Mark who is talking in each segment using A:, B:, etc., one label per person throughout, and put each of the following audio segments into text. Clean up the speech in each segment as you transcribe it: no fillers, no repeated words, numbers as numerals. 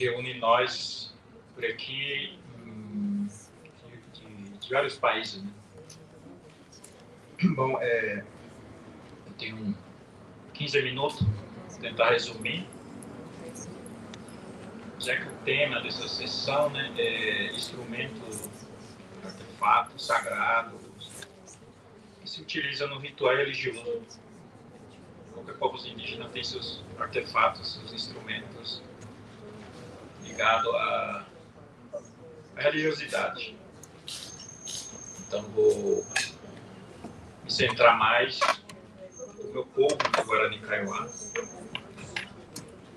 A: reúne nós por aqui de vários países, né? Bom, eu tenho 15 minutos para tentar resumir, já que o tema dessa sessão, né, é instrumento, artefato sagrado que se utiliza no ritual religioso. Qualquer povo indígena tem seus artefatos, seus instrumentos ligados à religiosidade. Então vou me centrar mais no meu povo, do Guarani Kaiowá.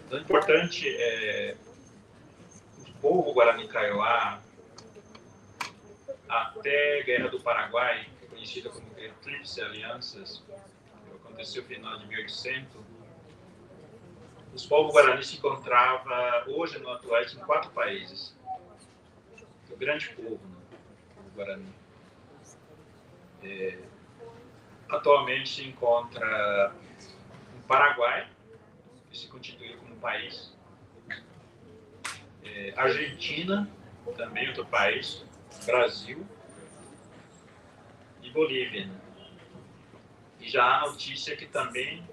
A: Então, importante é o povo Guarani Kaiowá, até a Guerra do Paraguai, conhecida como Guerra Tríplice Alianças, que aconteceu no final de 1800, os povos guaranis se encontravam, hoje no atual, em 4 países. O grande povo, né, o Guarani. Atualmente se encontra no Paraguai, que se constituiu como país. Argentina, também outro país. Brasil e Bolívia. Né? E já há notícia que também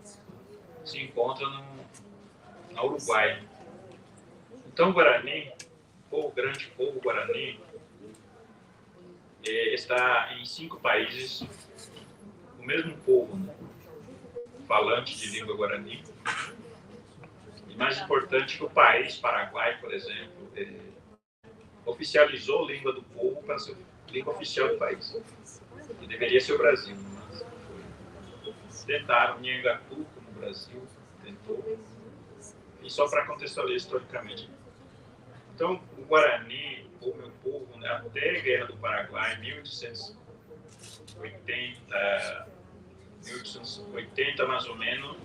A: se encontra no Uruguai. Então, o Guarani, o grande povo Guarani, está em 5 países, o mesmo povo, né? Falante de língua Guarani. E mais importante que o país, Paraguai, por exemplo, oficializou a língua do povo para ser língua oficial do país. Que deveria ser o Brasil, mas foi. Tentaram, Nhangapu, como o Brasil tentou. E só para contextualizar historicamente. Então, o Guarani, o meu povo, né, até a Guerra do Paraguai, 1880 mais ou menos,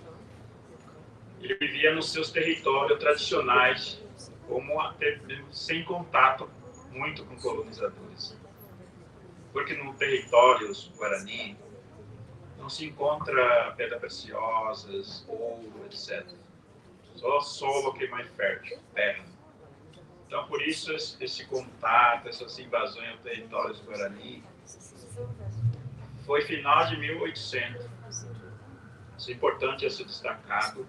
A: ele vivia nos seus territórios tradicionais, como até mesmo sem contato muito com colonizadores. Porque no território Guarani não se encontra pedras preciosas, ouro, etc. Só solo que é mais fértil, terra. Então, por isso, esse contato, essas invasões ao território Guarani, foi final de 1800. Isso é importante ser destacado,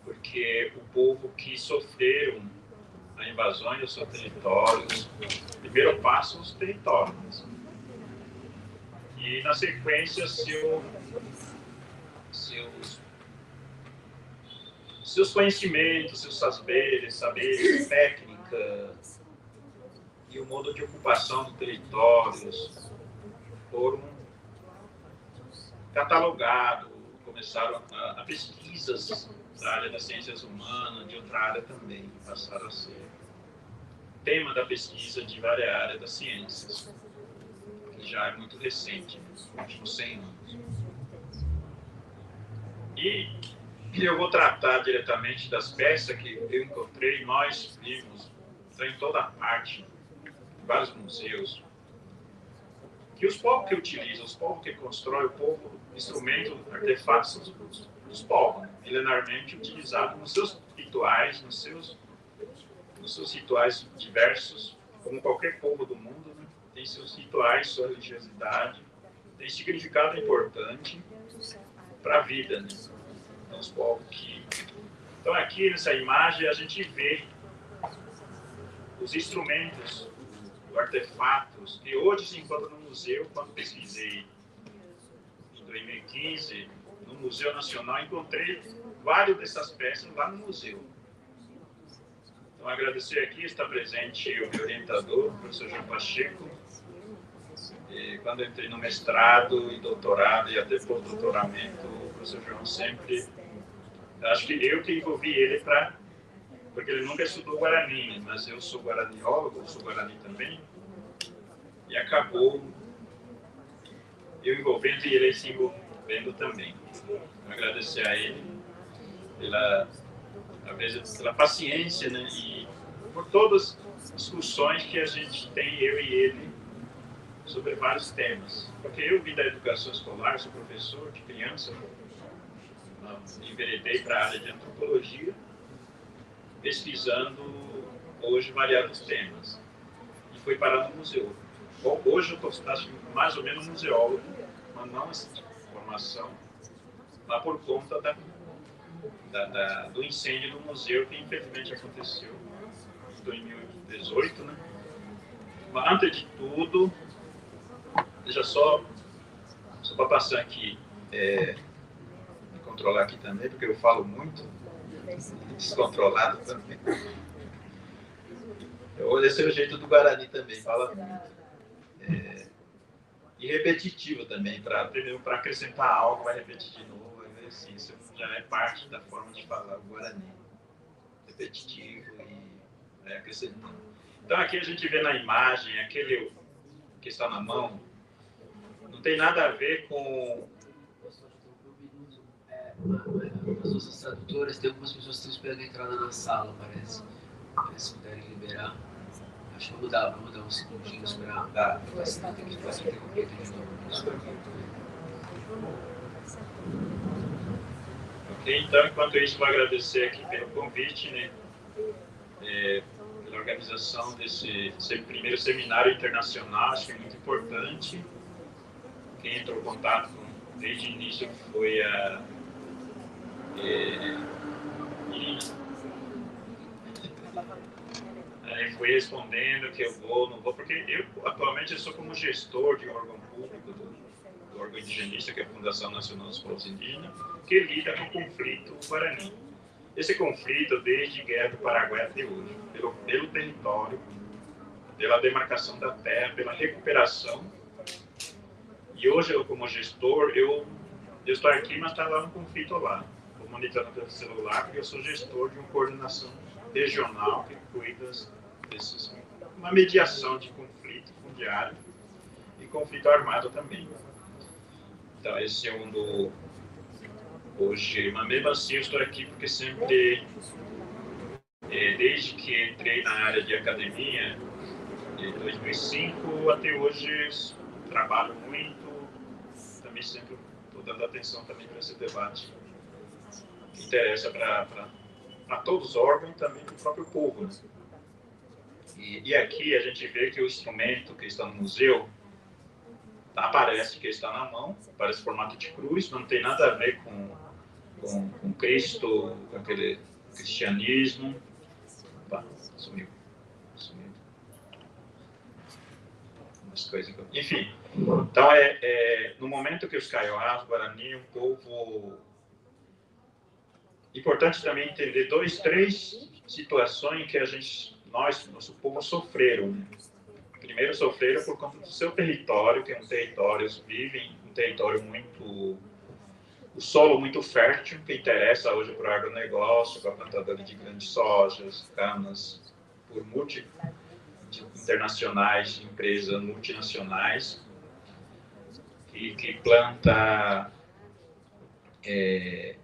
A: porque o povo que sofreram a invasão dos seus territórios, primeiro passo os territórios. E, na sequência, seus conhecimentos, seus saberes, técnica e o modo de ocupação dos territórios foram catalogados, começaram a pesquisas da área das ciências humanas, de outra área também, passaram a ser tema da pesquisa de várias áreas das ciências, que já é muito recente, nos últimos 100 anos. E eu vou tratar diretamente das peças que eu encontrei, nós vimos, estão em toda parte, em vários museus, que os povos que utilizam, os povos que constroem, o povo, instrumentos, artefatos, são os povos, né? Milenarmente utilizados nos seus rituais, nos seus rituais diversos, como qualquer povo do mundo, né? Tem seus rituais, sua religiosidade, tem significado importante para a vida, né? Então, os povos que... Então, aqui nessa imagem, a gente vê os instrumentos, os artefatos, que hoje se encontram no museu. Quando pesquisei em 2015, no Museu Nacional, encontrei várias dessas peças lá no museu. Então, agradecer aqui, está presente o meu orientador, o professor João Pacheco. E quando eu entrei no mestrado e doutorado e até pós-doutoramento, o professor João sempre... Acho que eu que envolvi ele porque ele nunca estudou Guarani, mas eu sou guaraniólogo, sou Guarani também, e acabou eu envolvendo e ele se envolvendo também. Então, agradecer a ele pela paciência, né, e por todas as discussões que a gente tem, eu e ele, sobre vários temas. Porque eu vim da educação escolar, sou professor de criança, enveredei para a área de antropologia pesquisando hoje variados temas. E foi parar no museu. Bom, hoje eu estou mais ou menos museólogo, mas não essa formação, mas por conta do incêndio do museu que infelizmente aconteceu em 2018, né? Mas antes de tudo, deixa só para passar aqui, me controlar aqui também, porque eu falo muito, descontrolado também. Esse é o jeito do Guarani também, fala muito. E repetitivo também, primeiro para acrescentar algo, vai repetir de novo, vai ver assim, isso já é parte da forma de falar o Guarani. Repetitivo e acrescentando. Então aqui a gente vê na imagem, aquele que está na mão, não tem nada a ver com...
B: As nossas tradutoras, tem algumas pessoas que estão esperando a entrada na sala, parece. Se puderem liberar. Acho que vou dar uns segundinhos para senão tem que fazer interrompido de novo.
A: Ok, então enquanto isso vou agradecer aqui pelo convite, né? Pela organização desse primeiro seminário internacional, acho que é muito importante. Quem entrou em contato desde o início foi a Irina. Aí fui respondendo que eu não vou, porque eu atualmente eu sou como gestor de um órgão público do órgão indigenista, que é a Fundação Nacional dos Povos Indígenas, que lida com o conflito Guarani. Esse conflito, desde a Guerra do Paraguai até hoje, pelo território, pela demarcação da terra, pela recuperação. E hoje, eu como gestor, eu estou aqui, mas está lá no conflito lá. Estou monitorando pelo celular, porque eu sou gestor de uma coordenação regional que cuida desses, uma mediação de conflito fundiário e conflito armado também. Então, esse é um do... Hoje, mas mesmo assim eu estou aqui porque sempre, desde que entrei na área de academia, de 2005 até hoje, trabalho muito, também sempre estou dando atenção também para esse debate que interessa para todos os órgãos e também para o próprio povo. Né? E aqui a gente vê que o instrumento que está no museu aparece que está na mão, parece formato de cruz, não tem nada a ver com Cristo, com aquele cristianismo. Opa, sumiu. Umas coisas. Enfim, então no momento que os Kaiowás, Guarani, um povo... Importante também entender três situações que nosso povo sofreram. Né? Primeiro sofreram por conta do seu território, que é um território, eles vivem um território o solo muito fértil, que interessa hoje para o agronegócio, para a plantadora de grandes sojas, canas, por internacionais, empresas multinacionais, que planta, que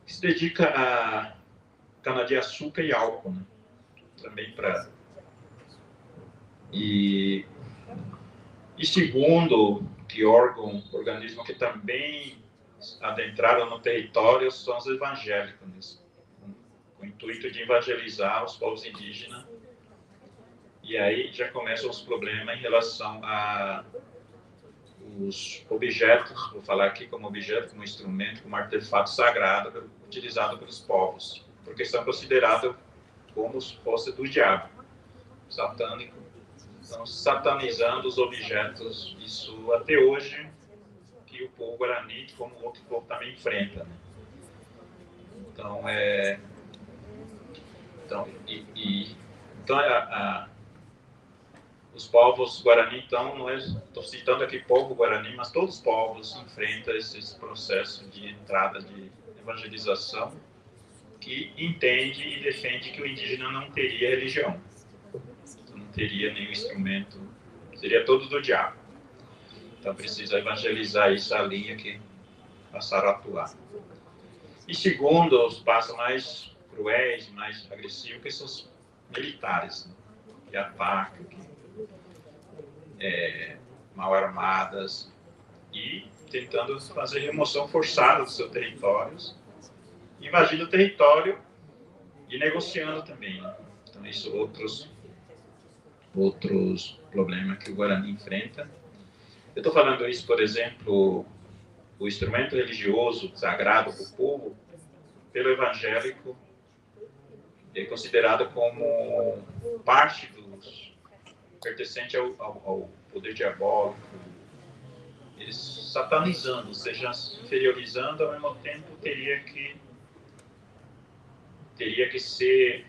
A: se dedica a cana-de-açúcar e álcool, né? Também para... E segundo, que organismo que também adentraram no território são os evangélicos, né? Com o intuito de evangelizar os povos indígenas. E aí já começam os problemas em relação a os objetos, vou falar aqui como objeto, como instrumento, como artefato sagrado utilizado pelos povos, porque são considerados como se fosse do diabo, satânico. Então, satanizando os objetos, isso até hoje, que o povo Guarani, como o outro povo, também enfrenta. Né? Os povos Guarani, então, não estou citando aqui povo Guarani, mas todos os povos enfrentam esse processo de entrada de evangelização, que entende e defende que o indígena não teria religião, não teria nenhum instrumento, seria todo do diabo. Então precisa evangelizar essa linha que passaram a atuar. E segundo, os passos mais cruéis, mais agressivos, que são os militares, né? Que atacam, mal armadas, e tentando fazer remoção forçada dos seus territórios, invadindo o território e negociando também, né? Então, isso outros problemas que o Guarani enfrenta. Eu estou falando isso, por exemplo, o instrumento religioso sagrado para o povo, pelo evangélico, é considerado como parte dos pertencente ao poder diabólico, eles satanizando, ou seja, inferiorizando, ao mesmo tempo teria que ser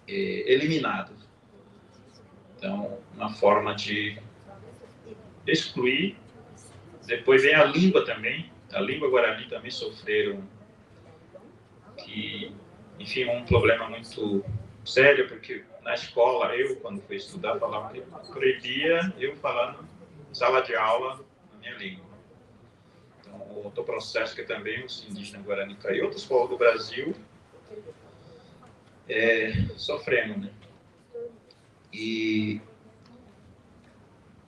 A: eliminado. Então, uma forma de excluir. Depois vem a língua também. A língua guarani também sofreram enfim, um problema muito sério, porque na escola, quando fui estudar, falava que proibia eu falando em sala de aula na minha língua. Então, outro processo que também os indígenas guarani e outros povos do Brasil sofrendo, né? E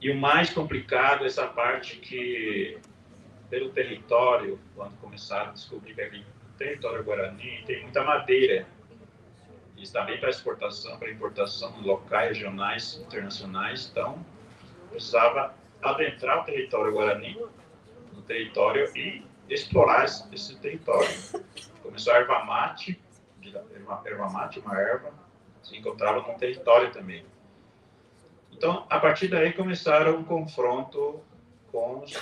A: o mais complicado é essa parte que, pelo território, quando começaram a descobrir que aqui no território guarani tem muita madeira, e está bem para exportação, para importação locais, regionais, internacionais, então precisava adentrar o território guarani, no território, e explorar esse território. Começou a erva mate, uma erva, se encontrava no território também. Então, a partir daí, começaram um confronto com os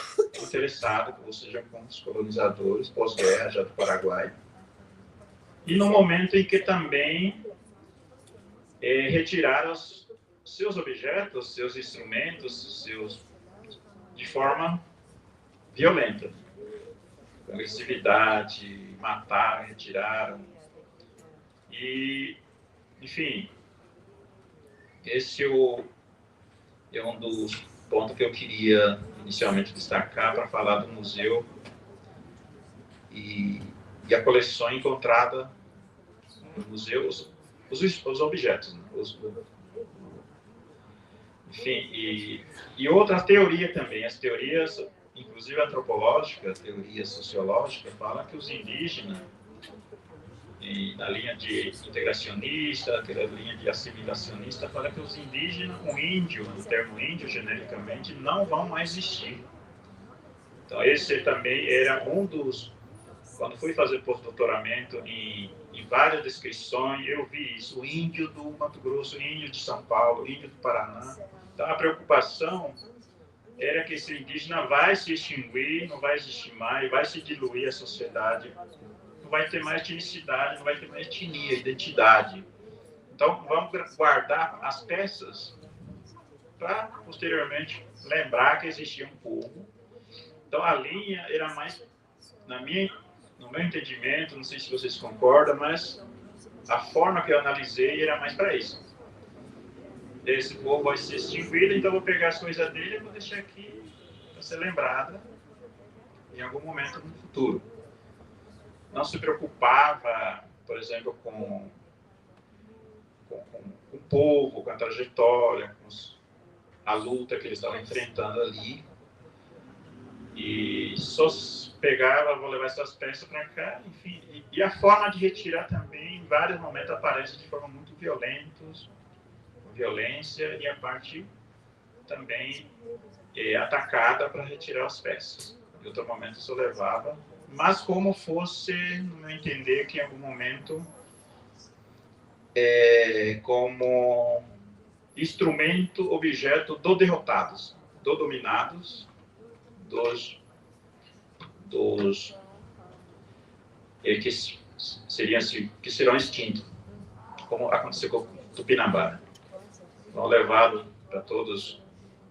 A: interessados, ou seja, com os colonizadores, pós-guerra, já do Paraguai. E no momento em que também retiraram seus objetos, seus instrumentos, de forma violenta. Com agressividade, mataram, retiraram. E, enfim, esse é um dos pontos que eu queria inicialmente destacar para falar do museu e a coleção encontrada no museu, os objetos, né? Enfim, e outra teoria também, as teorias, inclusive antropológica, teoria sociológica, fala que os indígenas, na linha de integracionista, aquela linha de assimilacionista, fala que os indígenas, o índio, o termo índio, genericamente, não vão mais existir. Então, esse também era um dos... Quando fui fazer pós-doutoramento em várias descrições, eu vi isso, o índio do Mato Grosso, o índio de São Paulo, o índio do Paraná. Então, a preocupação era que esse indígena vai se extinguir, não vai existir mais, vai se diluir a sociedade, não vai ter mais etnicidade, não vai ter mais etnia, identidade. Então, vamos guardar as peças para, posteriormente, lembrar que existia um povo. Então, a linha era mais, no meu entendimento, não sei se vocês concordam, mas a forma que eu analisei era mais para isso. Esse povo vai ser extinguido, então eu vou pegar as coisas dele e vou deixar aqui para ser lembrada em algum momento no futuro. Não se preocupava, por exemplo, com o povo, com a trajetória, com a luta que eles estavam enfrentando ali. E só pegava, vou levar essas peças para cá, enfim. E a forma de retirar também, em vários momentos, aparece de forma muito violência, e a parte também atacada para retirar as peças. Em outro momento, só levava, mas como fosse, no meu entender, que em algum momento, como instrumento, objeto do derrotados, do dominados, dos que serão extintos, como aconteceu com o Tupinambá. Vão levado para todos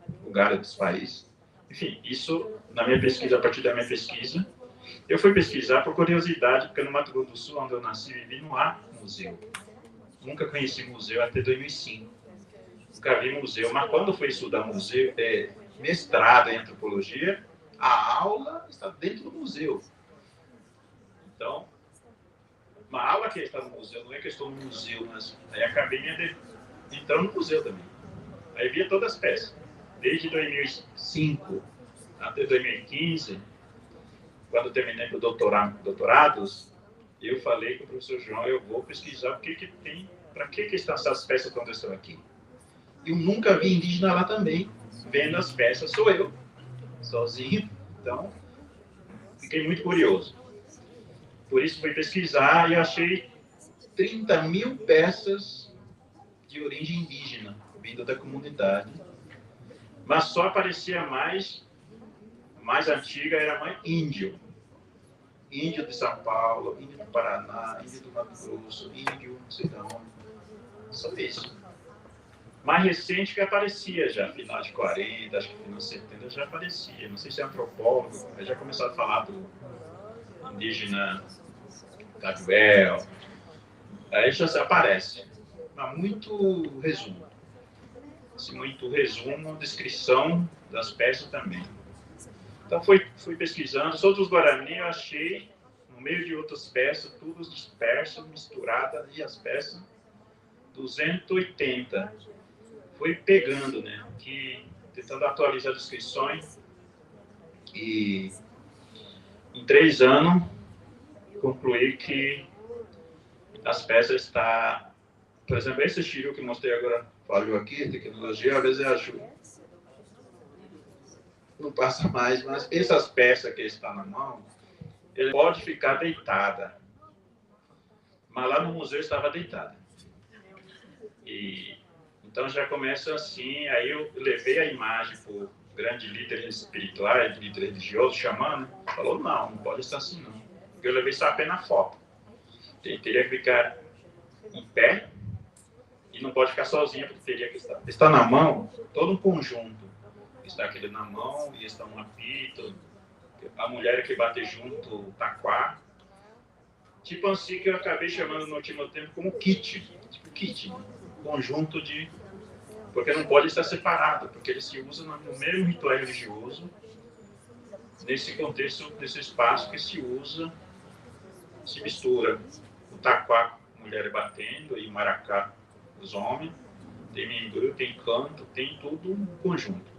A: os lugares dos países. Enfim, isso, na minha pesquisa, a partir da minha pesquisa, eu fui pesquisar por curiosidade, porque no Mato Grosso do Sul, onde eu nasci e vivi, não há museu. Nunca conheci museu até 2005. Nunca vi museu, mas quando fui estudar museu, mestrado em antropologia, a aula está dentro do museu. Então, uma aula que está no museu, não é que eu estou no museu, mas aí acabei entrando no museu também. Aí via todas as peças. Desde 2005 até 2015, quando terminei o doutorados, eu falei com o professor João, eu vou pesquisar o que que tem, para que estão essas peças que estão aqui. Eu nunca vi indígena lá também, vendo as peças, sou eu, sozinho. Então, fiquei muito curioso. Por isso fui pesquisar e achei 30.000 peças de origem indígena, vindo da comunidade. Mas só aparecia mais antiga, era mais índio. Índio de São Paulo, índio do Paraná, índio do Mato Grosso, índio, não sei de onde. Só isso. Mais recente que aparecia já, final de 40, acho que final de 70 já aparecia. Não sei se é antropólogo, já começaram a falar do indígena Cajuel. Aí já aparece. Mas muito resumo. Assim, muito resumo, descrição das peças também. Então fui pesquisando. Os outros Guarani eu achei, no meio de outras peças, tudo disperso, misturada, e as peças 280. Fui pegando, né? Tentando atualizar as descrições. E em 3 anos, concluí que as peças estão... Por exemplo, esse chiru que mostrei agora, falhou aqui, tecnologia, às vezes ajuda. Não passa mais, mas essas peças que estão na mão, ele pode ficar deitada. Mas lá no museu estava deitada. Então já começa assim, aí eu levei a imagem para o grande líder espiritual, líder religioso, chamando, falou, não pode estar assim não. Porque eu levei só apenas foto. Ele teria que ficar em pé e não pode ficar sozinha, porque teria que estar na mão, todo um conjunto. Está aquele na mão, e está um apito, a mulher que bate junto, o taquá. Tipo assim que eu acabei chamando no último tempo como kit. Tipo kit, né? Conjunto de... Porque não pode estar separado, porque ele se usa no mesmo ritual religioso, nesse contexto, desse espaço que se usa, se mistura. O taquá, mulher batendo, e o maracá, os homens. Tem mimbril, tem canto, tem tudo um conjunto.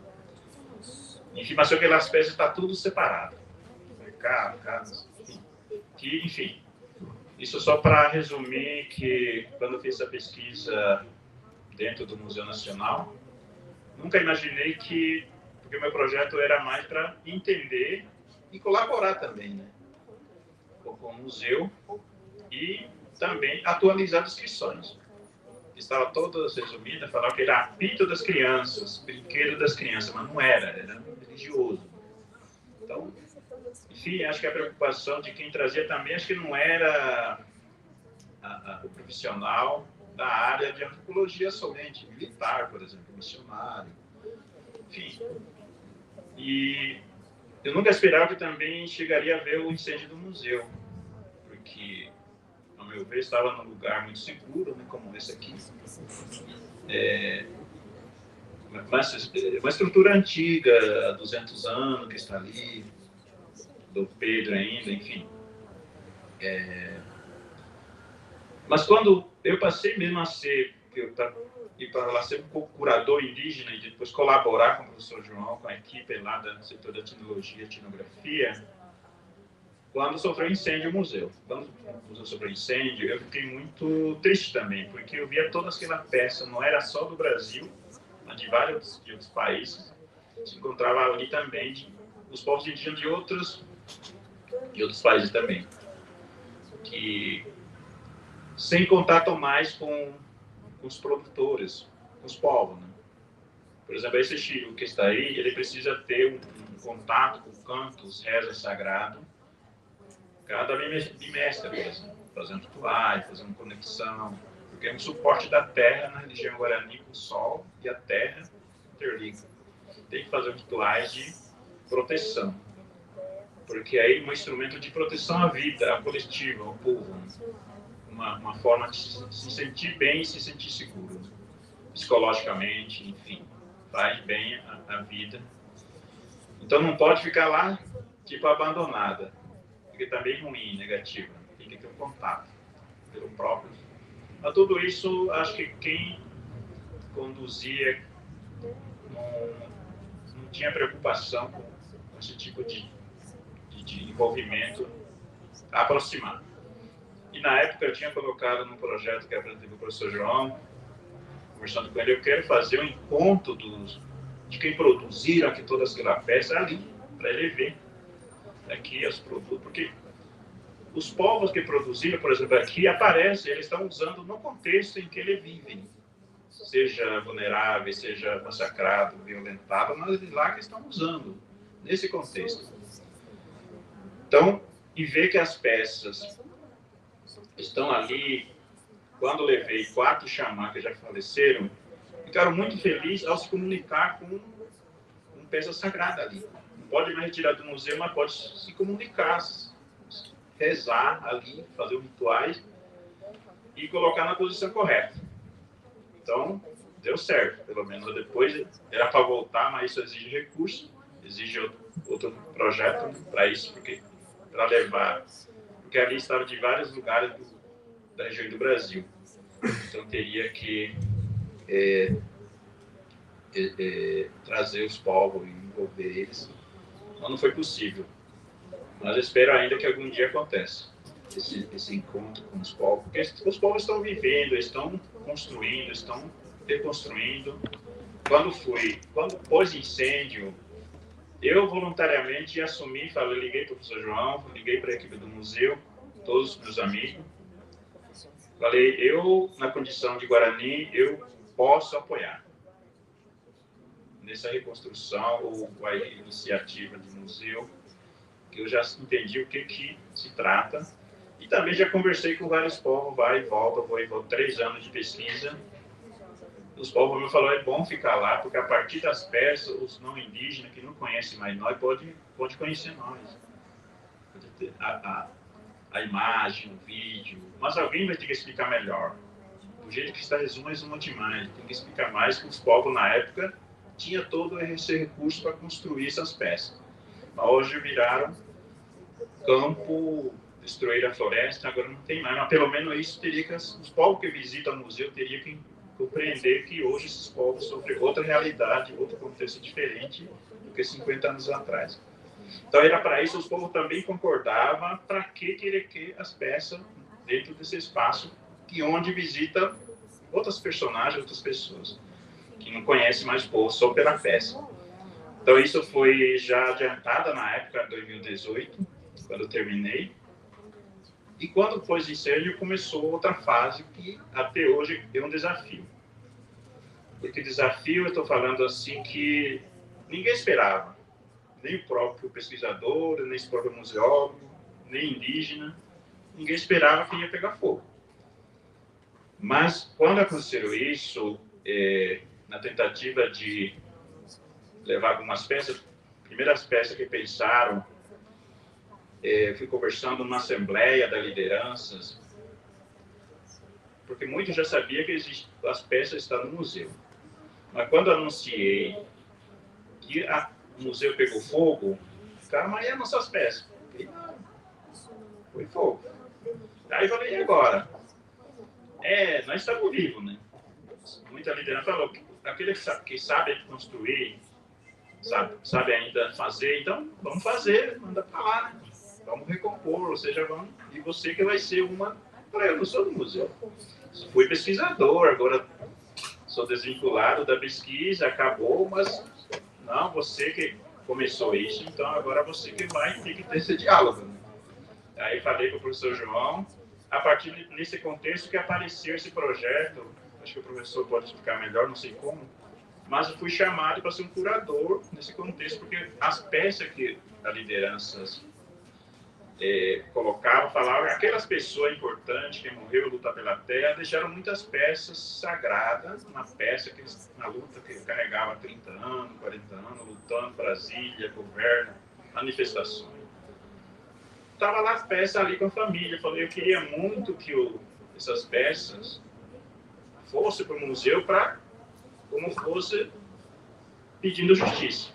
A: Enfim, mas só que aquelas peças está tudo separado. Enfim. Isso só para resumir que quando eu fiz a pesquisa dentro do Museu Nacional, nunca imaginei que... Porque o meu projeto era mais para entender e colaborar também, né? Com o museu e também atualizar descrições. Estava todas resumidas, falava que era apito das crianças, brinquedo das crianças, mas não era religioso. Então, enfim, acho que a preocupação de quem trazia também, acho que não era o profissional da área de antropologia somente, militar, por exemplo, missionário, enfim. E eu nunca esperava que também chegaria a ver o incêndio do museu, porque, ao meu ver, estava num lugar muito seguro, né, como esse aqui. Uma estrutura antiga, há 200 anos, que está ali, do Pedro ainda, enfim. Mas quando eu passei mesmo a ser, ir para lá ser um curador indígena e depois colaborar com o professor João, com a equipe lá do setor da etnologia e etnografia, quando sofreu incêndio o museu. Quando o museu sofreu incêndio, eu fiquei muito triste também, porque eu via toda aquela peça, não era só do Brasil, mas de vários de outros países, se encontrava ali também os povos indígenas de outros países também, que sem contato mais com os produtores, com os povos, né? Por exemplo, esse chiru que está aí, ele precisa ter um contato com cantos, rezas sagradas, cada bimestre, por exemplo, fazendo rituais, fazendo conexão, porque é um suporte da terra na religião guarani, com o sol e a terra interligam. Tem que fazer rituais de proteção, porque aí é um instrumento de proteção à vida, ao coletivo, ao povo, né? Uma forma de se sentir bem e se sentir seguro, né? Psicologicamente, enfim, faz bem a vida. Então não pode ficar lá, tipo, abandonada, porque também ruim, negativo, né? Tem que ter um contato pelo próprio. Mas tudo isso, acho que quem conduzia não tinha preocupação com esse tipo de envolvimento aproximado. E na época eu tinha colocado no projeto que apresentei para o professor João, conversando com ele, eu quero fazer um encontro de quem produziram aqui todas aquelas peças ali, para ele ver aqui os produtos, porque os povos que produziram, por exemplo, aqui aparecem, eles estão usando no contexto em que eles vivem, seja vulnerável, seja massacrado, violentado, mas é lá que estão usando, nesse contexto. Então, e ver que as peças estão ali, quando levei 4 xamãs que já faleceram, ficaram muito felizes ao se comunicar com peça sagrada ali. Não pode mais retirar do museu, mas pode se comunicar, rezar ali, fazer os rituais e colocar na posição correta. Então, deu certo, pelo menos. Depois era para voltar, mas isso exige recurso, exige outro projeto para isso, para levar, porque ali estava de vários lugares da região do Brasil. Então, teria que trazer os povos e envolver eles. Mas não foi possível. Mas eu espero ainda que algum dia aconteça esse encontro com os povos, porque os povos estão vivendo, estão construindo, estão reconstruindo. Quando pôs incêndio, eu voluntariamente assumi, liguei para o professor João, liguei para a equipe do museu, todos os meus amigos, falei, eu, na condição de Guarani, eu posso apoiar nessa reconstrução ou a iniciativa do museu, que eu já entendi o que se trata. E também já conversei com vários povos, vai e volta, vou 3 anos de pesquisa. Os povos me falaram, é bom ficar lá, porque a partir das peças, os não indígenas, que não conhecem mais nós, pode conhecer nós. Pode ter a imagem, o vídeo, mas alguém vai ter que explicar melhor. Do jeito que está resumo demais, tem que explicar mais, que os povos na época tinha todo esse recurso para construir essas peças. Mas hoje viraram campo, destruíram a floresta, agora não tem mais. Mas pelo menos isso teria que os povos que visitam o museu teriam que compreender que hoje esses povos sofrem outra realidade, outro contexto diferente do que 50 anos atrás. Então era para isso, os povos também concordavam para que querer que as peças dentro desse espaço que onde visita outras personagens, outras pessoas que não conhecem mais o povo só pela peça. Então isso foi já adiantada na época de 2018, quando eu terminei. E quando pôs incêndio, começou outra fase que até hoje é um desafio. Porque desafio, eu estou falando assim, que ninguém esperava. Nem o próprio pesquisador, nem o próprio museólogo, nem indígena. Ninguém esperava que ia pegar fogo. Mas quando aconteceu isso, na tentativa de levar algumas peças, primeiras peças que pensaram, fui conversando numa assembleia das lideranças, porque muitos já sabiam que as peças estão no museu. Mas quando anunciei que o museu pegou fogo, ficaram, mas e as nossas peças? E não, foi fogo. Aí eu falei, e agora? Nós estamos vivos, né? Muita liderança falou que aquele que sabe construir, sabe ainda fazer, então vamos fazer, manda para lá, né? Vamos recompor, ou seja, e você que vai ser uma. Eu não sou do museu, fui pesquisador, agora sou desvinculado da pesquisa, acabou, mas não, você que começou isso, então agora você que vai ter que ter esse diálogo. Né? Aí falei para o professor João, a partir desse contexto que apareceu esse projeto, acho que o professor pode explicar melhor, não sei como, mas eu fui chamado para ser um curador nesse contexto, porque as peças que as lideranças colocavam, falavam, aquelas pessoas importantes que morreram lutar pela terra, deixaram muitas peças sagradas, uma peça que eles, na luta que carregava 30 anos, 40 anos, lutando, Brasília, governo, manifestações. Estava lá as peças ali com a família, falei, eu queria muito que essas peças fossem para o museu como fosse pedindo justiça,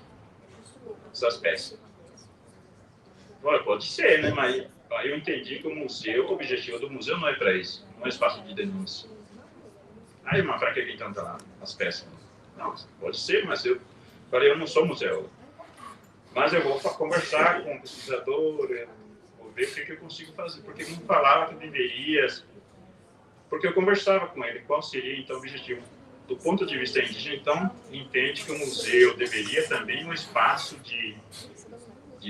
A: essas peças. Pode ser, né? Mas aí eu entendi que o objetivo do museu não é para isso, não é espaço de denúncia. Aí, mas para que então tá lá as peças? Não, pode ser, mas eu falei, eu não sou museu. Mas eu vou conversar com o pesquisador, vou ver o que eu consigo fazer, porque ele não falava que deveria, porque eu conversava com ele, qual seria então o objetivo. Do ponto de vista indígena, então, entende que o museu deveria também um espaço de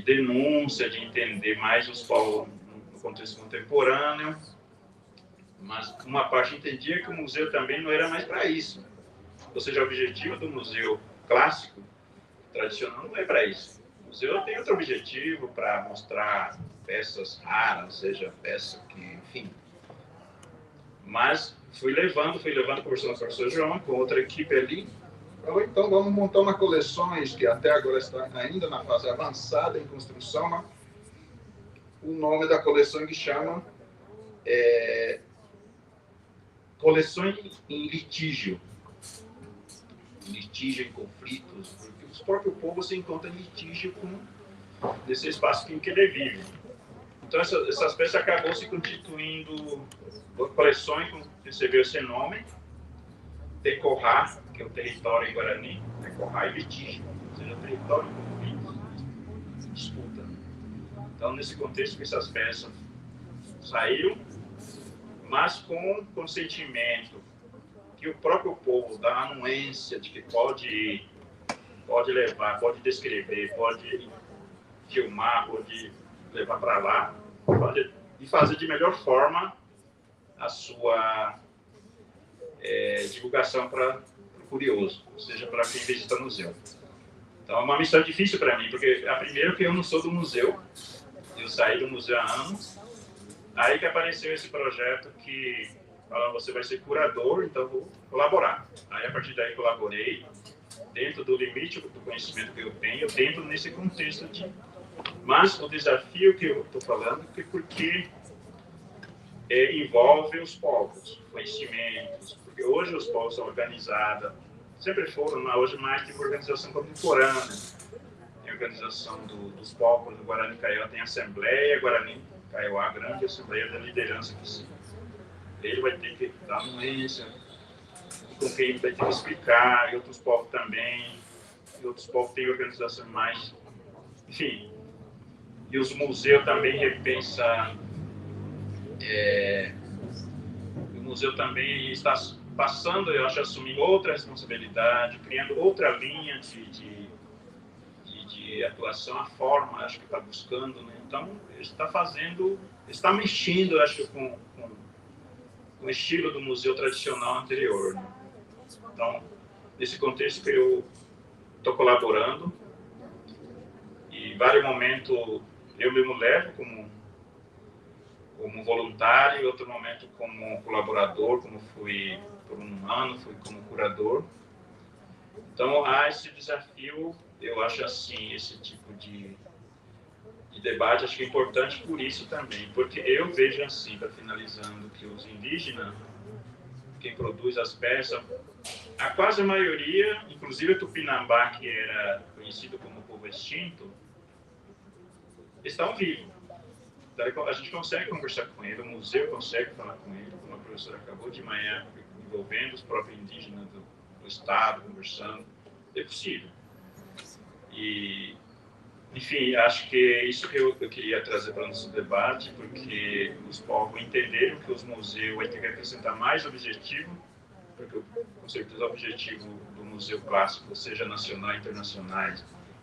A: denúncia, de entender mais os povos no contexto contemporâneo, mas uma parte entendia que o museu também não era mais para isso. Ou seja, o objetivo do museu clássico, tradicional, não é para isso. O museu tem outro objetivo, para mostrar peças raras, seja peça que, enfim. Mas fui levando, conversando com o professor João, com outra equipe ali. Então vamos montar uma coleções que até agora está ainda na fase avançada em construção, né? O nome da coleção que chama Coleções em Litígio. Litígio em conflitos, porque os próprios povos se encontram em litígio com esse espaço em que ele vive. Então essas peças acabou se constituindo coleções que recebeu esse nome, Tecorrá, que é o território em Guarani, Tecorrá e litígio, ou seja, território em conflito, disputa. Então nesse contexto que essas peças saíram, mas com consentimento que o próprio povo dá a anuência de que pode levar, pode descrever, pode filmar, pode levar para lá, e fazer de melhor forma a sua divulgação para o curioso, ou seja, para quem visita o museu. Então é uma missão difícil para mim, porque a primeira que eu não sou do museu, eu saí do museu há anos, aí que apareceu esse projeto que você vai ser curador, então vou colaborar. Aí, a partir daí, colaborei, dentro do limite do conhecimento que eu tenho, dentro nesse contexto de... Mas o desafio que eu estou falando é porque envolve os povos, conhecimentos, porque hoje os povos são organizados, sempre foram, mas hoje mais de uma organização contemporânea. Tem a organização dos povos do Guarani Kaiowá, tem a Assembleia Guarani Kaiowá, a grande Assembleia da Liderança que se... Ele vai ter que dar anuência, com quem ele vai ter que explicar, e outros povos também, e outros povos têm organização mais, enfim. E os museus também repensam, o museu também está passando, eu acho, a assumir outra responsabilidade, criando outra linha de atuação, a forma, acho que está buscando, né? Então, ele está fazendo, está mexendo, acho, com o estilo do museu tradicional anterior, né? Então, nesse contexto que eu estou colaborando, e em vários momentos eu mesmo levo como voluntário, em outro momento como colaborador, como fui por um ano, fui como curador. Então, há esse desafio, eu acho assim, esse tipo de debate, acho que é importante por isso também, porque eu vejo assim, para finalizando, que os indígenas, quem produz as peças, a quase maioria, inclusive o Tupinambá, que era conhecido como povo extinto, estão vivos. Então, a gente consegue conversar com ele, o museu consegue falar com ele, como a professora acabou de manhã, envolvendo os próprios indígenas do estado, conversando. É possível. E, enfim, acho que é isso que eu queria trazer para o nosso debate, porque os povos entenderam que os museus vão ter que acrescentar mais objetivo, porque, com certeza, o objetivo do museu clássico, seja nacional e internacional,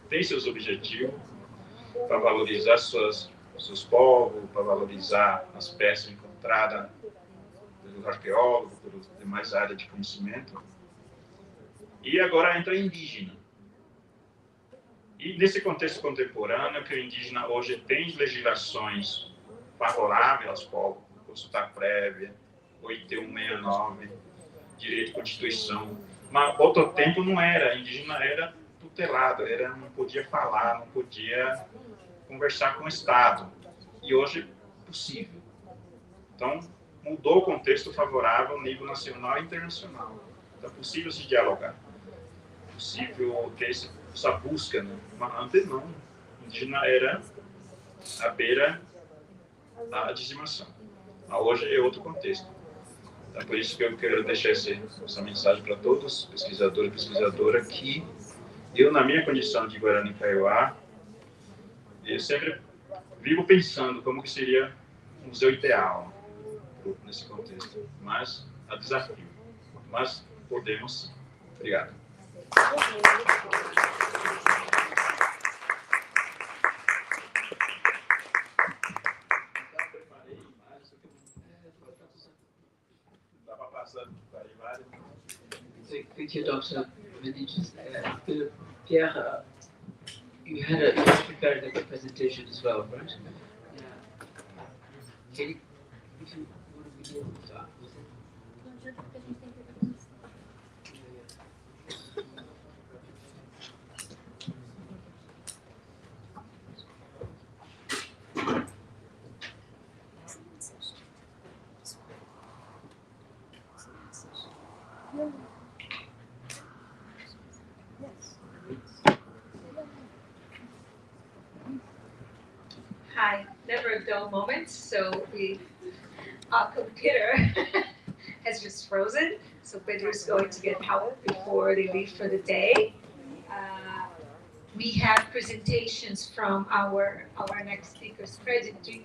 A: tem seus objetivos para valorizar seus povos, para valorizar as peças encontradas pelos arqueólogos, pelas demais áreas de conhecimento. E agora entra indígena. E nesse contexto contemporâneo, que o indígena hoje tem legislações favoráveis aos povos, consulta prévia, 8169, direito de constituição, mas outro tempo não era, indígena era tutelado, não podia falar, não podia conversar com o Estado, e hoje é possível. Então, mudou o contexto favorável ao nível nacional e internacional. Então, é possível se dialogar, é possível ter essa busca, né? Mas antes não, indígena era à beira da dizimação. Mas hoje é outro contexto. Então, por isso que eu quero deixar essa mensagem para todos os pesquisadores e pesquisadoras que eu, na minha condição de Guarani Kaiowá, eu sempre vivo pensando como que seria um museu ideal nesse contexto, mas há desafio. Mas podemos sim. Obrigado. Dá para passar várias.
B: Thank you, Dr. Benitez. Pierre, you had prepared a presentation as well, right? Yeah. Can you, if you want to begin with that?
C: Hi, never a dull moment. So our computer has just frozen. So Pedro's going to get help before they leave for the day. We have presentations from our next speakers. Fred, do you,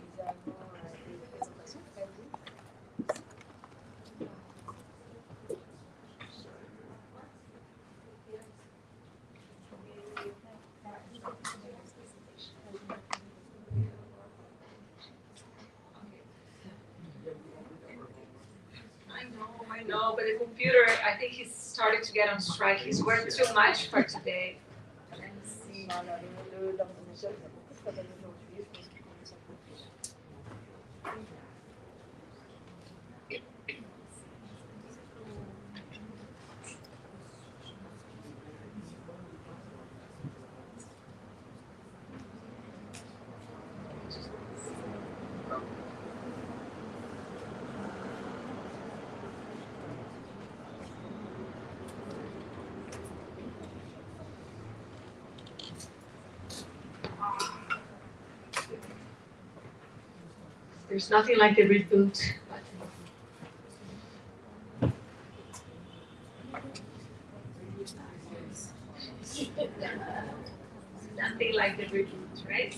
C: I know, but the computer, I think he's started to get on strike. He's worked too much for today. There's nothing like the reboot button. Nothing like the reboot, right?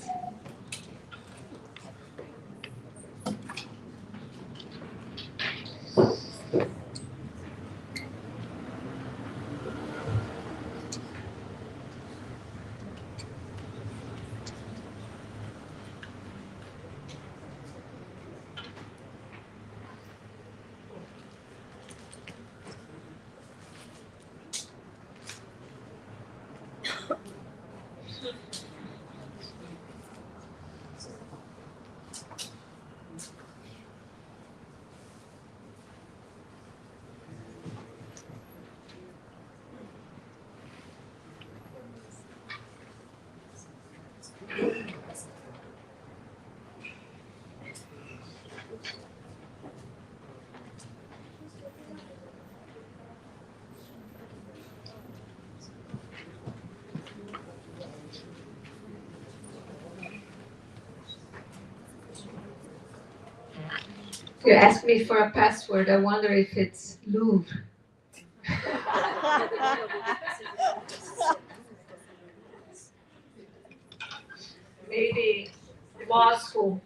C: You asked me for a password. I wonder if it's Louvre. Maybe law school.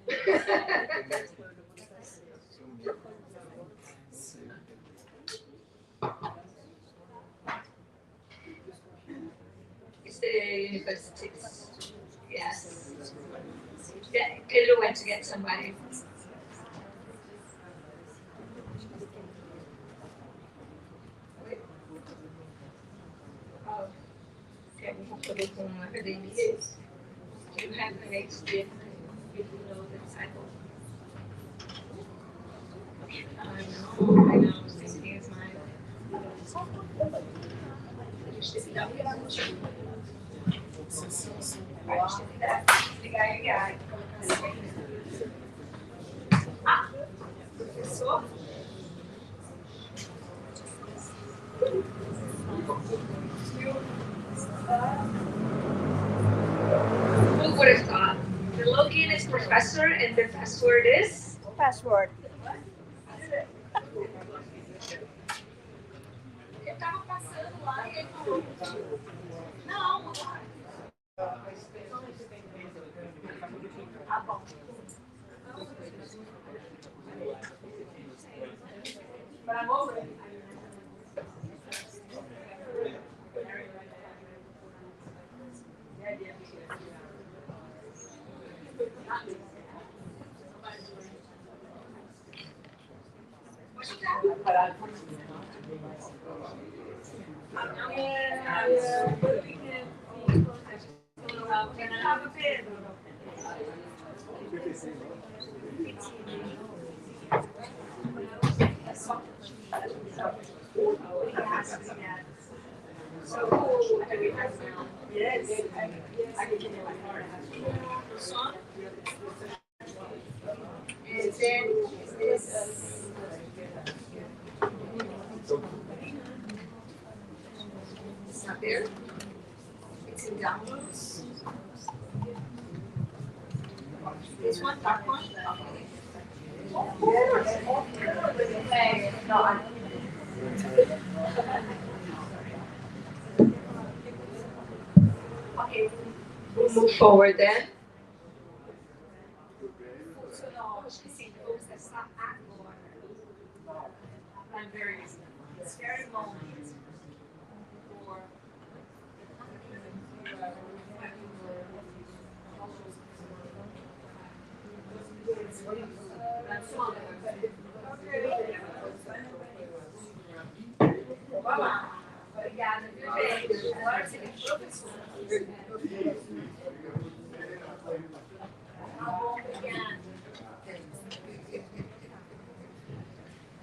C: It's the universities. Yes. Yeah, Pedro went to get somebody. Oh, okay, we have to look on academia. Do you have an HDF if you know the cycle? I know, same thing as mine. You should know. Ah, professor? Who would have thought? The login is professor and the password is?
D: Password.
C: Eu tava passando lá e ele falou. Não, ah, bom. And then this. It's not there. It's in downloads. This one, that one. Okay, we'll move forward then. It's very moment for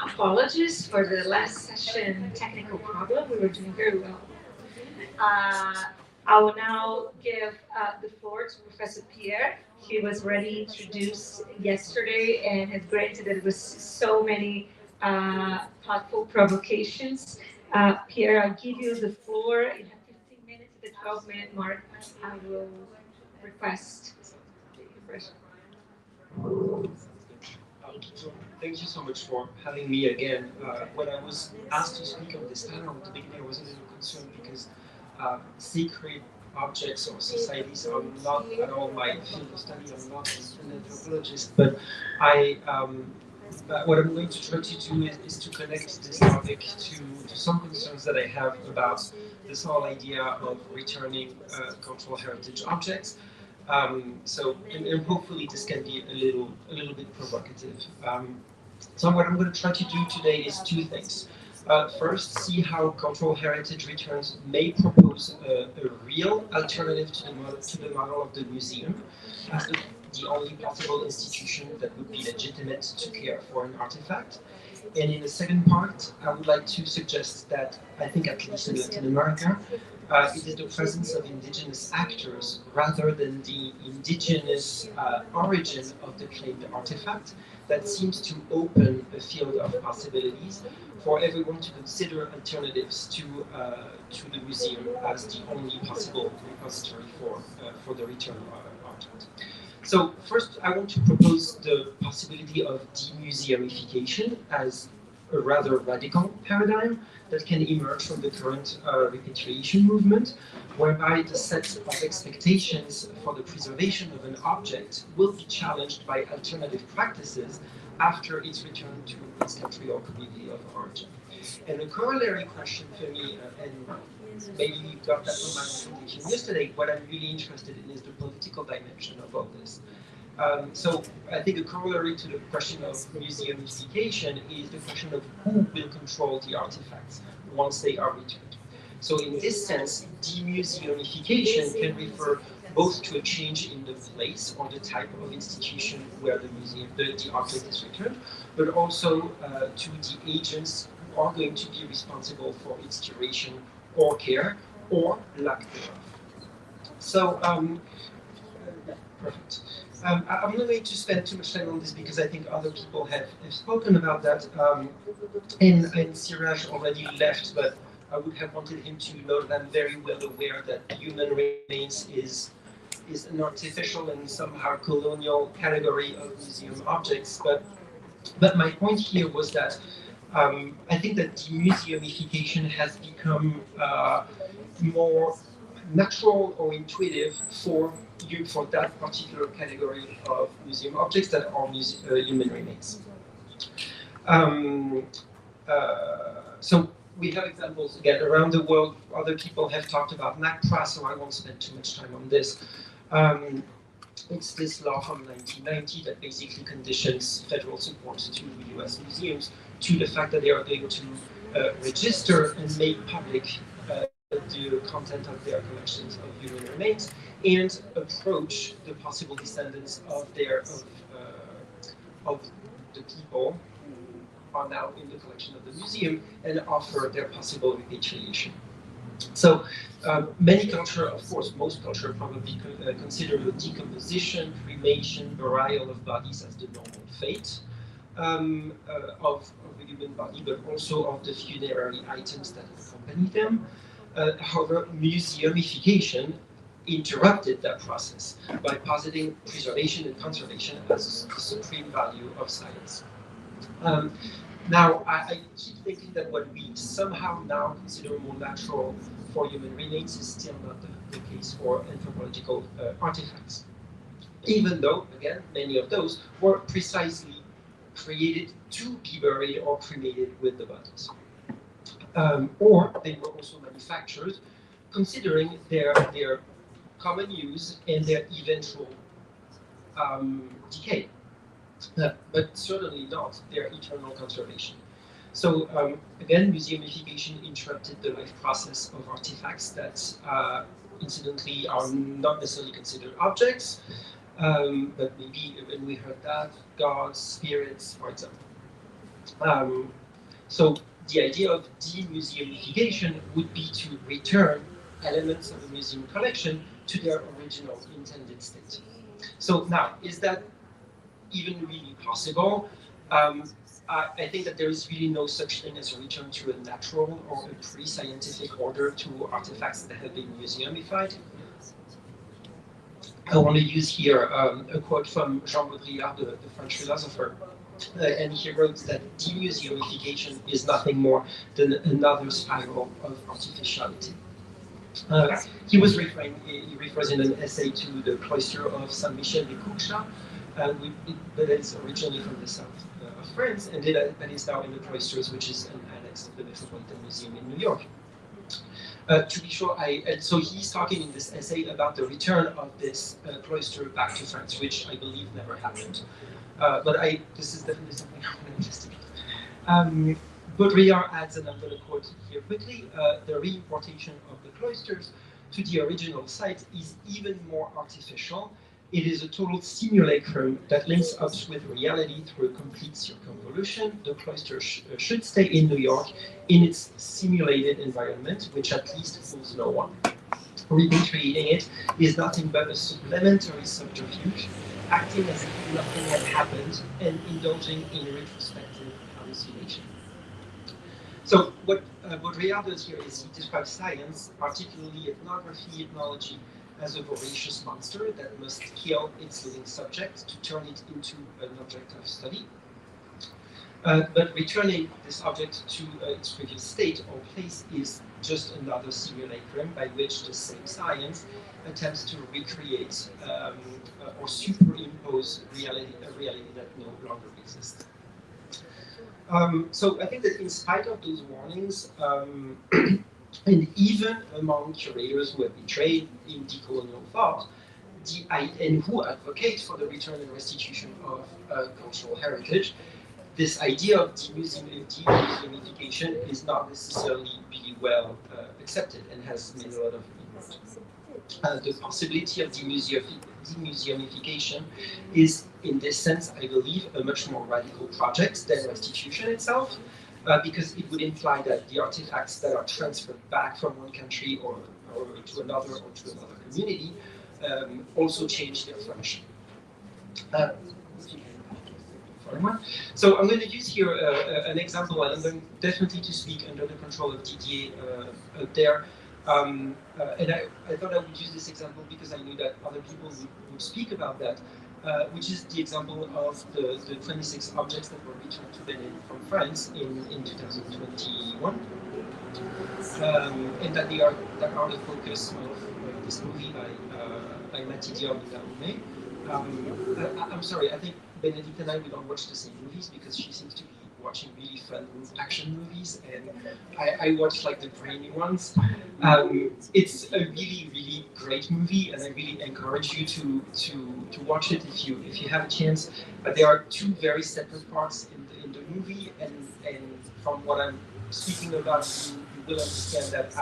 C: apologies for the last session technical problem. We were doing very well. I will now give the floor to Professor Pierre. He was already introduced yesterday and had granted that it was so many thoughtful provocations. Pierre, I'll give you the floor. You have 15 minutes at the 12-minute mark. I will request the first.
D: Thank you so much for having me again. When I was asked to speak on this panel at the beginning, I was a little concerned because secret objects or societies are not at all my field of study. I'm not an anthropologist, but what I'm going to try to do is to connect this topic to some concerns that I have about this whole idea of returning cultural heritage objects. And hopefully this can be a little bit provocative. So what I'm going to try to do today is two things. First, see how cultural heritage returns may propose a real alternative to the model of the museum as the only possible institution that would be legitimate to care for an artifact. And in the second part, I would like to suggest that, I think at least in Latin America, it is the presence of indigenous actors rather than the indigenous origin of the claimed artifact that seems to open a field of possibilities for everyone to consider alternatives to the museum as the only possible repository for the return of object. So first, I want to propose the possibility of demuseumification as a rather radical paradigm that can emerge from the current repatriation movement, whereby the set of expectations for the preservation of an object will be challenged by alternative practices after its return to its country or community of origin. And a corollary question for me, and maybe you got that from my presentation yesterday, what I'm really interested in is the political dimension of all this. So I think a corollary to the question of museumification is the question of who will control the artifacts once they are returned. So in this sense, demuseumification can refer both to a change in the place or the type of institution where the object is returned, but also to the agents who are going to be responsible for its curation or care or lack thereof. So, perfect. I'm not going to spend too much time on this because I think other people have spoken about that. And Siraj already left, but I would have wanted him to know that I'm very well aware that human remains is an artificial and somehow colonial category of museum objects. But my point here was that I think that demuseumification has become more natural or intuitive for that particular category of museum objects that are human remains. So we have examples again around the world. Other people have talked about NACPRA, so I won't spend too much time on this. It's this law from 1990 that basically conditions federal support to US museums to the fact that they are going to register and make public the content of their collections of human remains and approach the possible descendants of of the people who are now in the collection of the museum and offer their possible repatriation. So many cultures, of course, most cultures probably consider the decomposition, cremation, burial of bodies as the normal fate of the human body, but also of the funerary items that accompany them. However, museumification interrupted that process by positing preservation and conservation as the supreme value of science. Now, I keep thinking that what we somehow now consider more natural for human remains is still not the case for anthropological artifacts. Even though, again, many of those were precisely created to be buried or cremated with the bodies. Or they were also manufactured considering their common use and their eventual decay. But certainly not their eternal conservation. So again, museumification interrupted the life process of artifacts that incidentally are not necessarily considered objects, but maybe when we heard that, gods, spirits, for example. So the idea of demuseumification would be to return elements of a museum collection to their original intended state. So now, is that even really possible? I think that there is really no such thing as a return to a natural or a pre-scientific order to artifacts that have been museumified. I want to use here a quote from Jean Baudrillard, the French philosopher, and he wrote that demuseumification is nothing more than another spiral of artificiality. He refers in an essay to the cloister of Saint Michel de Courchat, that is originally from the south of France, and that is now in the cloisters, which is an annex of the Metropolitan Museum in New York. To be sure, so he's talking in this essay about the return of this cloister back to France, which I believe never happened. But this is definitely something I want to investigate. Baudrillard adds, and I'm going to quote here quickly, the reimportation of the cloisters to the original site is even more artificial. It is a total simulacrum that links us with reality through a complete circumvolution. The cloister should stay in New York in its simulated environment, which at least fools no one. Recreating it is nothing but a supplementary subterfuge, acting as if nothing had happened and indulging in retrospective hallucination. So what Baudrillard does here is he describes science, particularly ethnography, ethnology, as a voracious monster that must kill its living subject to turn it into an object of study. But returning this object to its previous state or place is just another simulacrum by which the same science attempts to recreate or superimpose a reality that no longer exists. So I think that in spite of those warnings, and even among curators who have been trained in decolonial thought, and who advocate for the return and restitution of cultural heritage, this idea of demuseumification is not necessarily really well accepted and has made a lot of input. The possibility of demuseumification is, in this sense, I believe, a much more radical project than restitution itself. Because it would imply that the artifacts that are transferred back from one country or to another or to another community also change their function. So I'm going to use here an example, and I'm going definitely to speak under the control of Didier out there. And I thought I would use this example because I knew that other people would speak about that. Which is the example of the 26 objects that were returned to Benin from France in 2021, and that are the focus of this movie by Matidia Moudaoumé. I'm sorry, I think Benedict and I, we don't watch the same movies because she seems to be watching really fun action movies, and I watch like the brainy ones. It's a really, really great movie, and I really encourage you to watch it if you have a chance. But there are two very separate parts in the movie, and from what I'm speaking about, you will understand that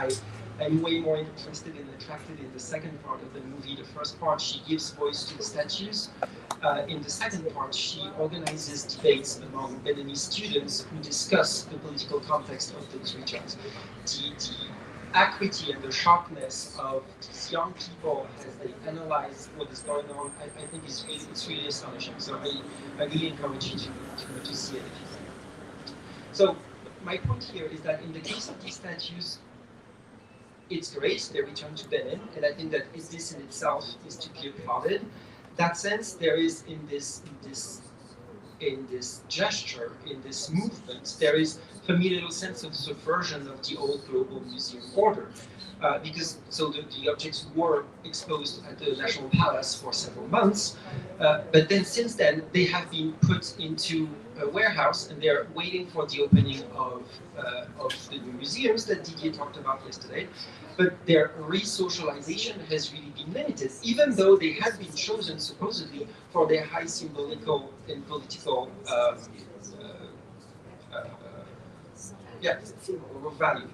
D: I'm way more interested and attracted in the second part of the movie. The first part, she gives voice to the statues. In the second part, she organizes debates among Beninese students who discuss the political context of those regions. The acuity and the sharpness of these young people as they analyze what is going on, I think it's really astonishing. So I really encourage you to see it. So my point here is that in the case of these statues, it's great, they return to Benin, and I think that this in itself is to be applauded. That sense, there is in this gesture, in this movement, there is for me a little sense of subversion of the old global museum order. Because the objects were exposed at the National Palace for several months, but then since then they have been put into a warehouse and they're waiting for the opening of the new museums that Didier talked about yesterday. But their re-socialization has really been limited, even though they had been chosen supposedly for their high symbolical and political value.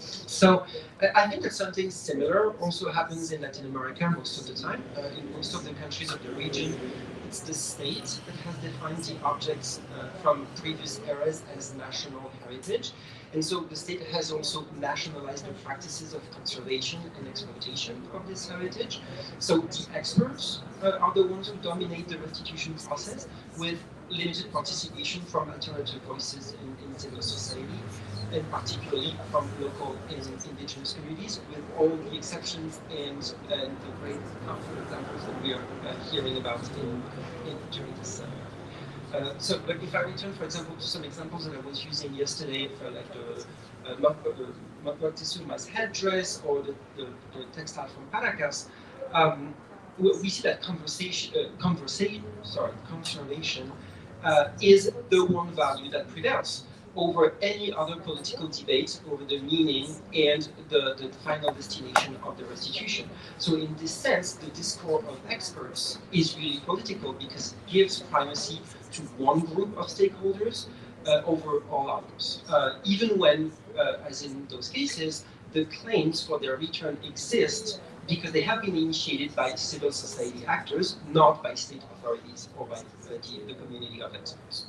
D: So I think that something similar also happens in Latin America most of the time. In most of the countries of the region, it's the state that has defined the objects from previous eras as national heritage. And so the state has also nationalized the practices of conservation and exploitation of this heritage. So the experts are the ones who dominate the restitution process, with limited participation from alternative voices in civil society, and particularly from local and indigenous communities, with all the exceptions and the great harmful examples that we are hearing about during this but if I return, for example, to some examples that I was using yesterday, for like the Moctezuma's headdress or the textile from Paracas, we see that conservation is the one value that prevails over any other political debate over the meaning and the final destination of the restitution. So in this sense, the discourse of experts is really political because it gives primacy to one group of stakeholders over all others. Even when, as in those cases, the claims for their return exist because they have been initiated by civil society actors, not by state authorities or by the community of experts.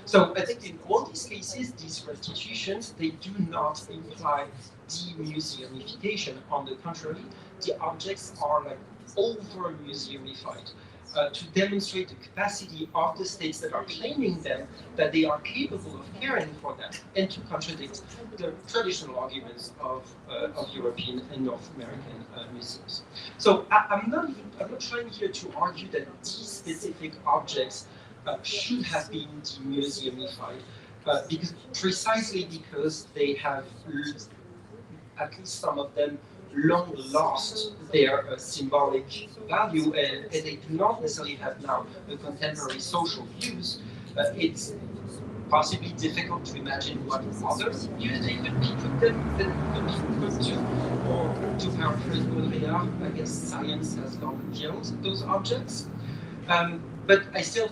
D: So I think in all these cases, these restitutions, they do not imply demuseumification. On the contrary, the objects are like over-museumified to demonstrate the capacity of the states that are claiming them, that they are capable of caring for them, and to contradict the traditional arguments of European and North American museums. So I'm not trying here to argue that these specific objects should have been demuseumified, precisely because they have, at least some of them, long lost their symbolic value, and they do not necessarily have now a contemporary social use. It's possibly difficult to imagine what other use they could be put to. Or to paraphrase Baudrillard, I guess science has long killed those objects. But I still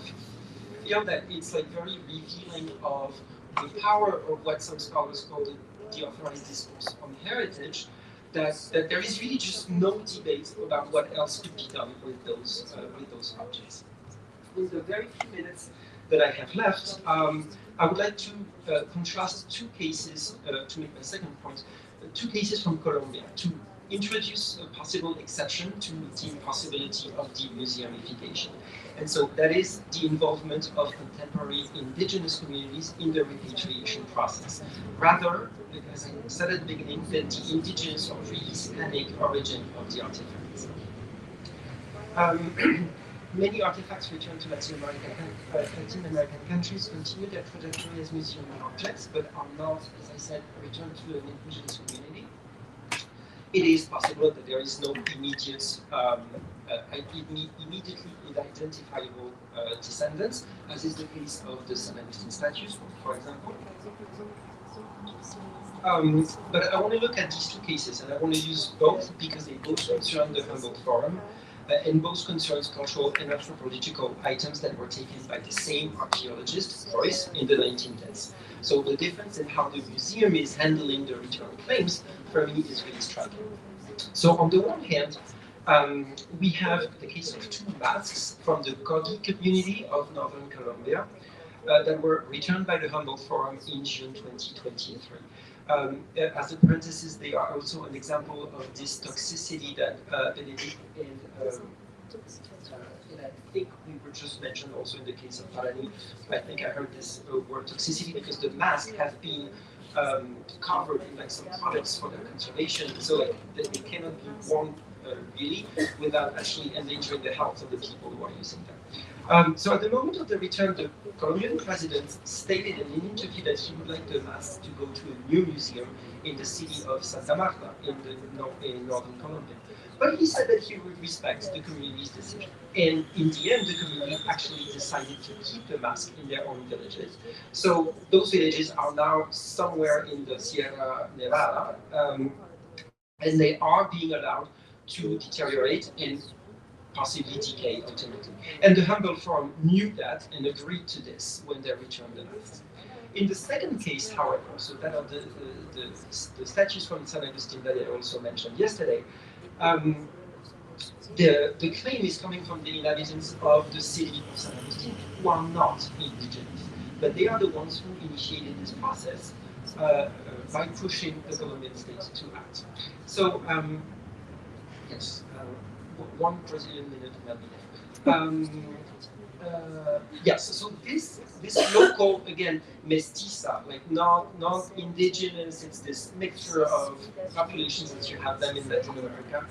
D: feel that it's like very revealing of the power of what some scholars call the authorized discourse on heritage, that there is really just no debate about what else could be done with those objects. In the very few minutes that I have left, I would like to contrast two cases to make my second point. Two cases from Colombia to introduce a possible exception to the impossibility of demuseumification. And so that is the involvement of contemporary indigenous communities in the repatriation process, rather, as I said at the beginning, than the indigenous or pre-Hispanic origin of the artifacts. Many artifacts returned to Latin American countries continue their trajectory as museum objects, but are not, as I said, returned to an indigenous community. It is possible that there is no immediate immediately identifiable descendants, as is the case of the San Agustin statues, for example. But I want to look at these two cases, and I want to use both because they both concern the Humboldt Forum, and both concerns cultural and anthropological items that were taken by the same archaeologist, Royce, in the 1910s. So the difference in how the museum is handling the return claims, for me, is really striking. So on the one hand, we have the case of two masks from the Kogi community of northern Colombia that were returned by the Humboldt Forum in June 2023. As a parenthesis, they are also an example of this toxicity that Benedict and I think we were just mentioned also in the case of Parani. I think I heard this word toxicity because the masks have been covered in like some products for their conservation, so like they cannot be worn really without actually endangering the health of the people who are using them. So at the moment of the return, the Colombian president stated in an interview that he would like the masks to go to a new museum in the city of Santa Marta in northern Colombia. But he said that he would respect the community's decision. And in the end, the community actually decided to keep the mask in their own villages. So those villages are now somewhere in the Sierra Nevada, and they are being allowed to deteriorate and possibly decay ultimately. And the Humboldt Forum knew that and agreed to this when they returned the masks. In the second case, however, so that of the statues from San Agustin that I also mentioned yesterday, the claim is coming from the inhabitants of the city of San Agustin who are not indigenous, but they are the ones who initiated this process by pushing the Colombian state to act. So, yes, one Brazilian minute will be there. Yes, so this local, again, mestiza, like non-indigenous, it's this mixture of populations as you have them in Latin America.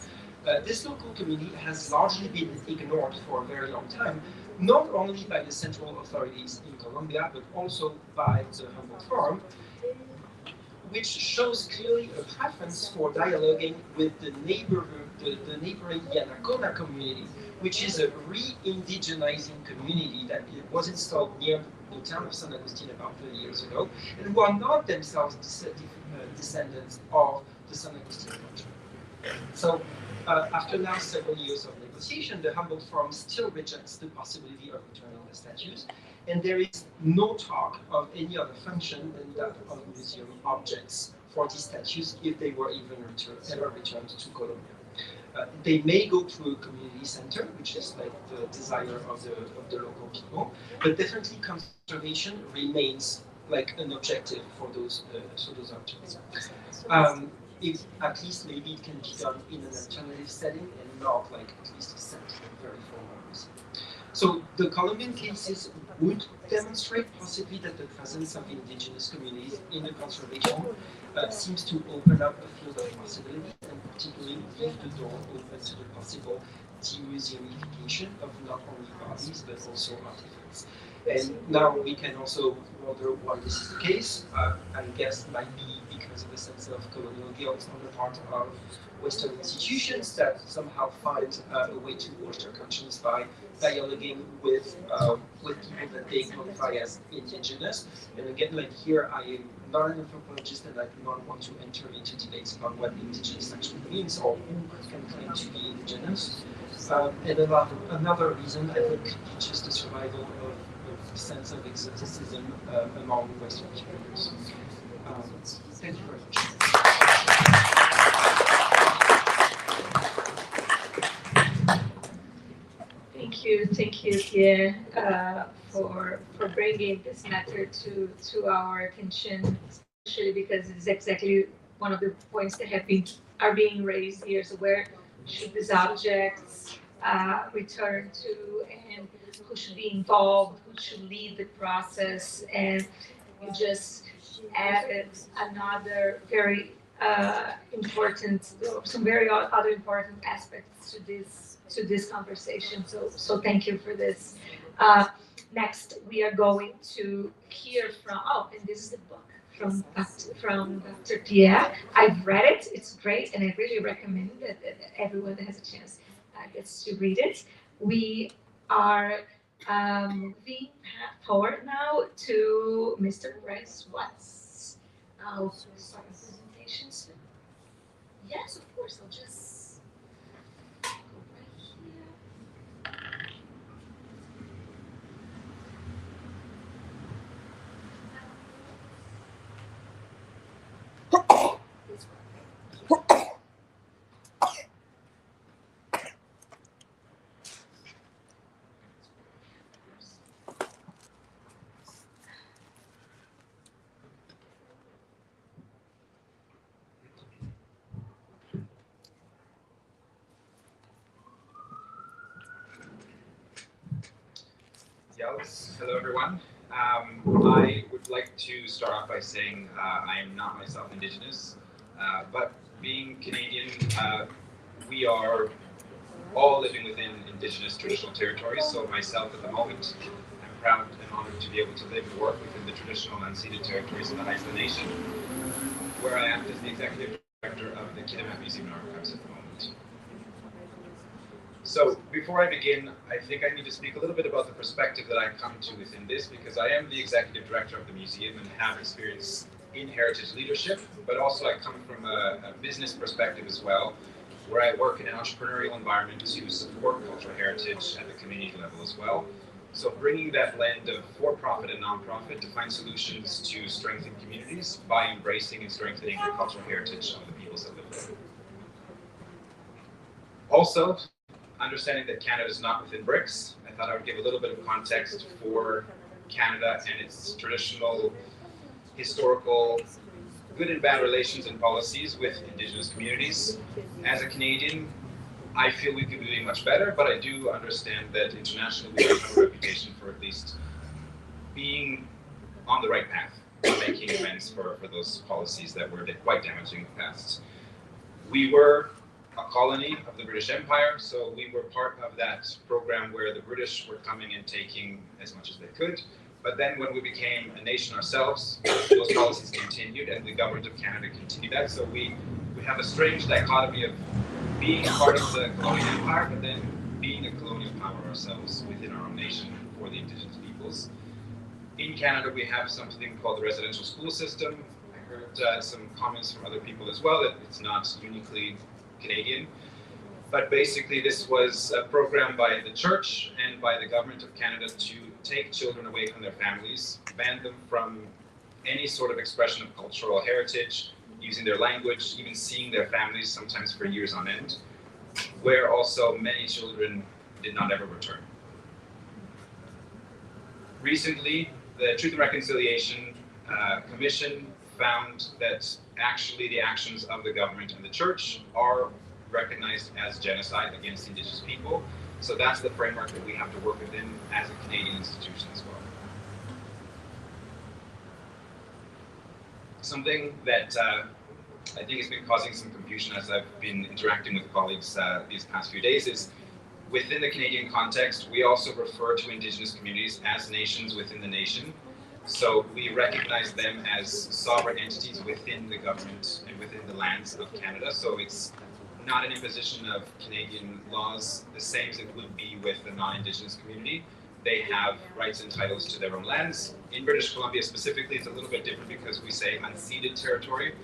D: This local community has largely been ignored for a very long time, not only by the central authorities in Colombia, but also by the Humboldt Forum, which shows clearly a preference for dialoguing with the neighboring Yanacona community, which is a re-indigenizing community that was installed near the town of San Agustin about 30 years ago, and who are not themselves descendants of the San Agustin culture. So, after now several years of negotiation, the Humboldt Forum still rejects the possibility of returning the statues, and there is no talk of any other function than that of museum objects for these statues if they were even ever returned to Colombia. They may go to a community center, which is like the desire of the local people, but definitely conservation remains like an objective for those objects. If at least maybe it can be done in an alternative setting and not like at least a central, very formal museum. So the Colombian cases would demonstrate possibly that the presence of indigenous communities in the conservation seems to open up a field of possibilities and particularly leave the door open to the possible demuseumification of not only bodies but also artifacts. And now we can also wonder why this is the case. I guess it might be because of a sense of colonial guilt on the part of Western institutions that somehow find a way to wash their conscience by dialoguing with people that they qualify as indigenous. And again, like here, I am not an anthropologist and I do not want to enter into debates about what indigenous actually means or who can claim to be indigenous. And another reason, I think, could be just the survival of a sense of exoticism among Western Europeans. Thank you very much.
C: Thank you, Pierre, for bringing this matter to our attention, especially because it's exactly one of the points that are being raised here. So where should these objects return to, and who should be involved, who should lead the process? And you just added another very important, some very other important aspects to this conversation. So thank you for this. Next, we are going to hear from, and this is the book from Dr. Pierre. I've read it, it's great, and I really recommend that everyone that has a chance gets to read it. We are moving forward now to Mr. Bryce Watts. I'll start the presentation soon. Yes, of course. I'll just go right here. This one.
E: Yes, hello everyone. I would like to start off by saying I am not myself Indigenous, but being Canadian, we are all living within Indigenous traditional territories. So myself at the moment, I'm proud and honored to be able to live and work within the traditional unceded territories of the Haisla Nation, where I act as the Executive Director of the Kitimat Museum and Archives at the moment. So before I begin, I think I need to speak a little bit about the perspective that I come to within this, because I am the executive director of the museum and have experience in heritage leadership, but also I come from a business perspective as well, where I work in an entrepreneurial environment to support cultural heritage at the community level as well. So bringing that blend of for-profit and non-profit to find solutions to strengthen communities by embracing and strengthening the cultural heritage of the peoples that live there. Also, understanding that Canada is not within BRICS, I thought I would give a little bit of context for Canada and its traditional, historical, good and bad relations and policies with Indigenous communities. As a Canadian, I feel we could be doing much better, but I do understand that internationally we have a reputation for at least being on the right path, making amends for those policies that were quite damaging in the past. We were a colony of the British Empire, so we were part of that program where the British were coming and taking as much as they could. But then when we became a nation ourselves, those policies continued and the government of Canada continued that. So we have a strange dichotomy of being a part of the colonial empire, but then being a colonial power ourselves within our own nation for the Indigenous peoples. In Canada, we have something called the residential school system. I heard some comments from other people as well that it's not uniquely Canadian, but basically this was a program by the church and by the government of Canada to take children away from their families, ban them from any sort of expression of cultural heritage, using their language, even seeing their families sometimes for years on end, where also many children did not ever return. Recently, the Truth and Reconciliation Commission found that actually the actions of the government and the church are recognized as genocide against Indigenous people. So that's the framework that we have to work within as a Canadian institution as well. Something that I think has been causing some confusion as I've been interacting with colleagues these past few days is within the Canadian context, we also refer to Indigenous communities as nations within the nation. So we recognize them as sovereign entities within the government and within the lands of Canada. So it's not an imposition of Canadian laws the same as it would be with the non-Indigenous community. They have rights and titles to their own lands. In British Columbia specifically, it's a little bit different because we say unceded territory.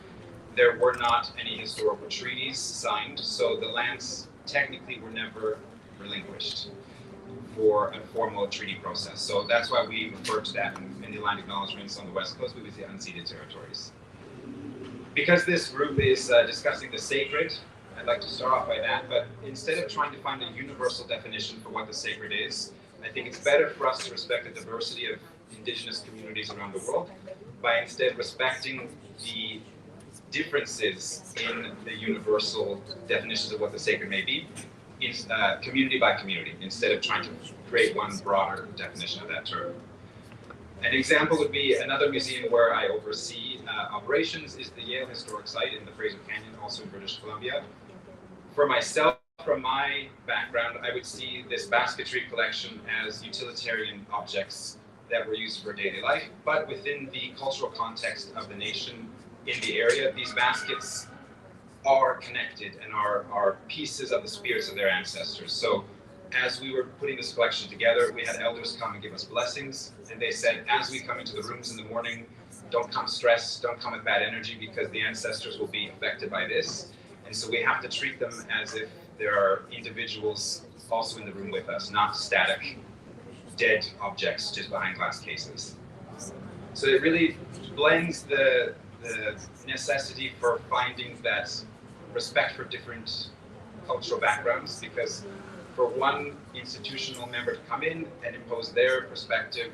E: There were not any historical treaties signed, so the lands technically were never relinquished for a formal treaty process. So that's why we refer to that in the land acknowledgements on the West Coast, we would say unceded territories. Because this group is discussing the sacred, I'd like to start off by that, but instead of trying to find a universal definition for what the sacred is, I think it's better for us to respect the diversity of Indigenous communities around the world by instead respecting the differences in the universal definitions of what the sacred may be, community by community, instead of trying to create one broader definition of that term. An example would be another museum where I oversee operations is the Yale Historic Site in the Fraser Canyon, also in British Columbia. For myself, from my background, I would see this basketry collection as utilitarian objects that were used for daily life, but within the cultural context of the nation in the area, these baskets are connected and are pieces of the spirits of their ancestors. So as we were putting this collection together, we had elders come and give us blessings, and they said, as we come into the rooms in the morning, don't come stressed, don't come with bad energy, because the ancestors will be affected by this. And so we have to treat them as if there are individuals also in the room with us, not static, dead objects just behind glass cases. So it really blends the necessity for finding that respect for different cultural backgrounds, because for one institutional member to come in and impose their perspective,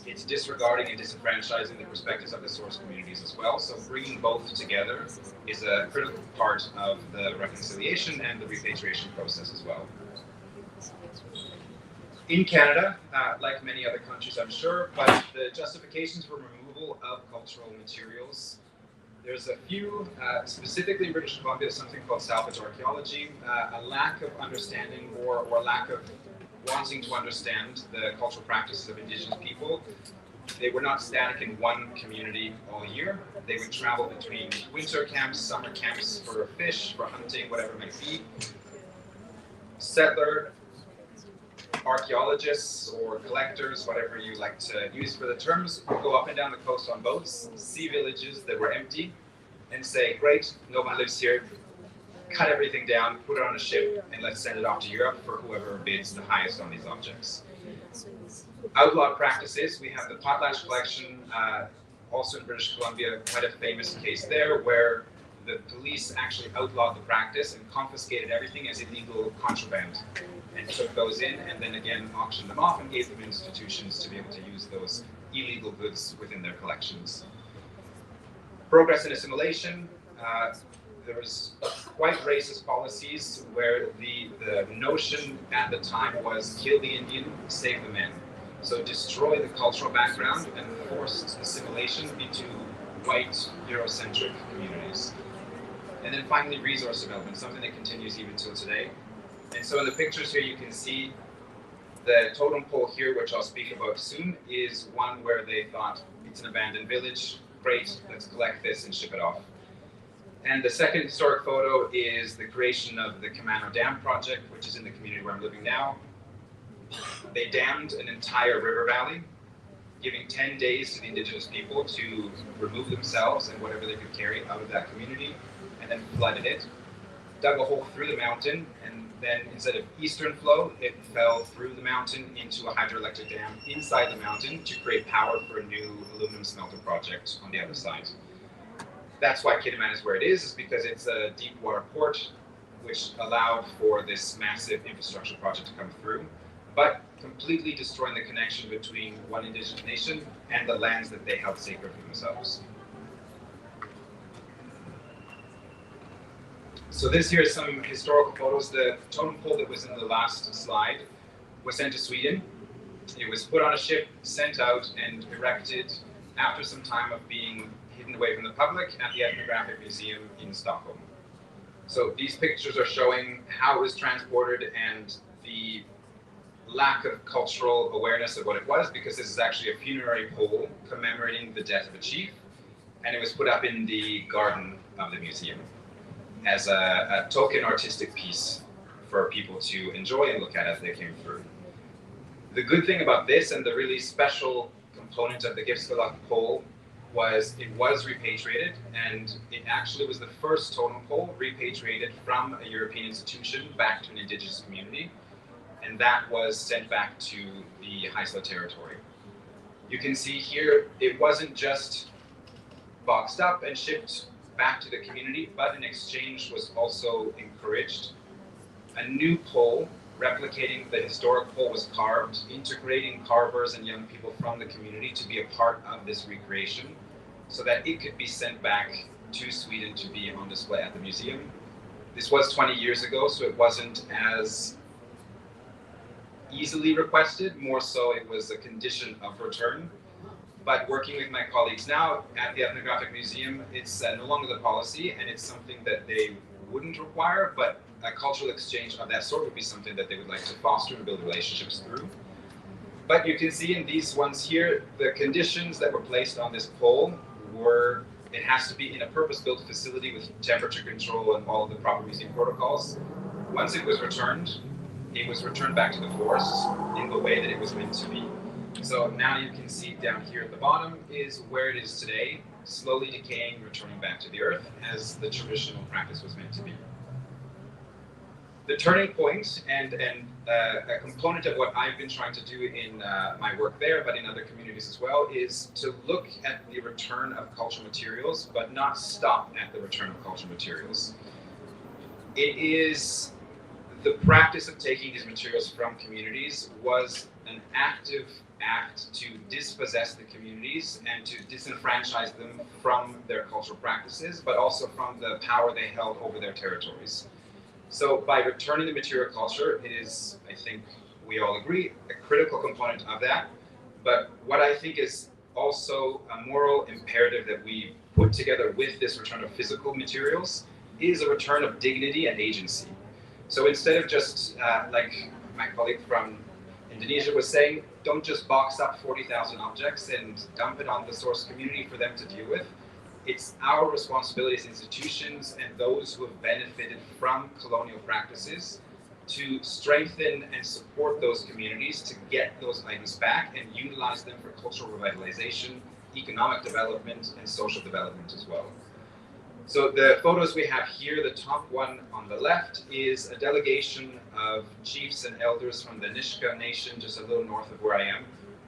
E: it's disregarding and disenfranchising the perspectives of the source communities as well. So bringing both together is a critical part of the reconciliation and the repatriation process as well. In Canada, like many other countries I'm sure, but the justifications for removal of cultural materials, there's a few, specifically in British Columbia, something called salvage archaeology, a lack of understanding or lack of wanting to understand the cultural practices of Indigenous people. They were not static in one community all year. They would travel between winter camps, summer camps for fish, for hunting, whatever it might be. Settler archaeologists or collectors, whatever you like to use for the terms, would go up and down the coast on boats, see villages that were empty, and say, great, no one lives here, cut everything down, put it on a ship, and let's send it off to Europe for whoever bids the highest on these objects. Outlawed practices, we have the potlatch collection, also in British Columbia, quite a famous case there, where the police actually outlawed the practice and confiscated everything as illegal contraband, and took those in and then again auctioned them off and gave them institutions to be able to use those illegal goods within their collections. Progress in assimilation, there was quite racist policies where the notion at the time was kill the Indian, save the men. So destroy the cultural background and forced assimilation into white Eurocentric communities. And then finally, resource development, something that continues even till today. And so in the pictures here, you can see the totem pole here, which I'll speak about soon, is one where they thought it's an abandoned village, great, let's collect this and ship it off. And the second historic photo is the creation of the Camano Dam project, which is in the community where I'm living now. They dammed an entire river valley, giving 10 days to the Indigenous people to remove themselves and whatever they could carry out of that community, and then flooded it. Dug a hole through the mountain, and then instead of eastern flow, it fell through the mountain into a hydroelectric dam inside the mountain to create power for a new aluminum smelter project on the other side. That's why Kitimat is where it is because it's a deep water port, which allowed for this massive infrastructure project to come through, but completely destroying the connection between one Indigenous nation and the lands that they held sacred for themselves. So this here is some historical photos. The totem pole that was in the last slide was sent to Sweden. It was put on a ship, sent out, and erected after some time of being hidden away from the public at the Ethnographic Museum in Stockholm. So these pictures are showing how it was transported and the lack of cultural awareness of what it was, because this is actually a funerary pole commemorating the death of a chief, and it was put up in the garden of the museum as a token artistic piece for people to enjoy and look at as they came through. The good thing about this and the really special component of the Gipsgalacht pole was it was repatriated, and it actually was the first totem pole repatriated from a European institution back to an Indigenous community, and that was sent back to the Haisla territory. You can see here, it wasn't just boxed up and shipped back to the community, but an exchange was also encouraged. A new pole replicating the historic pole was carved, integrating carvers and young people from the community to be a part of this recreation, so that it could be sent back to Sweden to be on display at the museum. This was 20 years ago, so it wasn't as easily requested, more so it was a condition of return. But working with my colleagues now at the Ethnographic Museum, it's no longer the policy, and it's something that they wouldn't require, but a cultural exchange of that sort would be something that they would like to foster and build relationships through. But you can see in these ones here, the conditions that were placed on this pole were It has to be in a purpose-built facility with temperature control and all of the proper museum protocols. Once it was returned back to the forests in the way that it was meant to be. So now you can see down here at the bottom is where it is today, slowly decaying, returning back to the earth as the traditional practice was meant to be. The turning point and a component of what I've been trying to do in my work there, but in other communities as well, is to look at the return of cultural materials, but not stop at the return of cultural materials. It is the practice of taking these materials from communities was an active act to dispossess the communities and to disenfranchise them from their cultural practices, but also from the power they held over their territories. So by returning the material culture, it is, I think we all agree, a critical component of that. But what I think is also a moral imperative that we put together with this return of physical materials is a return of dignity and agency. So instead of just, like my colleague from Indonesia was saying, don't just box up 40,000 objects and dump it on the source community for them to deal with. It's our responsibility as institutions and those who have benefited from colonial practices to strengthen and support those communities to get those items back and utilize them for cultural revitalization, economic development, and social development as well. So the photos we have here, the top one on the left is a delegation of chiefs and elders from the Nishka Nation, just a little north of where I am,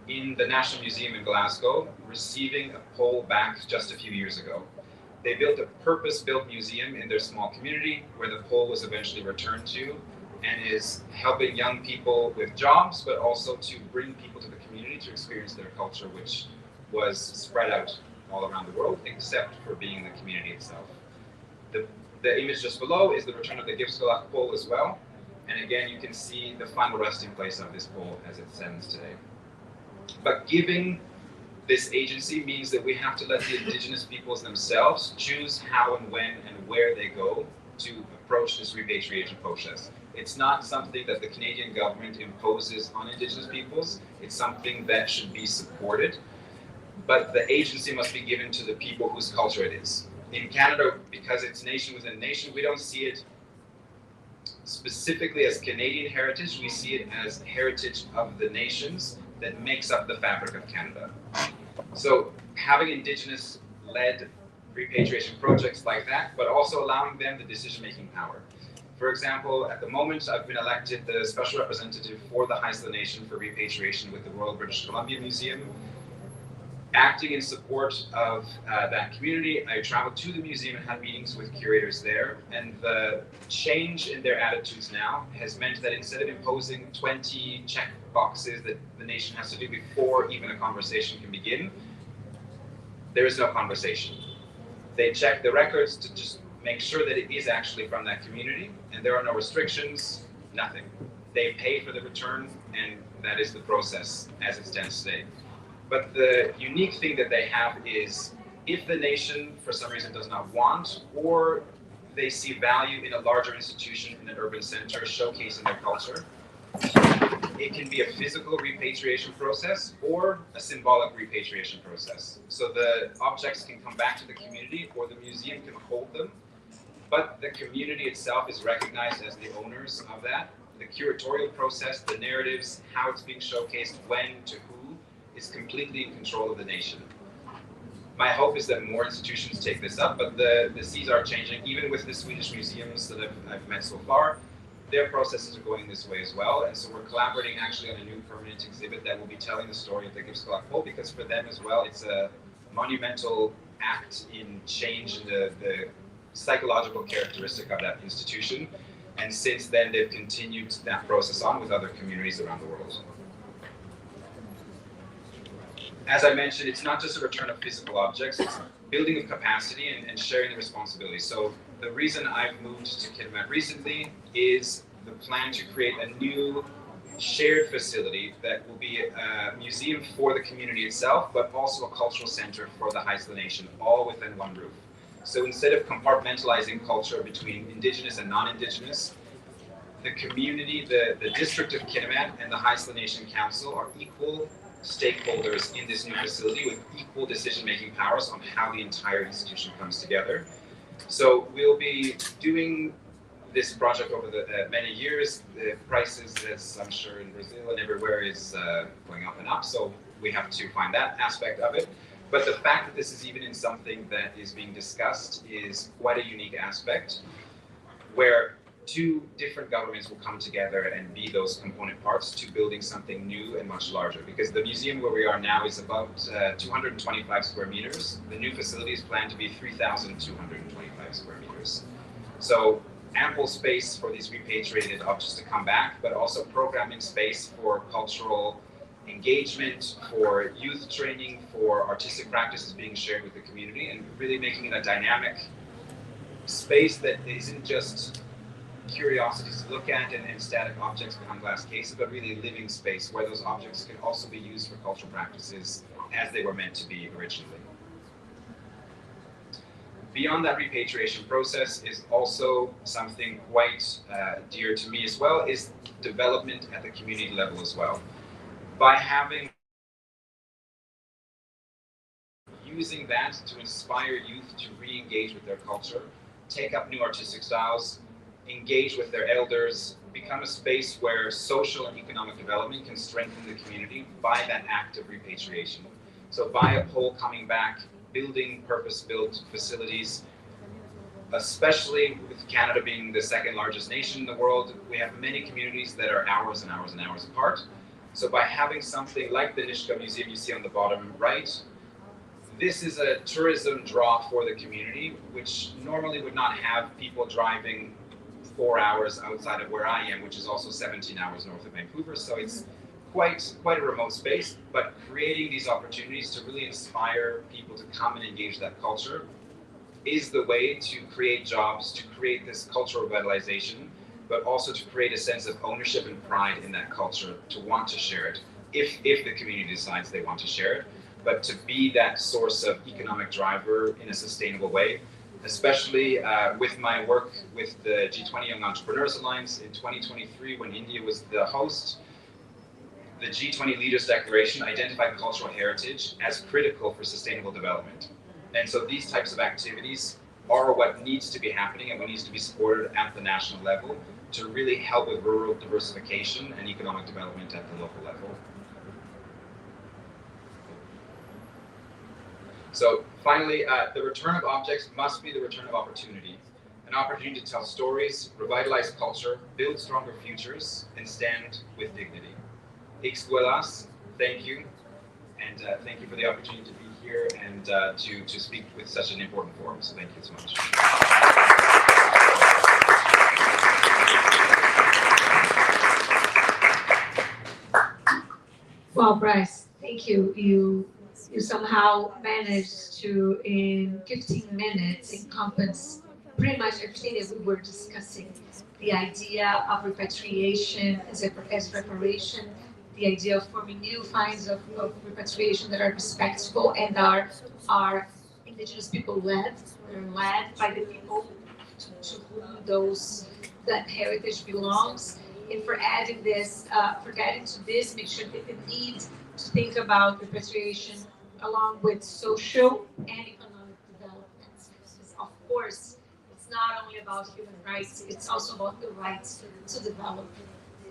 E: in the National Museum in Glasgow, receiving a pole back just a few years ago. They built a purpose-built museum in their small community where the pole was eventually returned to and is helping young people with jobs, but also to bring people to the community to experience their culture, which was spread out all around the world, except for being in the community itself. The image just below is the return of the Gipsgelach pole as well. And again, you can see the final resting place of this pole as it stands today. But giving this agency means that we have to let the indigenous peoples themselves choose how and when and where they go to approach this repatriation process. It's not something that the Canadian government imposes on indigenous peoples. It's something that should be supported. But the agency must be given to the people whose culture it is. In Canada, because it's nation within nation, we don't see it specifically as Canadian heritage. We see it as heritage of the nations that makes up the fabric of Canada. So having Indigenous-led repatriation projects like that, but also allowing them the decision-making power. For example, at the moment, I've been elected the special representative for the Haisla Nation for repatriation with the Royal British Columbia Museum. Acting in support of that community, I traveled to the museum and had meetings with curators there, and the change in their attitudes now has meant that instead of imposing 20 check boxes that the nation has to do before even a conversation can begin, there is no conversation. They check the records to just make sure that it is actually from that community, and there are no restrictions, nothing. They pay for the return, and that is the process as it stands today. But the unique thing that they have is if the nation, for some reason, does not want, or they see value in a larger institution in an urban center showcasing their culture, it can be a physical repatriation process or a symbolic repatriation process. So the objects can come back to the community or the museum can hold them, but the community itself is recognized as the owners of that. The curatorial process, the narratives, how it's being showcased, when, to who, is completely in control of the nation. My hope is that more institutions take this up, but the seas are changing. Even with the Swedish museums that I've met so far, their processes are going this way as well. And so we're collaborating actually on a new permanent exhibit that will be telling the story of the Gipsgelach pole, because for them as well, it's a monumental act in change in the psychological characteristic of that institution. And since then, they've continued that process on with other communities around the world. As I mentioned, it's not just a return of physical objects, it's building of capacity and sharing the responsibility. So the reason I've moved to Kitimat recently is the plan to create a new shared facility that will be a museum for the community itself, but also a cultural center for the Haisla Nation, all within one roof. So instead of compartmentalizing culture between Indigenous and non-Indigenous, the community, the district of Kitimat and the Haisla Nation Council are equal stakeholders in this new facility with equal decision-making powers on how the entire institution comes together. So we'll be doing this project over the many years. The prices, as I'm sure in Brazil and everywhere, is going up and up, so we have to find that aspect of it. But the fact that this is even in something that is being discussed is quite a unique aspect, where two different governments will come together and be those component parts to building something new and much larger. Because the museum where we are now is about 225 square meters. The new facility is planned to be 3,225 square meters. So ample space for these repatriated objects to come back, but also programming space for cultural engagement, for youth training, for artistic practices being shared with the community, and really making it a dynamic space that isn't just curiosities to look at and static objects behind glass cases, but really a living space where those objects can also be used for cultural practices as they were meant to be originally. Beyond that repatriation process is also something quite dear to me as well, is development at the community level as well. By using that to inspire youth to re-engage with their culture, take up new artistic styles, engage with their elders, become a space where social and economic development can strengthen the community by that act of repatriation. So by a pole coming back, building purpose-built facilities, especially with Canada being the second largest nation in the world, we have many communities that are hours and hours and hours apart. So by having something like the Nishka Museum you see on the bottom right, this is a tourism draw for the community, which normally would not have people driving 4 hours outside of where I am, which is also 17 hours north of Vancouver. So it's quite a remote space, but creating these opportunities to really inspire people to come and engage that culture is the way to create jobs, to create this cultural revitalization, but also to create a sense of ownership and pride in that culture, to want to share it, if the community decides they want to share it, but to be that source of economic driver in a sustainable way. Especially with my work with the G20 Young Entrepreneurs Alliance in 2023, when India was the host, the G20 Leaders Declaration identified cultural heritage as critical for sustainable development. And so these types of activities are what needs to be happening and what needs to be supported at the national level to really help with rural diversification and economic development at the local level. So finally, the return of objects must be the return of opportunity. An opportunity to tell stories, revitalize culture, build stronger futures, and stand with dignity. Ixguelas, thank you. And thank you for the opportunity to be here and to speak with such an important forum. So thank you so much.
C: Well, Bryce, thank you. You somehow managed to, in 15 minutes, encompass pretty much everything that we were discussing. The idea of repatriation as reparation, the idea of forming new kinds of repatriation that are respectful and are indigenous people led. They're led by the people to whom that heritage belongs. And for adding this, make sure that the need to think about repatriation along with social and economic development. Because of course, it's not only about human rights, it's also about the rights to develop.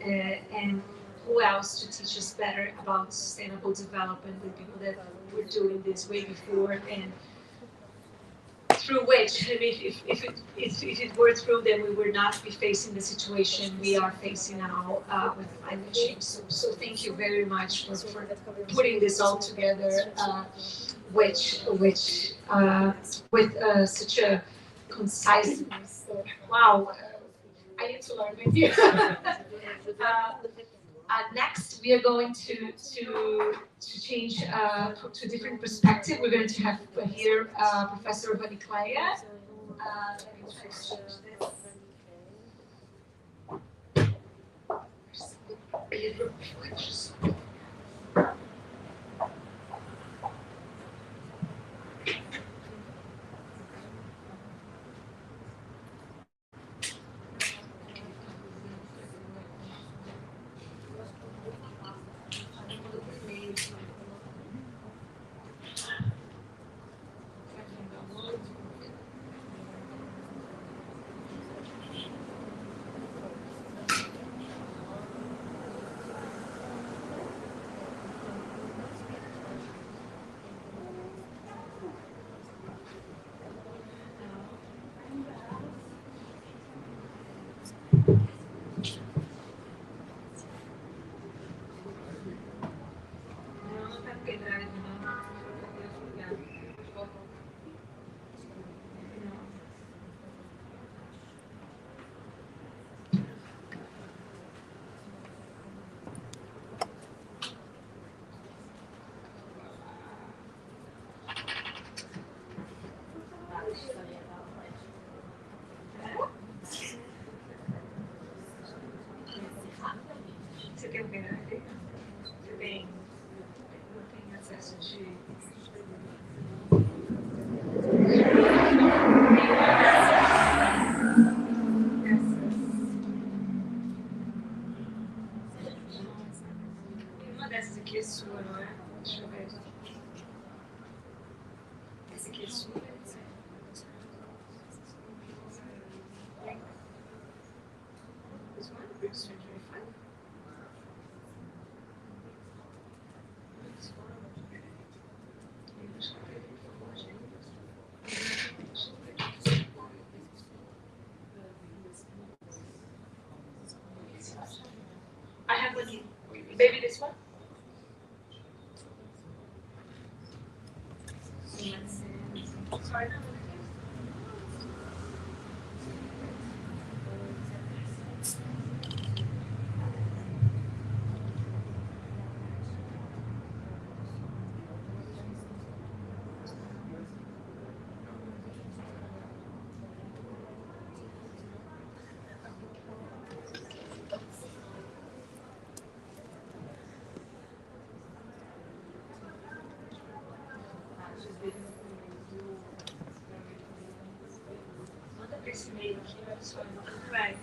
C: And who else to teach us better about sustainable development than people that were doing this way before, and through which, I mean, if it were through them, we would not be facing the situation we are facing now with climate change. So thank you very much for putting this all together, with such a conciseness. Wow, I need to learn with you. Next, we are going to change to a different perspective. We're going to have here Professor Vanicleia. Let me try to change this. I have one here. Maybe this one? Sorry. Esse meio aqui vai só vai.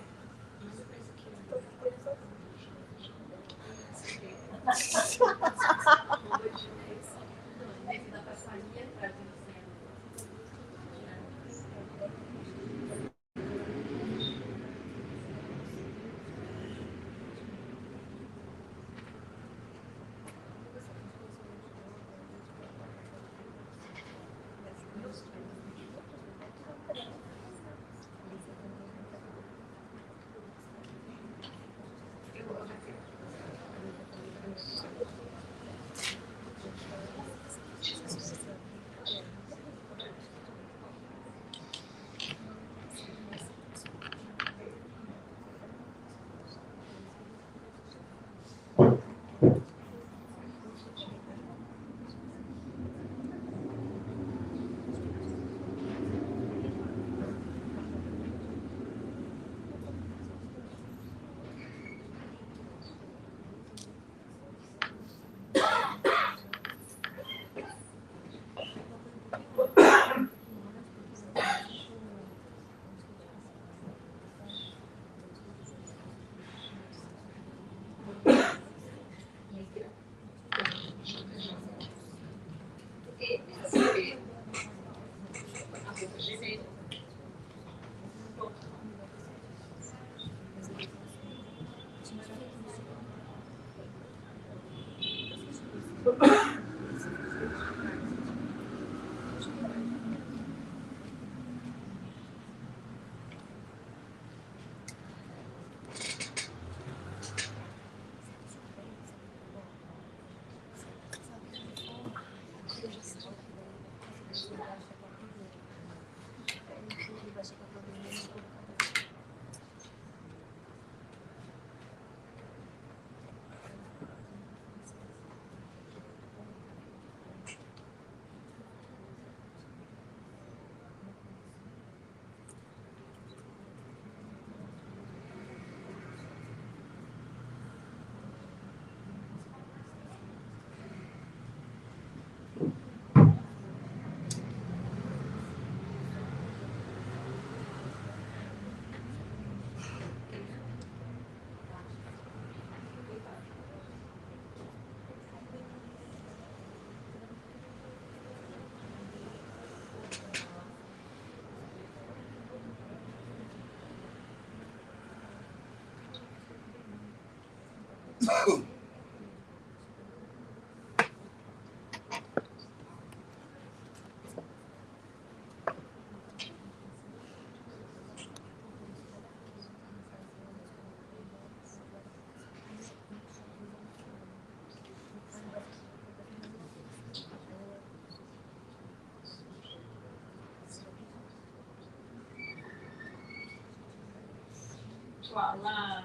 C: Voilà.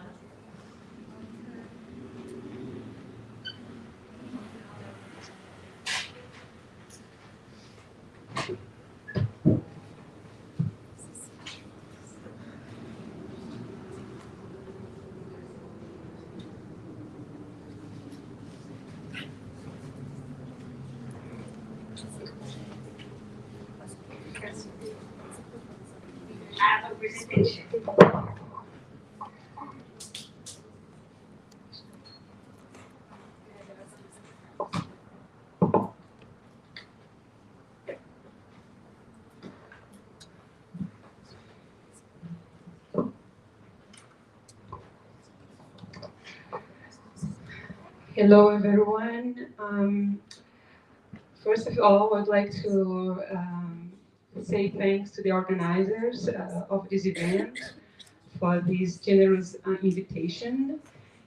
C: A representation.
F: Hello, everyone. First of all, I'd like to say thanks to the organizers of this event for this generous invitation.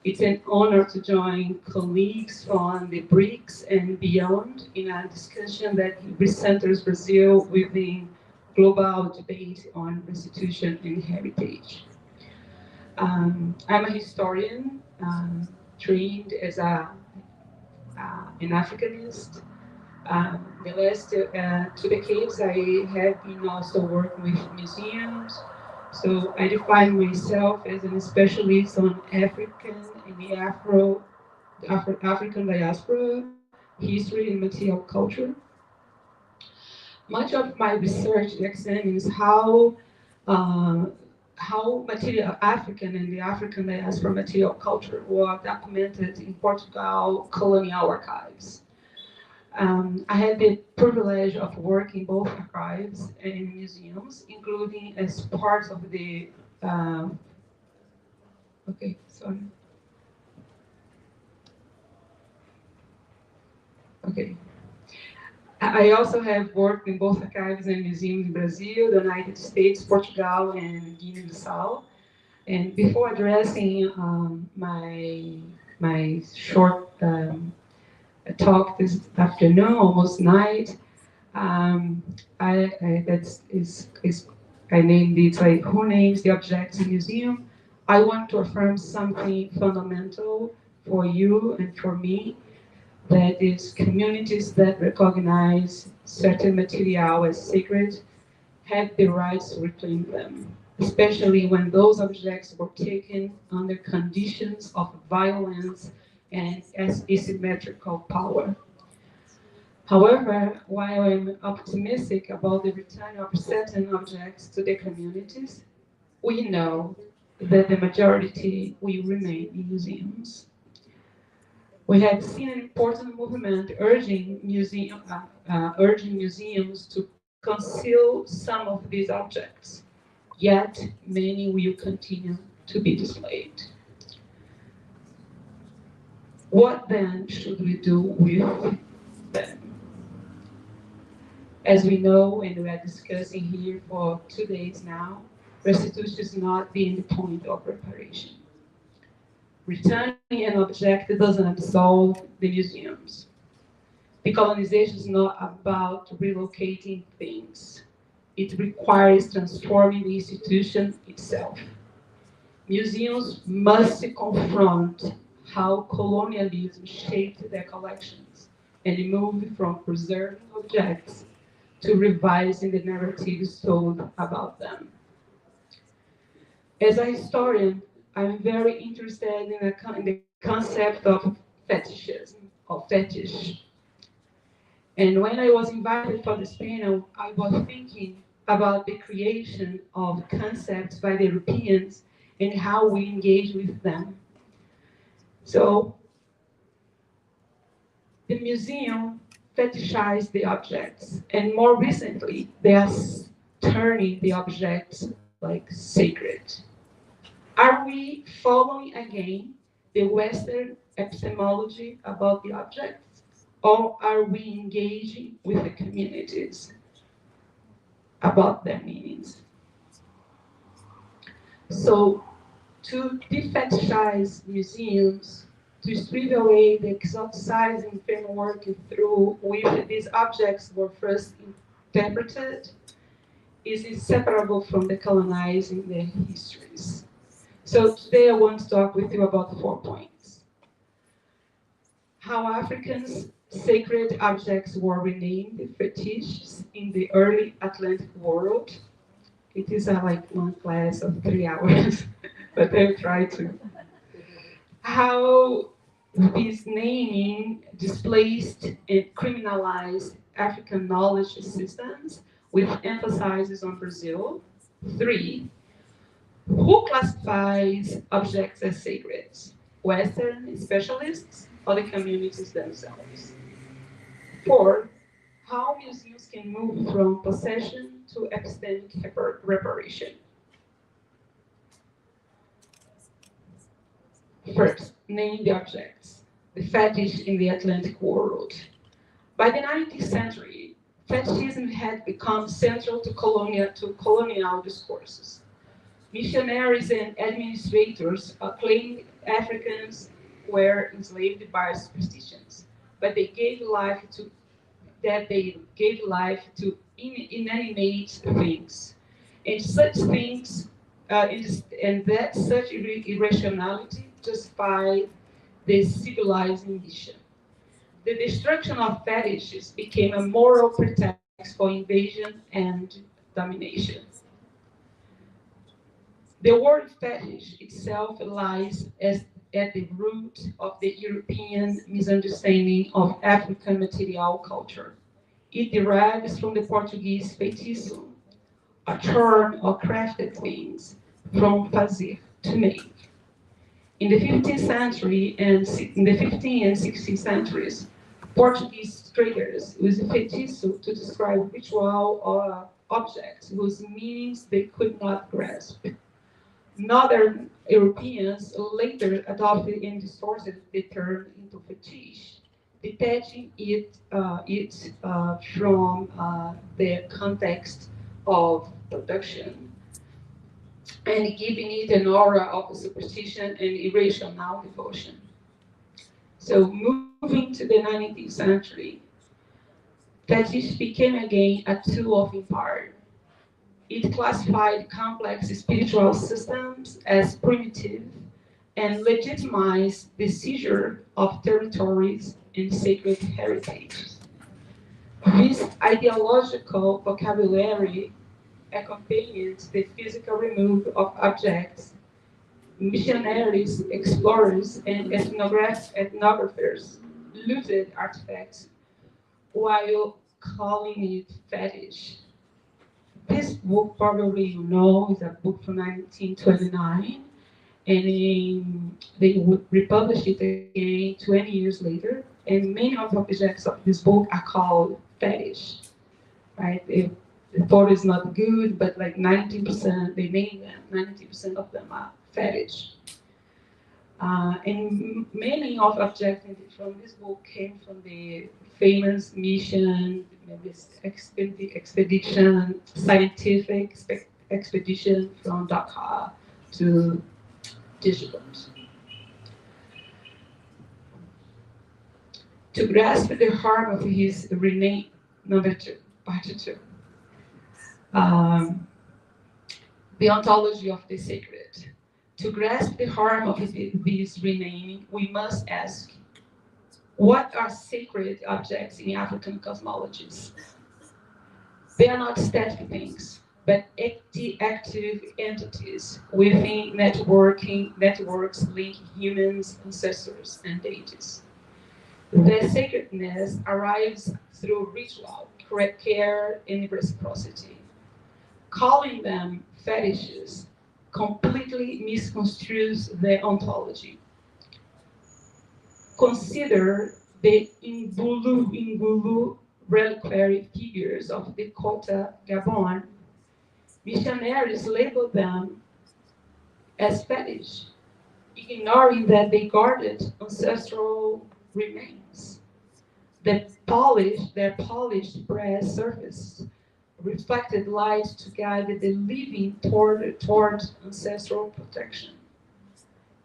F: It's an honor to join colleagues from the BRICS and beyond in a discussion that recenters Brazil within global debate on restitution and heritage. I'm a historian, trained as an Africanist. The last 2 decades, I have been also working with museums. So I define myself as an specialist on African and the African diaspora, history and material culture. Much of my research examines uh, how material African and the African diaspora material culture were documented in Portugal colonial archives. I had the privilege of working both archives and museums, including as part of the. Okay, sorry. Okay. I also have worked in both archives and museums in Brazil, the United States, Portugal, and Guinea-Bissau. And before addressing my short talk this afternoon, almost night, Um, that's is I named it like who names the objects in museum. I want to affirm something fundamental for you and for me, that is communities that recognize certain material as sacred have the rights to reclaim them, especially when those objects were taken under conditions of violence and asymmetrical power. However, while I'm optimistic about the return of certain objects to the communities, we know that the majority will remain in museums. We have seen an important movement urging museums to conceal some of these objects, yet many will continue to be displayed. What then should we do with them? As we know, and we are discussing here for 2 days now, restitution is not the end point of reparation. Returning an object doesn't absolve the museums. Decolonization is not about relocating things. It requires transforming the institution itself. Museums must confront how colonialism shaped their collections and move from preserving objects to revising the narratives told about them. As a historian, I'm very interested in the concept of fetishism, or fetish. And when I was invited for this panel, I was thinking about the creation of concepts by the Europeans and how we engage with them. So the museum fetishized the objects, and more recently, they are turning the objects like sacred. Are we following again the Western epistemology about the objects, or are we engaging with the communities about their meanings? So, to defetishize museums, to strip away the exoticizing framework through which these objects were first interpreted, is inseparable from decolonizing their histories. So today I want to talk with you about 4 points. How Africans' sacred objects were renamed fetishes in the early Atlantic world. It is like one class of 3 hours, but I'll try to. How this naming displaced and criminalized African knowledge systems with emphasis on Brazil. 3, who classifies objects as sacred? Western specialists or the communities themselves? 4, how museums can move from possession to epistemic reparation. First, naming the objects. the fetish in the Atlantic world. By the 19th century, fetishism had become central to colonial discourses. Missionaries and administrators claimed Africans were enslaved by superstitions, but they gave life to inanimate things, and such things, and that such irrationality justified the civilizing mission. The destruction of fetishes became a moral pretext for invasion and domination. The word fetish itself lies at the root of the European misunderstanding of African material culture. It derives from the Portuguese feitiço, a term or crafted things from fazer, to make. In the 15th century and in the 15th and 16th centuries, Portuguese traders used feitiço to describe ritual or objects whose meanings they could not grasp. Northern Europeans later adopted and distorted the term into fetish, detaching it from the context of production and giving it an aura of superstition and irrational devotion. So moving to the 19th century, fetish became again a tool of empire. It classified complex spiritual systems as primitive and legitimized the seizure of territories and sacred heritage. This ideological vocabulary accompanied the physical removal of objects. Missionaries, explorers, and ethnographers looted artifacts while calling it fetish. This book, probably you know, is a book from 1929, and they would republish it again 20 years later. And many of the objects of this book are called fetish, right? The photo is not good, but like 90%, they name them, 90% of them are fetish. And many of objects from this book came from the famous mission, expedition, scientific expedition from Dakar to Djibouti. To grasp the harm of his rename, number two, part two, um, the ontology of the sacred. To grasp the harm of this renaming, we must ask, what are sacred objects in African cosmologies? They are not static things, but active entities within networks linking humans, ancestors, and deities. Their sacredness arrives through ritual, care, and reciprocity. Calling them fetishes completely misconstrues their ontology. Consider the Imbulu reliquary figures of the Kota Gabon. Missionaries labeled them as fetish, ignoring that they guarded ancestral remains. Their polished brass surface reflected light to guide the living toward ancestral protection.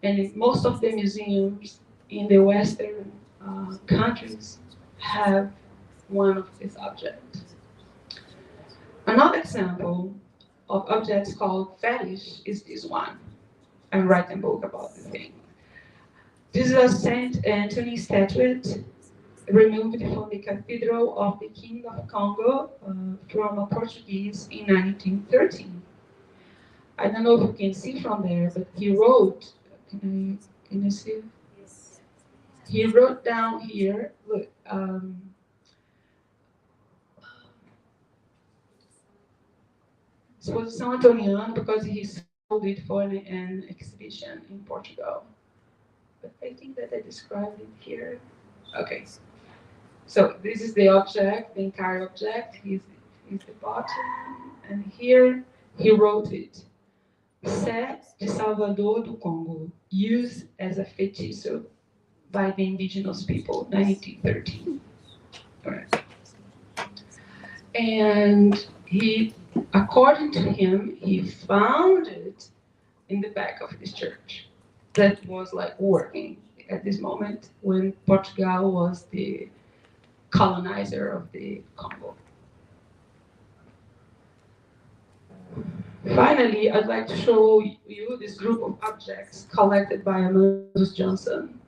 F: And most of the museums in the Western countries have one of these objects. Another example of objects called fetish is this one. I'm writing a book about the thing. This is a Saint Anthony statuette removed from the Cathedral of the King of Congo from a Portuguese in 1913. I don't know if you can see from there, but he wrote, can you see?
C: Yes.
F: He wrote down here, look, Exposição Antoniana because he sold it for an exhibition in Portugal. But I think that I described it here. Okay. So this is the object, the entire object. Here's the bottom. And here he wrote it. Sé de Salvador do Congo, used as a feitiço. by the indigenous people, 1913. Right. And he, according to him, he found it in the back of his church that was like working at this moment when Portugal was the colonizer of the Congo. Finally, I'd like to show you this group of objects collected by Amandus Johnson.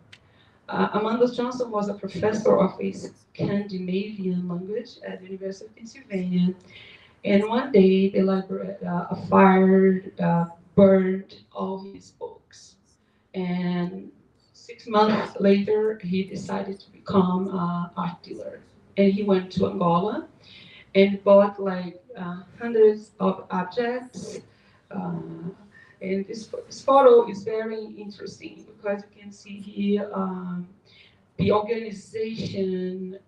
F: Amandus Johnson was a professor of a Scandinavian language at the University of Pennsylvania. And one day, the library, a fire burned all his books. And 6 months later, he decided to become an art dealer. And he went to Angola and bought like hundreds of objects. And this photo is very interesting because you can see here the organization,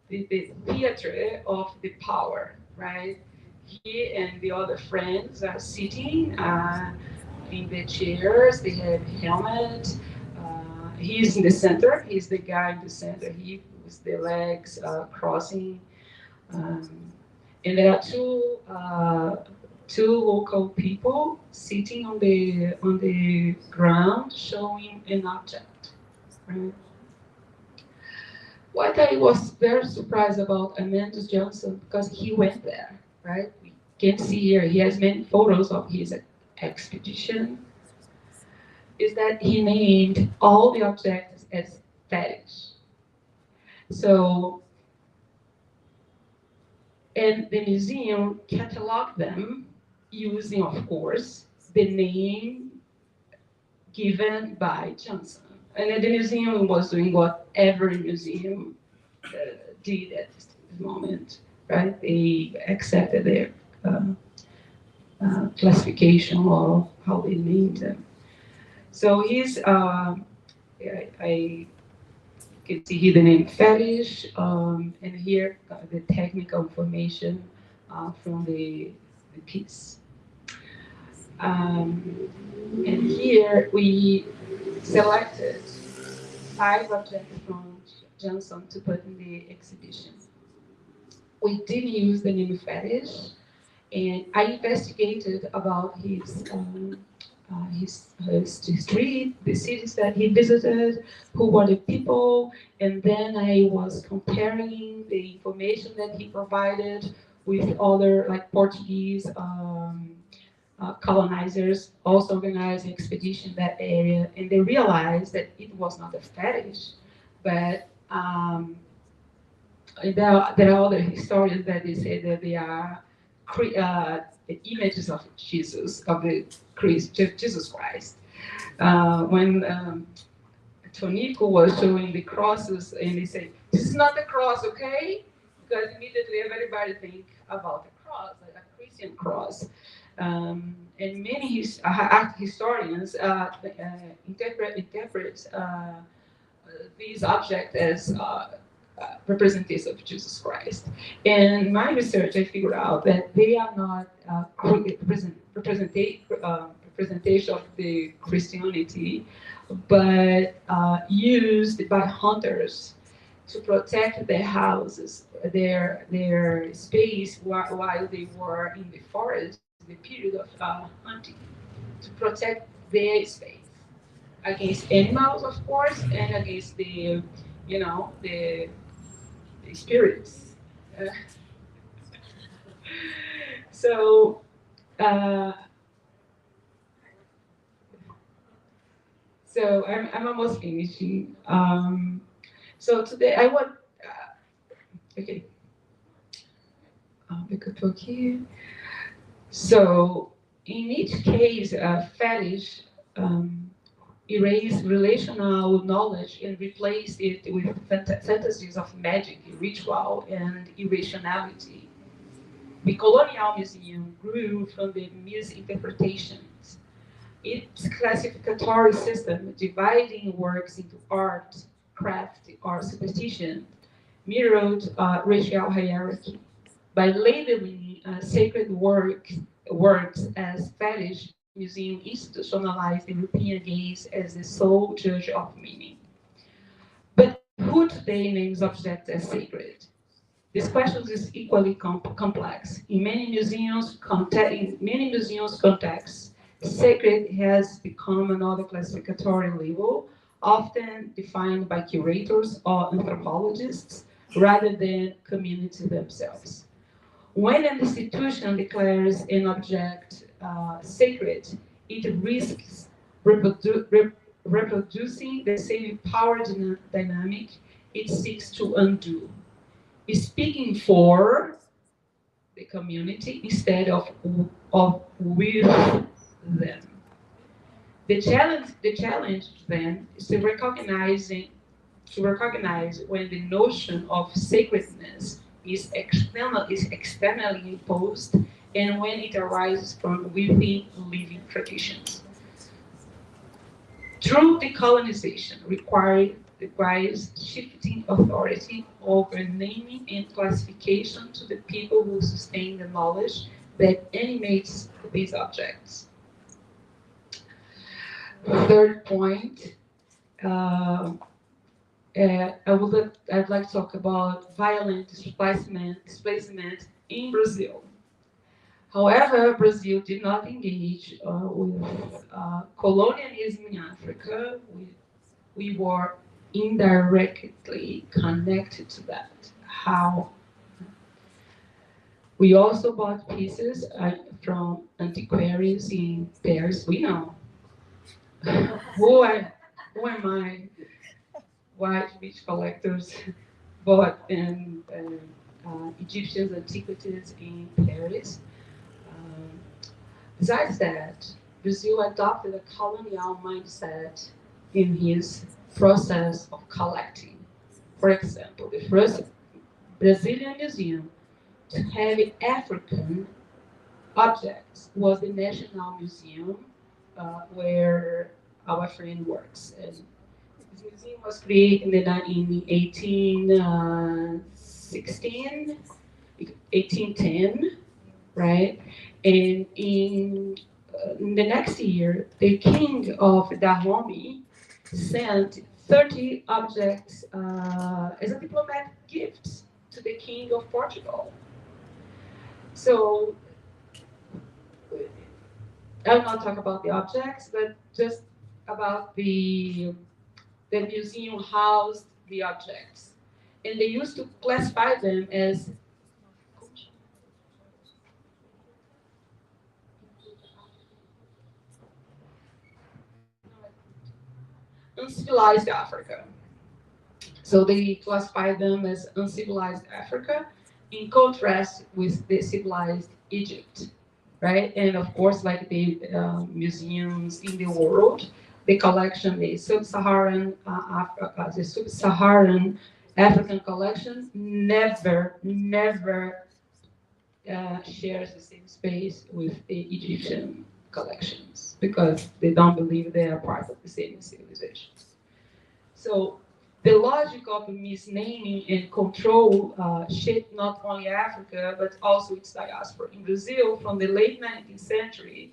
F: the theater of the power, right? He and the other friends are sitting in the chairs. They have helmet. He's in the center. He's the guy in the center. He with the legs crossing. And there are two local people sitting on the ground showing an object. Right? What I was very surprised about Amandus Johnson, because he went there, right? We can see here, he has many photos of his expedition, is that he named all the objects as fetish. So, and the museum cataloged them using, of course, the name given by Johnson. And the museum was doing what every museum did at this moment, right? They accepted their classification or how they named them. So he's, I can see here the name fetish, and here the technical information from the piece. And here we selected 5 objects from Johnson to put in the exhibition. We did use the name fetish, and I investigated about his history, the cities that he visited, who were the people, and then I was comparing the information that he provided with other like Portuguese colonizers also organized an expedition in that area, and they realized that it was not a fetish, but there are other historians that they say that they are the images of Jesus, of the Jesus Christ. When Tonico was showing the crosses, and they say, "This is not the cross, okay?" Because immediately everybody think about the cross, like a Christian cross. And many art historians interpret these objects as representatives of Jesus Christ. And in my research, I figured out that they are not representation of the Christianity, but used by hunters to protect their houses, their space while they were in the forest, the period of hunting, to protect their space against animals, of course, and against the, the spirits. So, so I'm almost finishing. So today I want, okay, we could talk here. So in each case, fetish erase relational knowledge and replace it with fantasies of magic, ritual, and irrationality. The colonial museum grew from the misinterpretations. Its classificatory system, dividing works into art, craft, or superstition, mirrored racial hierarchy. By labeling sacred works as fetish, museum institutionalized the European gaze as the sole judge of meaning. who today names objects as sacred? This question is equally complex. In many museums, contexts, sacred has become another classificatory label, often defined by curators or anthropologists rather than community themselves. When an institution declares an object sacred, it risks reproducing the same power dynamic it seeks to undo, speaking for the community instead of with them. The challenge then is to recognize when the notion of sacredness is externally imposed and when it arises from within living traditions. True decolonization requires shifting authority over naming and classification to the people who sustain the knowledge that animates these objects. Third point, I'd like to talk about violent displacement in Brazil. However, Brazil did not engage with colonialism in Africa. We were indirectly connected to that. How? We also bought pieces from antiquaries in Paris. We know. who am I? White rich collectors bought Egyptian antiquities in Paris. Besides that, Brazil adopted a colonial mindset in his process of collecting. For example, the first Brazilian museum to have African objects was the National Museum, where our friend works. And this museum was created in 1810, right? And in the next year, the king of Dahomey sent 30 objects as a diplomatic gift to the king of Portugal. So I'll not talk about the objects, but just about the museum housed the objects. And they used to classify them as uncivilized Africa. So they classify them as uncivilized Africa in contrast with the civilized Egypt, right? And of course, like the museums in the world, the collection, the sub-Saharan African collection never shares the same space with the Egyptian collections because they don't believe they are part of the same civilization. So the logic of misnaming and control shaped not only Africa, but also its diaspora. In Brazil, from the late 19th century,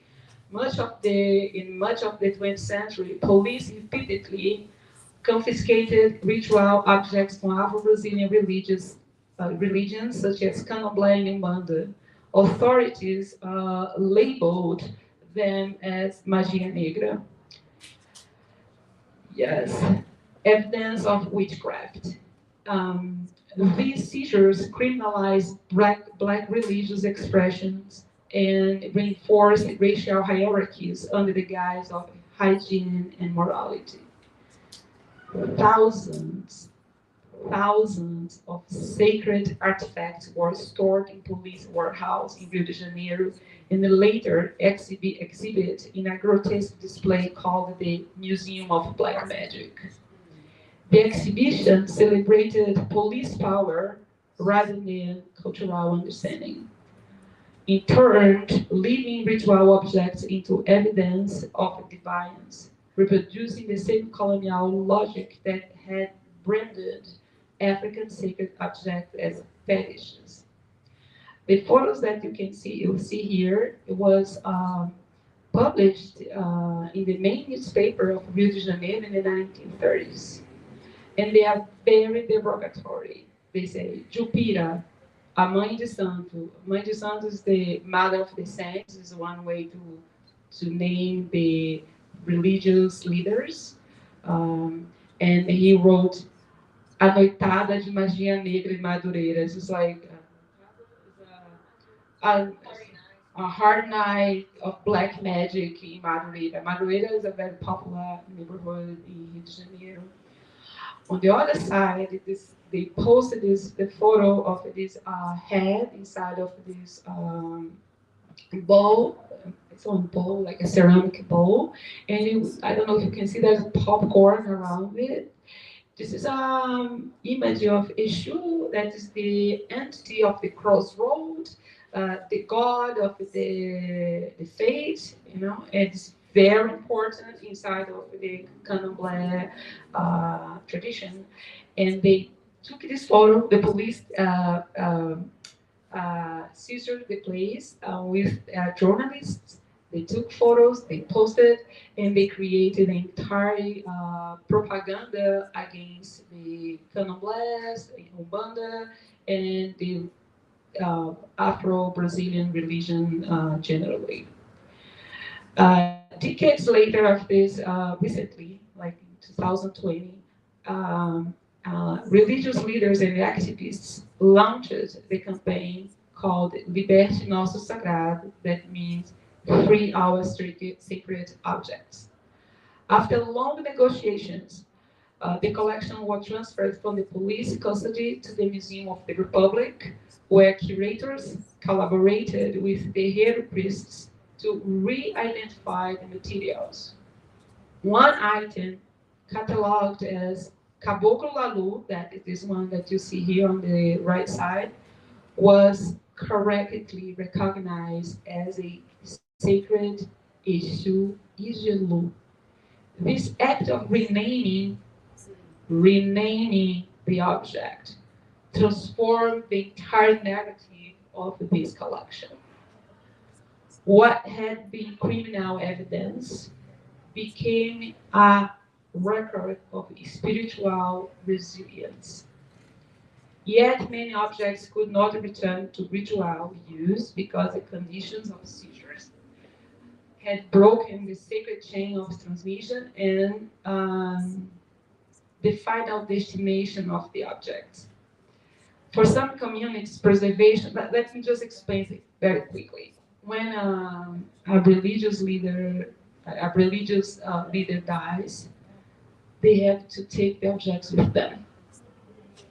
F: much of the 20th century, police repeatedly confiscated ritual objects from Afro-Brazilian religions such as Candomblé and Umbanda. Authorities labeled them as magia negra. Yes, evidence of witchcraft. These seizures criminalize black religious expressions and reinforce racial hierarchies under the guise of hygiene and morality. Thousands of sacred artifacts were stored in police warehouse in Rio de Janeiro and later exhibited in a grotesque display called the Museum of Black Magic. The exhibition celebrated police power rather than cultural understanding. It turned living ritual objects into evidence of defiance, reproducing the same colonial logic that had branded African sacred objects as fetishes. The photos that you'll see here, it was published in the main newspaper of Rio de Janeiro in the 1930s. And they are very derogatory. They say, Jupira, a mãe de santo. Mãe de santo is the mother of the saints, is one way to name the religious leaders. And he wrote A Noitada de Magia Negra em Madureira. It's like a, a hard night of black magic in Madureira. Madureira is a very popular neighborhood in Rio de Janeiro. On the other side, they posted the photo of this head inside of this bowl. It's on bowl, like a ceramic bowl, and I don't know if you can see there's popcorn around it. This is image of Eshu, that is the entity of the crossroad, the god of the faith, and it's very important inside of the Candomblé tradition. And they took this photo, the police seized the place with journalists. They took photos, they posted, and they created an entire propaganda against the Candomblés, Umbanda, and the Afro-Brazilian religion generally. Decades later of this, recently, like in 2020, religious leaders and activists launched the campaign called Liberte Nosso Sagrado, that means free our sacred objects. After long negotiations, the collection was transferred from the police custody to the Museum of the Republic, where curators collaborated with the hero priests to re-identify the materials. One item cataloged as Caboclo Lalu, that is this one that you see here on the right side, was correctly recognized as a sacred Exu Ijelu. This act of renaming the object transformed the entire narrative of this collection. What had been criminal evidence became a record of spiritual resilience. Yet many objects could not return to ritual use because the conditions of seizures had broken the sacred chain of transmission and the final destination of the objects. For some communities, preservation, let me just explain it very quickly. When a religious leader dies, they have to take the objects with them.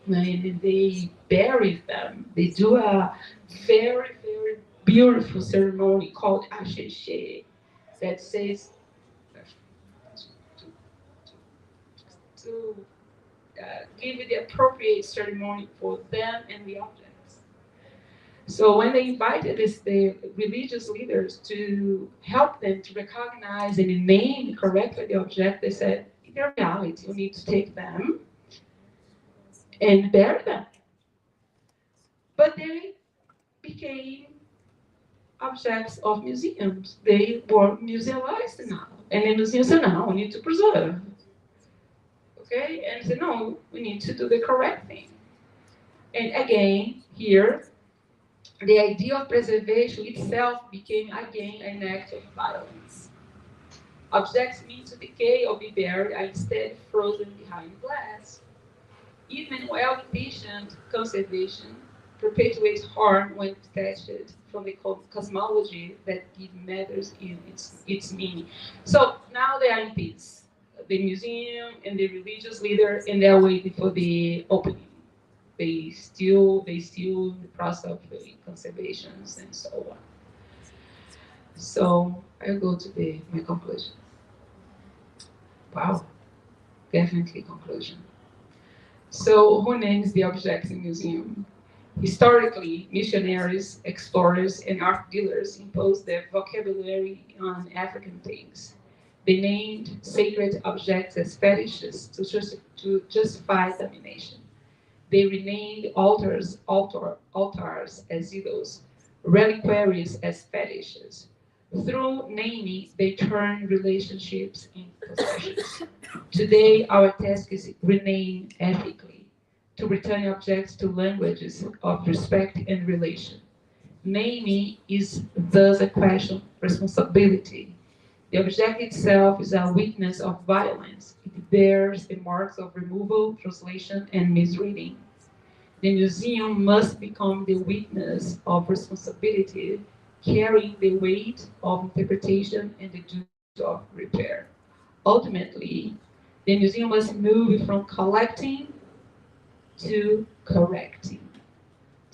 F: And they bury them. They do a very, very beautiful ceremony called Asheshe that says to give it the appropriate ceremony for them and the objects. So when they invited the religious leaders to help them to recognize and name correctly the object, they said, in reality, you need to take them and bury them. But they became objects of museums. They were musealized now. And the museum said, no, we need to preserve. Okay? And said, no, we need to do the correct thing. And again, here, the idea of preservation itself became again an act of violence. Objects meant to decay or be buried are instead frozen behind glass. Even well-intentioned conservation perpetuates harm when detached from the cosmology that gives matters in its meaning. So now they are in peace. The museum and the religious leader, and they are waiting for the opening. They still the process of the conservations and so on. So I'll go to my conclusion. Wow, definitely conclusion. So who names the objects in museum? Historically, missionaries, explorers, and art dealers imposed their vocabulary on African things. They named sacred objects as fetishes to justify domination. They renamed altars as idols, reliquaries as fetishes. Through naming, they turned relationships into discussions. Today, our task is rename ethically, to return objects to languages of respect and relation. Naming is thus a question of responsibility. The object itself is a witness of violence. It bears the marks of removal, translation, and misreading. The museum must become the witness of responsibility, carrying the weight of interpretation and the duty of repair. Ultimately, the museum must move from collecting to correcting,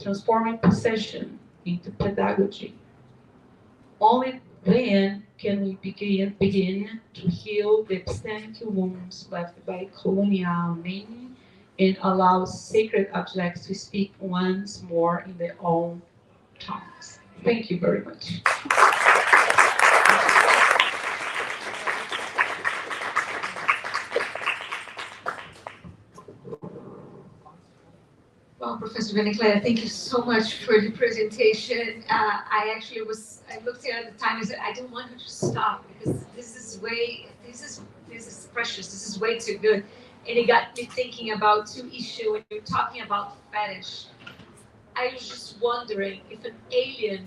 F: transforming possession into pedagogy. Only then can we begin to heal the epistemic wounds left by colonial naming and allow sacred objects to speak once more in their own tongues. Thank you very much.
C: Well, Professor Beniclea, thank you so much for the presentation. I looked here at the time and said, I don't want her to stop because this is precious. This is way too good. And it got me thinking about two issues when you're talking about fetish. I was just wondering if an alien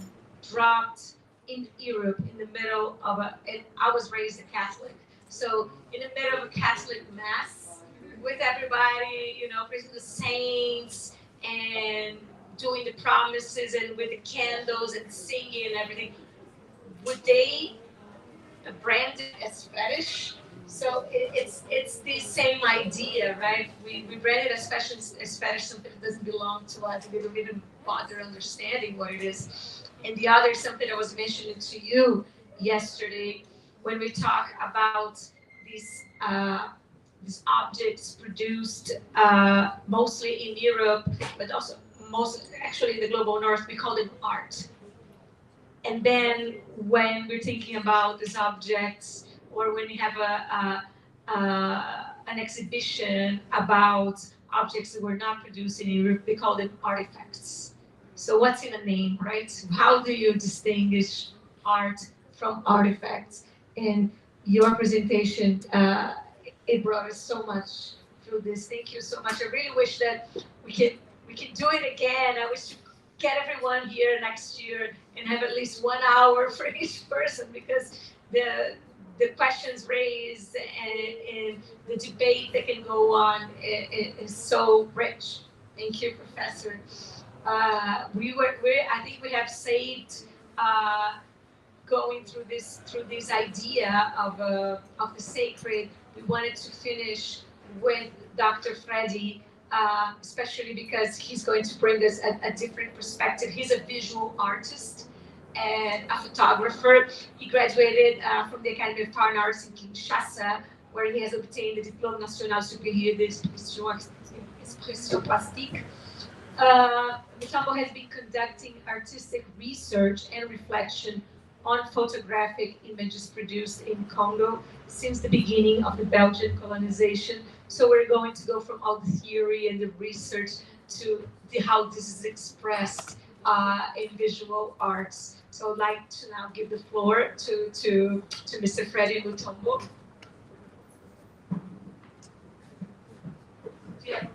C: dropped in Europe in the middle of and I was raised a Catholic. So in the middle of a Catholic mass with everybody, praising the saints and doing the promises and with the candles and singing and everything, would they brand it as fetish? So it's the same idea, right? We brand it as fetish, something that doesn't belong to us. We don't even bother understanding what it is. And the other, something I was mentioning to you yesterday, when we talk about these objects produced mostly in Europe, but also most actually in the global north, we call them art. And then when we're thinking about these objects, or when we have an exhibition about objects that were not produced in Europe, we call them artifacts. So what's in a name, right? How do you distinguish art from artifacts? And your presentation, it brought us so much through this. Thank you so much. I really wish that we can do it again. I wish to get everyone here next year and have at least 1 hour for each person, because the questions raised and the debate that can go on is so rich. Thank you, Professor. I think we have saved going through this idea of the sacred. We wanted to finish with Dr. Freddy, especially because he's going to bring us a different perspective. He's a visual artist and a photographer. He graduated from the Academy of Fine Arts in Kinshasa, where he has obtained the Diplôme National Supérieur d'Expression Plastique. Mutombo has been conducting artistic research and reflection on photographic images produced in Congo since the beginning of the Belgian colonization. So we're going to go from all the theory and the research to how this is expressed in visual arts. So I'd like to now give the floor to Mr. Freddy Mutombo. Yeah.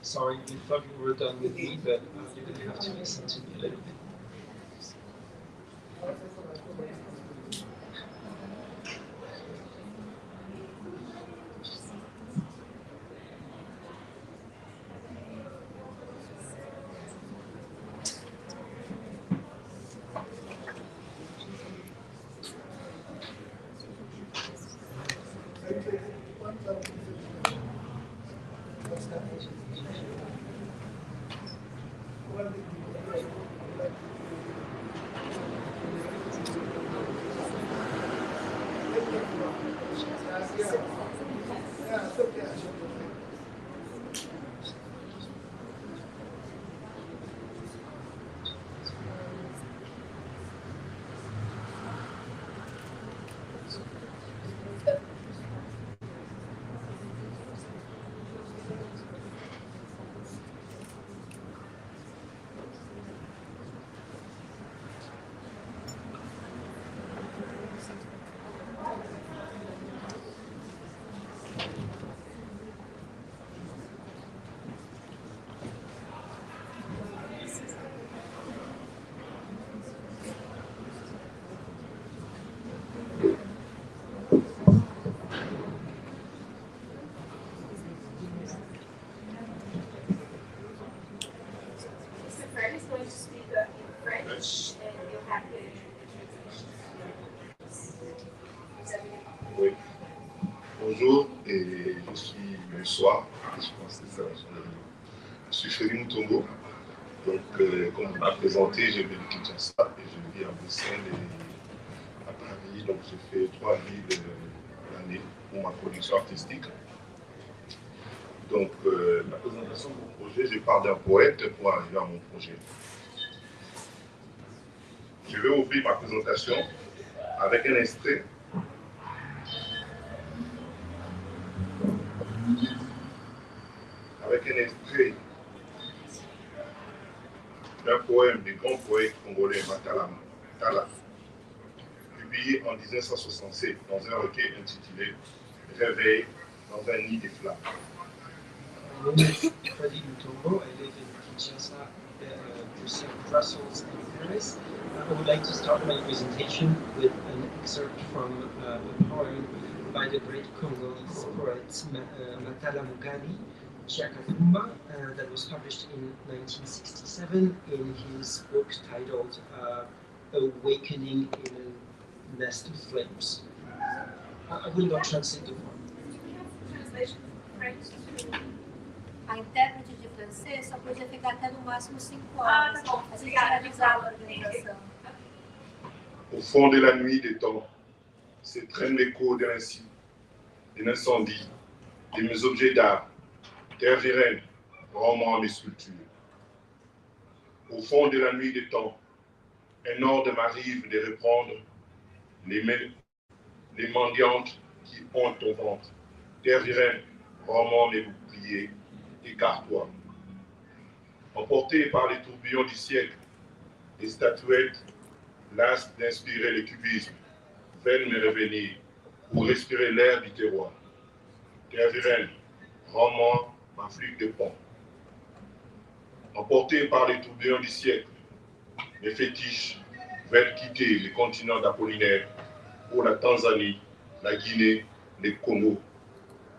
D: Sorry, we thought you were done with me, but you're going to have to listen to me a little bit.
G: Oui. Bonjour, et je suis bonsoir, je pense que c'est ça. Je suis Félix Moutongo. Donc, comme vous m'avez présenté, je viens de Kinshasa et je vis à Bruxelles et à Paris. Donc, j'ai fait 3 villes l'année pour ma production artistique. Donc, la présentation de mon projet, je parle d'un poète pour arriver à mon projet. Je vais ouvrir ma présentation avec un extrait d'un poème du grand poète congolais Matala, publié en 1967 dans un recueil intitulé Réveil dans un nid de flammes.
D: My name is Freddy Mutombo. I live in Kinshasa, Brussels, and Paris. I would like to start my presentation with an excerpt from a poem by the great Congolese poet Matala Mugali Chiakatumba that was published in 1967 in his book titled Awakening in a Nest of Flames. I will not translate the poem.
C: Translation French to... A intérprete de francês só podia ficar até no máximo 5 horas. A gente realizava a organização.
G: Au fond de la nuit des temps, se traîne l'écho d'un incendie, de mes objets d'art, terre virène, romans mes sculptures. Au fond de la nuit des temps, un ordre m'arrive de reprendre les mendiantes qui ont ton ventre. Terre virène, romans mes boucliers, écarte-toi. Emporté par les tourbillons du siècle, les statuettes, las d'inspirer le cubisme, veulent me revenir pour respirer l'air du terroir. Terre virène, rends-moi ma flûte de pont. Emporté par les tourbillons du siècle, mes fétiches veulent quitter le continent d'Apollinaire pour la Tanzanie, la Guinée, le Congo.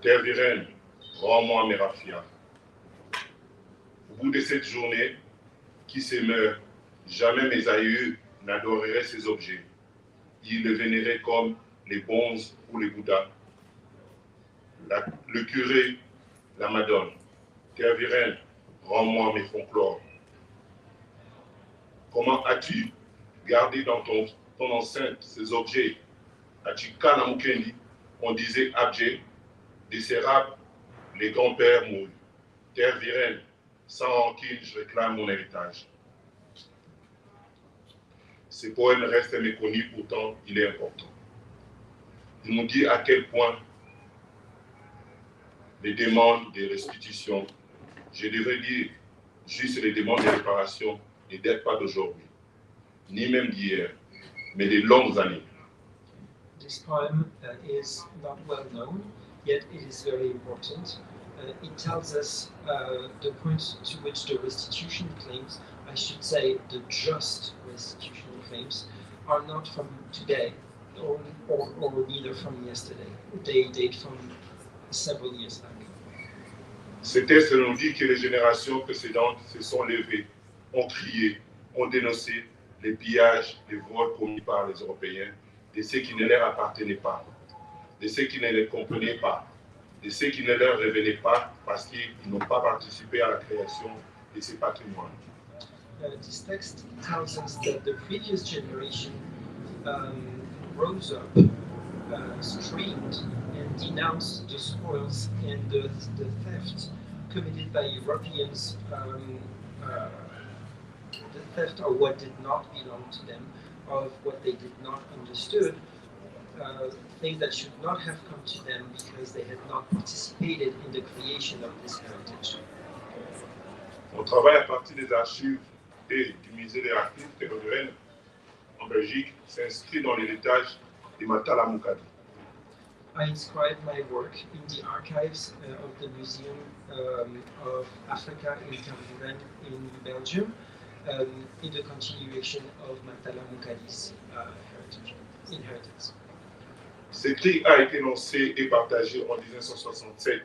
G: Terre virène, rends-moi mes raffias. Au bout de cette journée, qui se meurt, jamais mes aïeux n'adoreraient ces objets. Ils les vénéraient comme les bonzes ou les bouddhas. Le curé, la madone. Terre virène, rends-moi mes folklores. Comment as-tu gardé dans ton enceinte ces objets? As-tu Kanamukendi, on disait abject, des sérables, les grands-pères mourus. Terre virène, sans rancune, je réclame mon héritage. Ce poème reste méconnu, pourtant il est important. Il nous dit à quel point les demandes de restitution, je devrais dire juste les demandes de réparation, ne datent pas d'aujourd'hui, ni même d'hier, mais de longues années.
D: This poem is not well known, yet it is very important. It tells us the point to which the restitution claims, I should say the just restitution claims, are not from today or neither from yesterday. They date from several years back.
G: Ce texte nous dit que les générations précédentes se sont levées, ont crié, ont dénoncé les pillages, les vols commis par les Européens de ce qui ne leur appartenait pas. de ceux qui ne les comprenaient pas, de ceux qui ne leur revenaient pas parce qu'ils n'ont pas participé à la création de ces patrimoines.
D: This text tells us that the previous generation rose up, screamed, and denounced the spoils and the theft committed by Europeans, the theft of what did not belong to them, of what they did not understood, things that should not have come to them because they had not participated in the creation of this heritage.
G: On travaille à partir des archives et du musée des archives terroristes en Belgique s'inscrit dans l'héritage de Matala Mukadi.
D: I inscribed my work in the archives of the Museum of Africa in Tervuren in Belgium, in the continuation of Matala Mukadi's inheritance.
G: Ce cri a été lancé et partagé en 1967.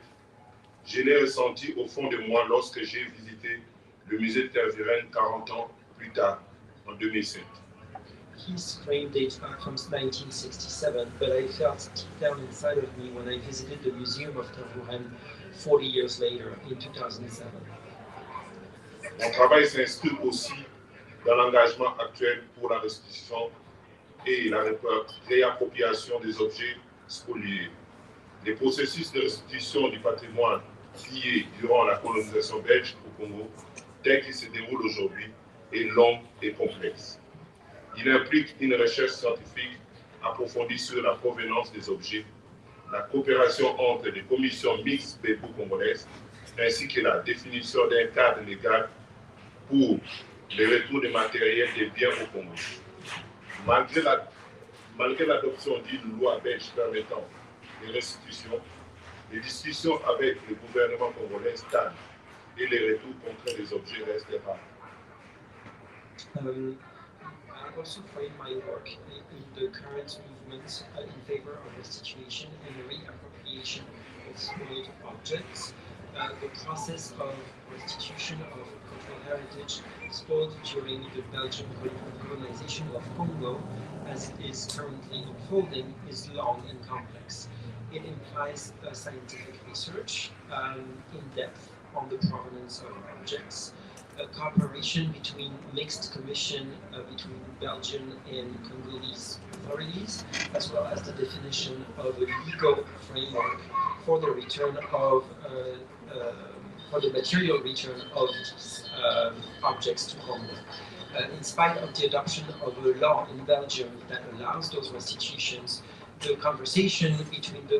G: Je l'ai ressenti au fond de moi lorsque j'ai visité le musée de Tervuren 40 ans plus tard, en 2007.
D: His claim dates back from 1967, but I felt deep down inside of me when I visited the Museum of Tervuren 40 years later, in 2007.
G: Mon travail s'inscrit aussi dans l'engagement actuel pour la restitution et la réappropriation des objets spoliés. Les processus de restitution du patrimoine pillé durant la colonisation belge au Congo, tel qu'il se déroule aujourd'hui, est long et complexe. Il implique une recherche scientifique approfondie sur la provenance des objets, la coopération entre les commissions mixtes belgo-congolaises, ainsi que la définition d'un cadre légal pour le retour des matériels des biens au Congo. Malgré l'adoption d'une loi belge permettant les restitutions, les discussions avec le gouvernement congolais stagnent et les retours contre les objets restent rares.
D: I also frame my work in the current movement in favor of restitution and reappropriation of spoiled objects. The process of restitution of cultural heritage spoiled during the Belgian colonization of Congo, as it is currently unfolding, is long and complex. It implies scientific research in depth on the provenance of objects, a cooperation between mixed commission between Belgian and Congolese authorities, as well as the definition of a legal framework for the return of for the material return of objects to Congo. In spite of the adoption of a law in Belgium that allows those restitutions, the conversation between the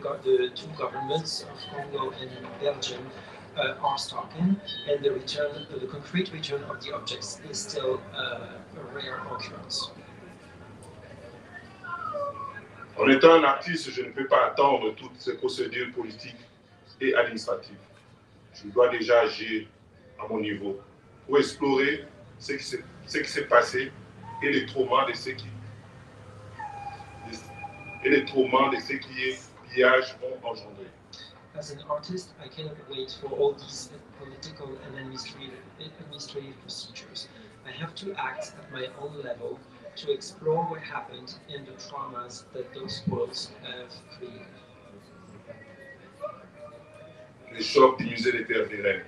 D: two governments of Congo and Belgium are stalking, and the concrete return of the objects is still a rare occurrence.
G: En étant un artiste, je ne peux pas attendre toutes ces procédures politiques et administratives. Je dois déjà agir à mon niveau pour explorer ce qui s'est passé et les traumas de ce qui les pillages ont engendré.
D: As an artist, I cannot wait for all these political and administrative procedures. I have to act at my own level to explore what happened and the traumas that those spoils have created.
G: Le choc du musée des Tervuren.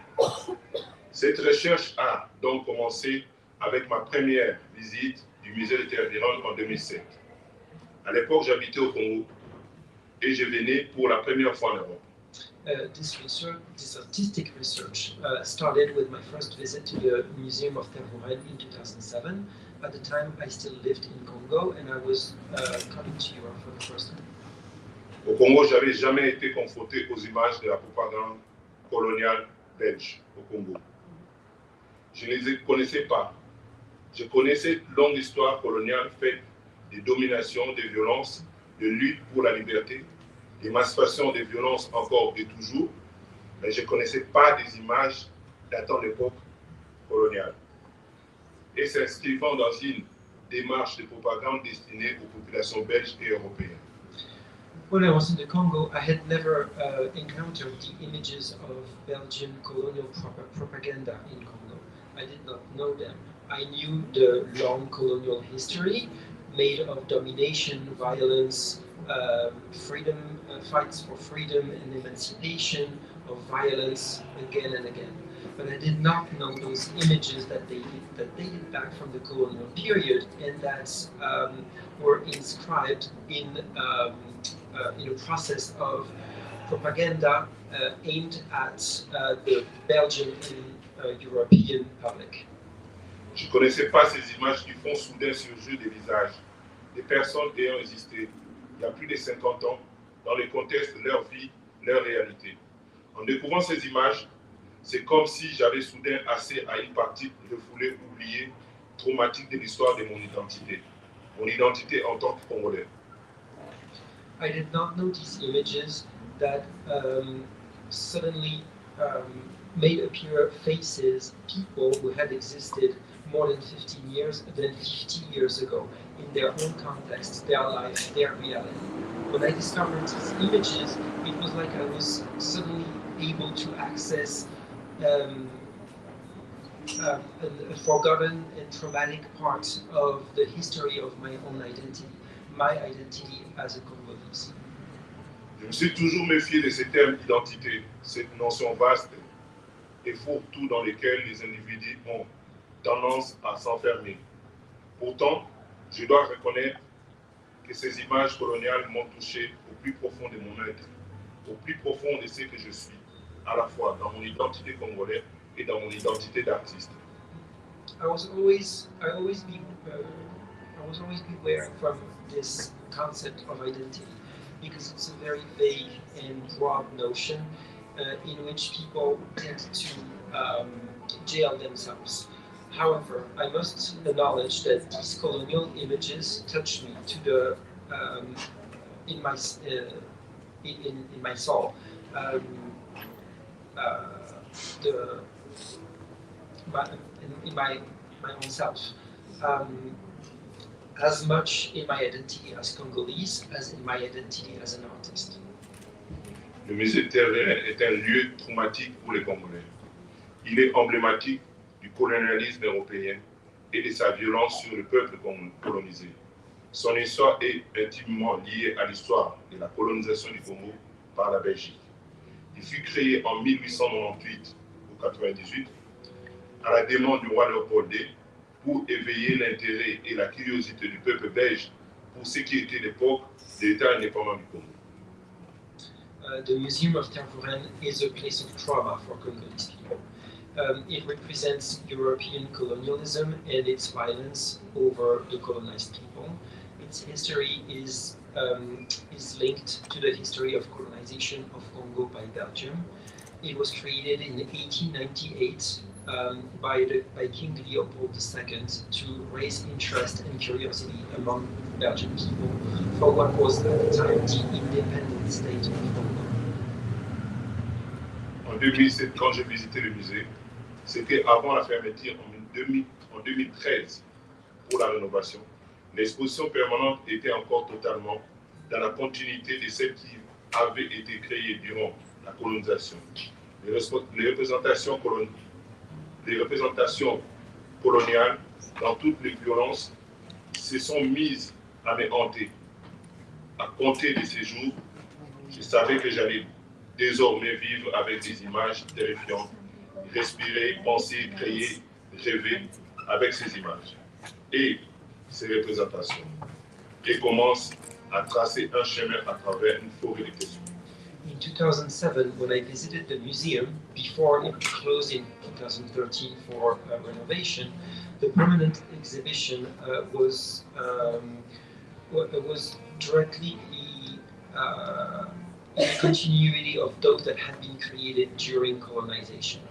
G: Cette recherche a donc commencé avec ma première visite du musée des Tervuren en 2007. À l'époque, j'habitais au Congo et je venais pour la première fois en Europe.
D: This artistic research started with my first visit to the Museum of Tervuren in 2007. At the time, I still lived in Congo and I was coming to Europe for the first time.
G: Au Congo, je n'avais jamais été confronté aux images de la propagande coloniale belge au Congo. Je ne les connaissais pas. Je connaissais une longue histoire coloniale faite de domination, de violence, de lutte pour la liberté, d'émancipation, de violence encore et toujours, mais je ne connaissais pas des images datant de l'époque coloniale. Et s'inscrivant dans une démarche de propagande destinée aux populations belges et européennes.
D: When I was in the Congo, I had never encountered the images of Belgian colonial propaganda in Congo. I did not know them. I knew the long colonial history made of domination, violence, freedom, fights for freedom and emancipation, of violence again and again. But I did not know those images that dated back from the colonial period and that were inscribed in a process of propaganda aimed at the Belgian and European public.
G: Je ne connaissais pas ces images qui font soudain surgir des visages, des personnes ayant existé il y a plus de 50 ans dans le contexte de leur vie, leur réalité. En découvrant ces images, c'est comme si j'avais soudain accès à une partie refoulée, oubliée, traumatique de l'histoire de mon identité en tant que Congolais.
D: I did not know these images that suddenly made appear faces, people who had existed more than 50 years ago in their own context, their life, their reality. When I discovered these images, it was like I was suddenly able to access a forgotten and traumatic part of the history of my own identity, my identity as a Congolese.
G: Je me suis toujours méfié de ces termes d'identité, cette notion vaste et fourre-tout dans lesquels les individus ont tendance à s'enfermer. Pourtant, je dois reconnaître que ces images coloniales m'ont touché au plus profond de mon être, au plus profond de ce que je suis, à la fois dans mon identité congolaise et dans mon identité d'artiste.
D: I was always beware from this concept of identity because it's a very vague and broad notion in which people tend to jail themselves. However, I must acknowledge that these colonial images touched me to the in my soul. In my own self, as much in my identity as Congolese as in my identity as an artist.
G: Le musée de Terre-Vérenne est un lieu traumatique pour les Congolais. Il est emblématique du colonialisme européen et de sa violence sur le peuple colonisé. Son histoire est intimement liée à l'histoire de la colonisation du Congo par la Belgique. Il fut créé en 1898 ou 98 à la demande du roi Léopold II pour éveiller l'intérêt et la curiosité du peuple belge pour ce qui était l'époque de l'État indépendant du Congo.
D: The Museum of Tervuren is a place of trauma for Congolese people. It represents European colonialism and its violence over the colonized people. Its history is linked to the history of colonization of Congo by Belgium. It was created in 1898 by King Leopold II to raise interest and curiosity among Belgian people for what was at the time the independent state of Congo.
G: En 2007, quand j'ai visité le musée, c'était avant la fermeture en 2013 pour la rénovation. L'exposition permanente était encore totalement dans la continuité de celle qui avait été créée durant la colonisation. Les représentations coloniales dans toutes les violences se sont mises à me hanter. À compter de ces jours, je savais que j'allais désormais vivre avec des images terrifiantes, respirer, penser, créer, rêver avec ces images et ces représentations, et commence à tracer un chemin à travers une forêt de questions.
D: In 2007, when I visited the museum, before it closed in 2013 for renovation, the permanent exhibition was directly in continuity of those that had been created during colonization.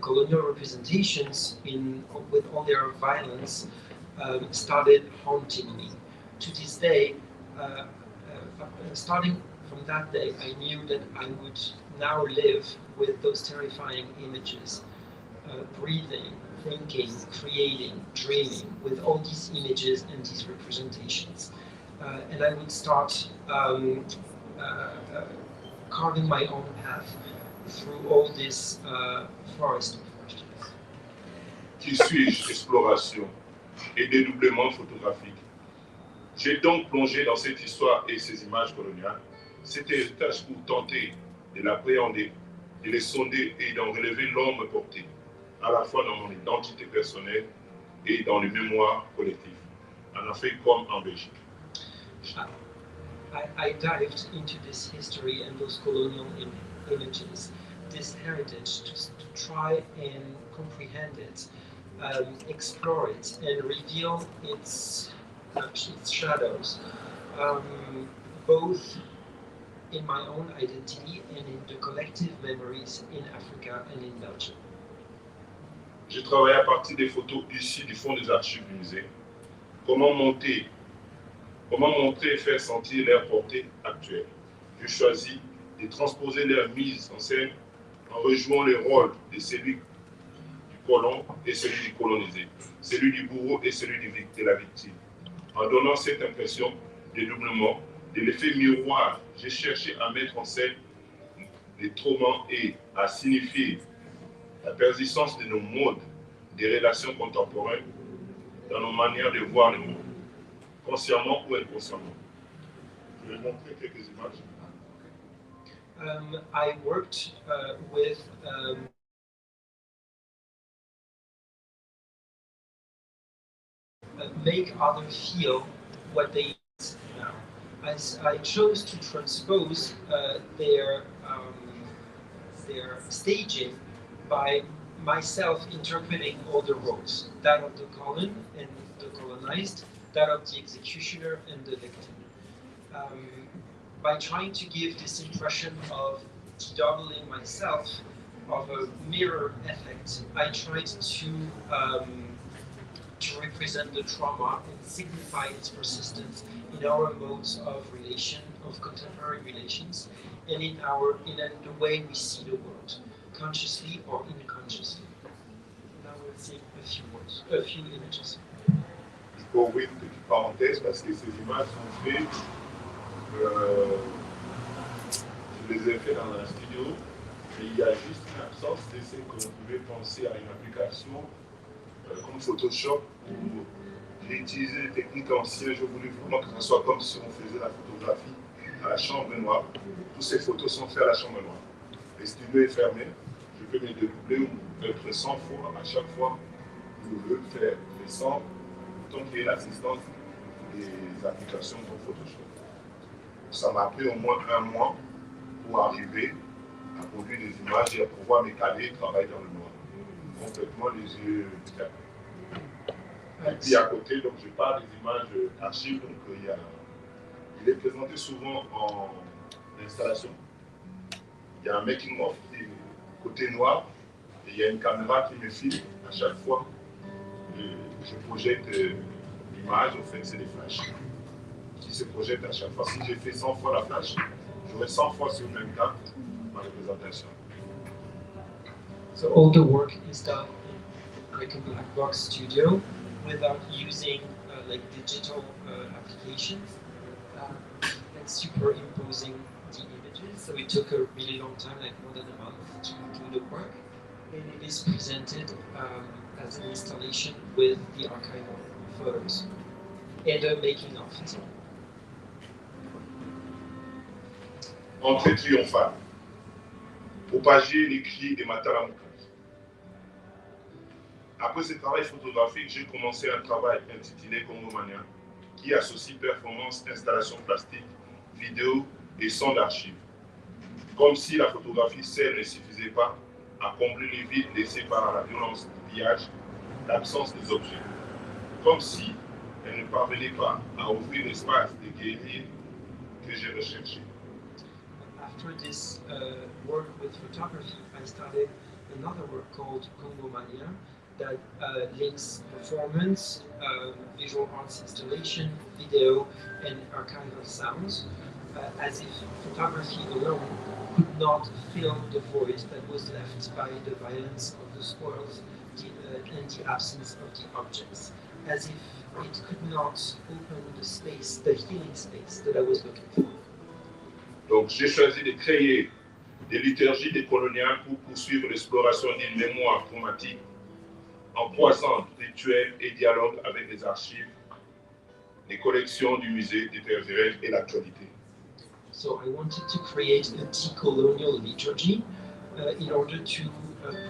D: Colonial representations, with all their violence, started haunting me. To this day, starting from that day, I knew that I would now live with those terrifying images, breathing, thinking, creating, dreaming, with all these images and these representations. And I would start carving my own path through all this forest of questions.
G: Qui suis-je, exploration et dédoublement photographique. J'ai donc plongé dans cette histoire et ces images coloniales, cet héritage pour tenter de l'appréhender, de les sonder et d'en relever l'homme porté, à la fois dans mon identité personnelle et dans le mémoire collectif, en Afrique comme en Belgique.
D: I dived into this history and those colonial images, this heritage, to try and comprehend it, explore it, and reveal its shadows, both in my own identity and in the collective memories in Africa and in Belgium.
G: J'ai travaillé à partir des photos issues du fond des archives du musée. Comment montrer et faire sentir leur portée actuelle. J'ai choisi de transposer leur mise en scène en rejouant les rôles de celui du colon et celui du colonisé, celui du bourreau et celui de la victime. En donnant cette impression de doublement, de l'effet miroir, j'ai cherché à mettre en scène les traumas et à signifier la persistance de nos modes, des relations contemporaines, dans nos manières de voir le monde, consciemment ou inconsciemment. Je vais montrer quelques images.
D: I worked with make others feel what they is now. I chose to transpose their staging by myself interpreting all the roles, that of the colon and the colonized, that of the executioner and the victim. By trying to give this impression of doubling myself, of a mirror effect, I tried to represent the trauma and signify its persistence in our modes of relation, of contemporary relations, and in the way we see the world, consciously or unconsciously. Now we'll see a few images.
G: Je peux ouvrir une petite parenthèse parce que ces images sont faites. Je les ai fait dans un studio, mais il y a juste une absence de ce qu'on pouvait penser à une application comme Photoshop où j'ai utilisé des techniques anciennes. Je voulais vraiment que ce soit comme si on faisait la photographie à la chambre noire. Toutes ces photos sont faites à la chambre noire. Le studio est fermé, je peux me dédoubler ou mettre 100 fois à chaque fois où je veux faire les 100, tant qu'il y ait l'assistance des applications comme Photoshop. Ça m'a pris au moins un mois pour arriver à produire des images et à pouvoir me caler et travailler dans le noir. Complètement les yeux fermés. Et puis à côté, donc, je parle des images d'archives, donc il est présenté souvent en installation. Il y a un making-of côté noir et il y a une caméra qui me filme à chaque fois. Je projette l'image, en fait c'est des flashs qui se projettent à chaque fois. Si j'ai fait 100 fois la flash, j'aurai 100 fois sur le même cas ma représentation.
D: So all the work is done in like a black box studio without using like digital applications and superimposing the images. So it took a really long time, like more than a month, to do the work. And it is presented as an installation with the archival photos and a making of it.
G: Entrée triomphale. Propager les cris des Mataramoukas. Après ce travail photographique, j'ai commencé un travail intitulé Congomania, qui associe performance, installation plastique, vidéo et son d'archives. Comme si la photographie seule ne suffisait pas à combler les vides laissés par la violence du pillage, l'absence des objets. Comme si elle ne parvenait pas à ouvrir l'espace des guerriers que j'ai recherché.
D: After this work with photography, I started another work called Congomania that links performance, visual arts installation, video, and archival sounds, as if photography alone could not fill the void that was left by the violence of the spoils and the absence of the objects, as if it could not open the space, the healing space that I was looking for.
G: Donc j'ai choisi de créer des liturgies décoloniales pour poursuivre l'exploration d'une mémoire traumatique en croisant rituels et dialogues avec les archives des collections du musée des terres virelles et l'actualité.
D: So I wanted to create a decolonial liturgy in order to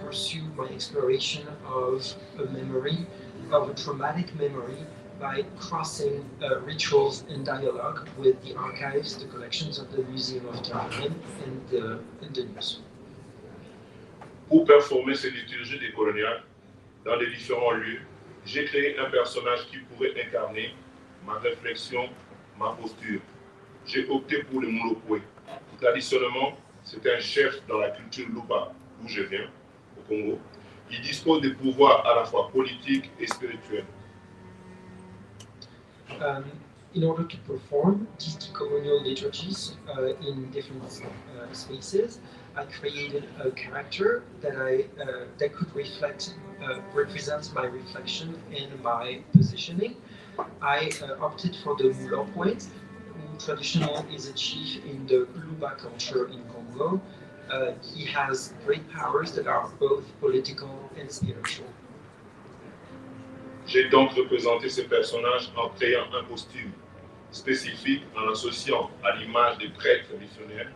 D: pursue my exploration of a memory, of a traumatic memory, by crossing rituals and dialogue with the archives, the collections of the Museum of Tervuren and the news.
G: Pour performer ces liturgies décoloniales dans les différents lieux, j'ai créé un personnage qui pourrait incarner ma réflexion, ma posture. J'ai opté pour le Mulopwe. Traditionnellement, c'est un chef dans la culture Luba, d'où je viens, au Congo. Il dispose de pouvoirs à la fois politiques et spirituels.
D: In order to perform these decolonial liturgies in different spaces, I created a character that could represent my reflection and my positioning. I opted for the Mulopwe, who traditionally is a chief in the Luba culture in Congo. He has great powers that are both political and spiritual.
G: J'ai donc représenté ce personnage en créant un costume spécifique en l'associant à l'image des prêtres missionnaires,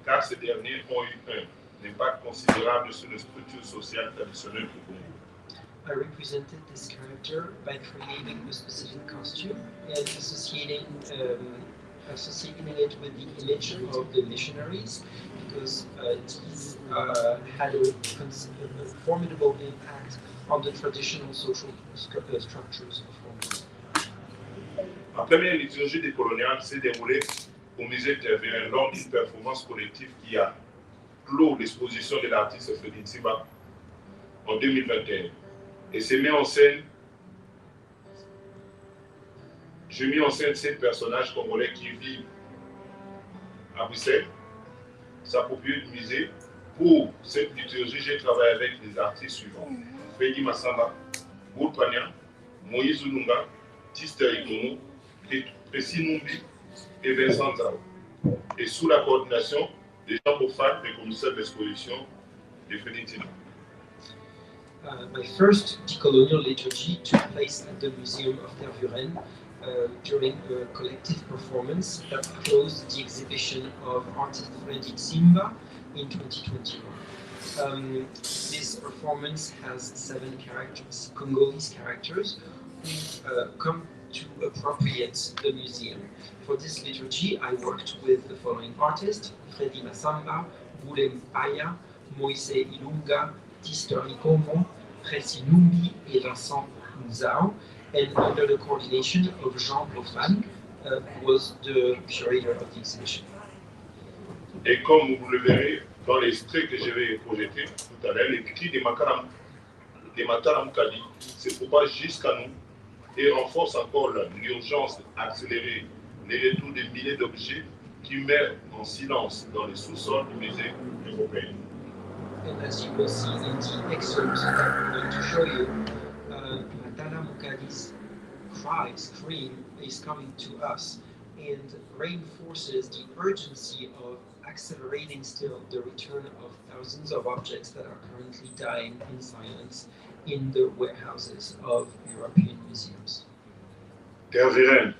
G: car ces derniers ont eu un impact considérable sur les structures sociales traditionnelles du Congo.
D: I represented this character by creating a specific costume and associating it with the image of the missionaries, because these had a formidable impact on the traditional social structures of Congo.
G: Ma première liturgie décoloniale s'est déroulée au musée Tervuren lors d'une performance collective qui a clos l'exposition de l'artiste Freddy Tsiba en 2021. Et c'est mis en scène, j'ai mis en scène 7 personnages congolais qui vivent à Bruxelles, s'approprier du musée. Pour cette liturgie, j'ai travaillé avec les artistes suivants: Freddy Massamba, Bourpania, Moïse Lunga, Tister Ikomo, Précis Numbi et Vincent Zao. Et sous la coordination des gens profanes des commissaires d'exposition de Freddy Tina.
D: My first decolonial liturgy took place at the Museum of Tervuren during a collective performance that closed the exhibition of artist Freddy Tsimba in 2021. This performance has 7 characters, Congolese characters, who come to appropriate the museum. For this liturgy, I worked with the following artists: Freddy Massamba, Boulem Paya, Moise Ilunga, Tister Ikomo, Précis Numbi et Vincent Nzao, and under the coordination of Jean Profane, who was the curator of the exhibition.
G: Et comme vous le verrez dans l'extrait que je vais projeter tout à l'heure, les cris des Mataram Kali se propagent jusqu'à nous et renforcent encore l'urgence d'accélérer les retours des milliers d'objets qui meurent en silence dans les sous-sols du musée européen.
D: And as you will see in the excerpt that I'm going to show you, Matala Mukadi's scream is coming to us and reinforces the urgency of accelerating still the return of thousands of objects that are currently dying in silence in the warehouses of European museums.
G: Tervuren,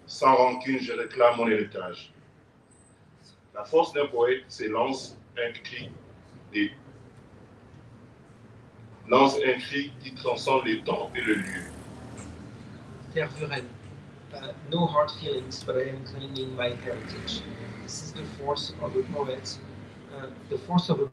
G: sans rancune, je réclame mon héritage. La force d'un poète s'élance un cri qui transcende les temps et le lieu.
D: Tervuren, no hard feelings, but I am claiming my heritage. This is the force of a poet, the force of a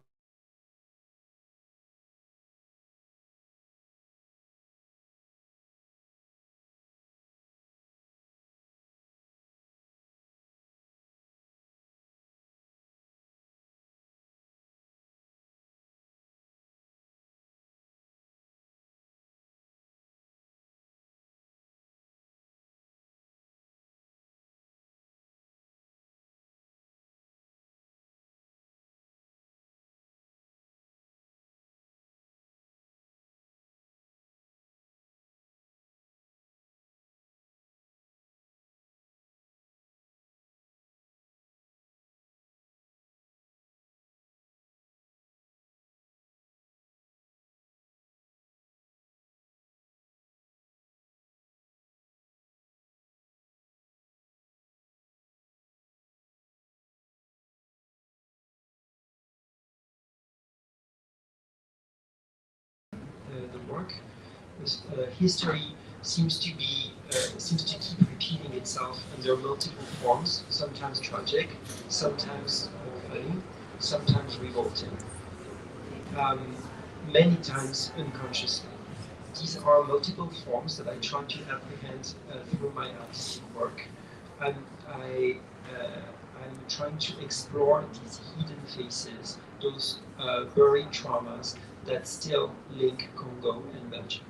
D: work. History seems to keep repeating itself under multiple forms, sometimes tragic, sometimes funny, sometimes revolting, many times unconsciously. These are multiple forms that I try to apprehend through my artistic work, and I'm trying to explore these hidden faces, those buried traumas that still link Congo and Belgium.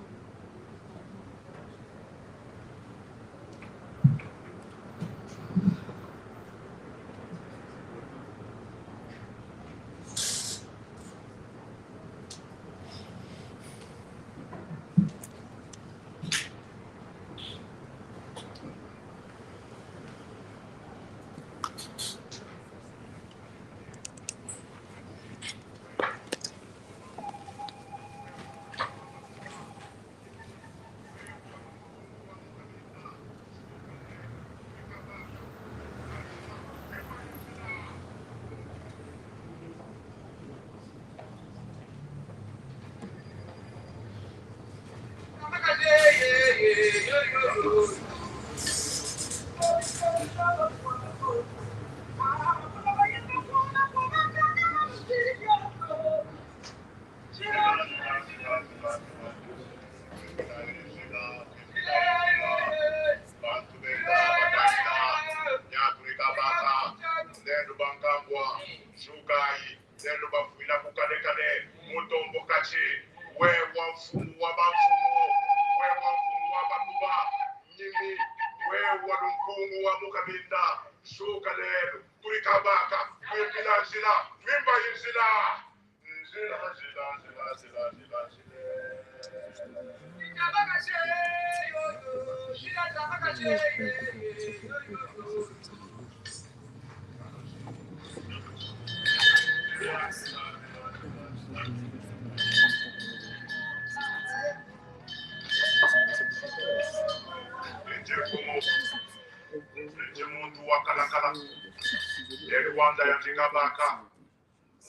G: Rwanda yatikabaka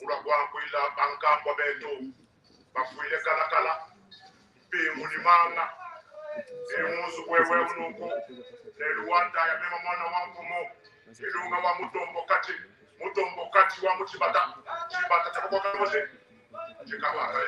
G: uragwakwila bankambo betu bafuile kalakala pingu ni mama emuzu wewe unuku Rwanda ya mema mwana wa mfumo ilunga wa mutombo kati wa mutibata chibata chakwa kamoze chikabaka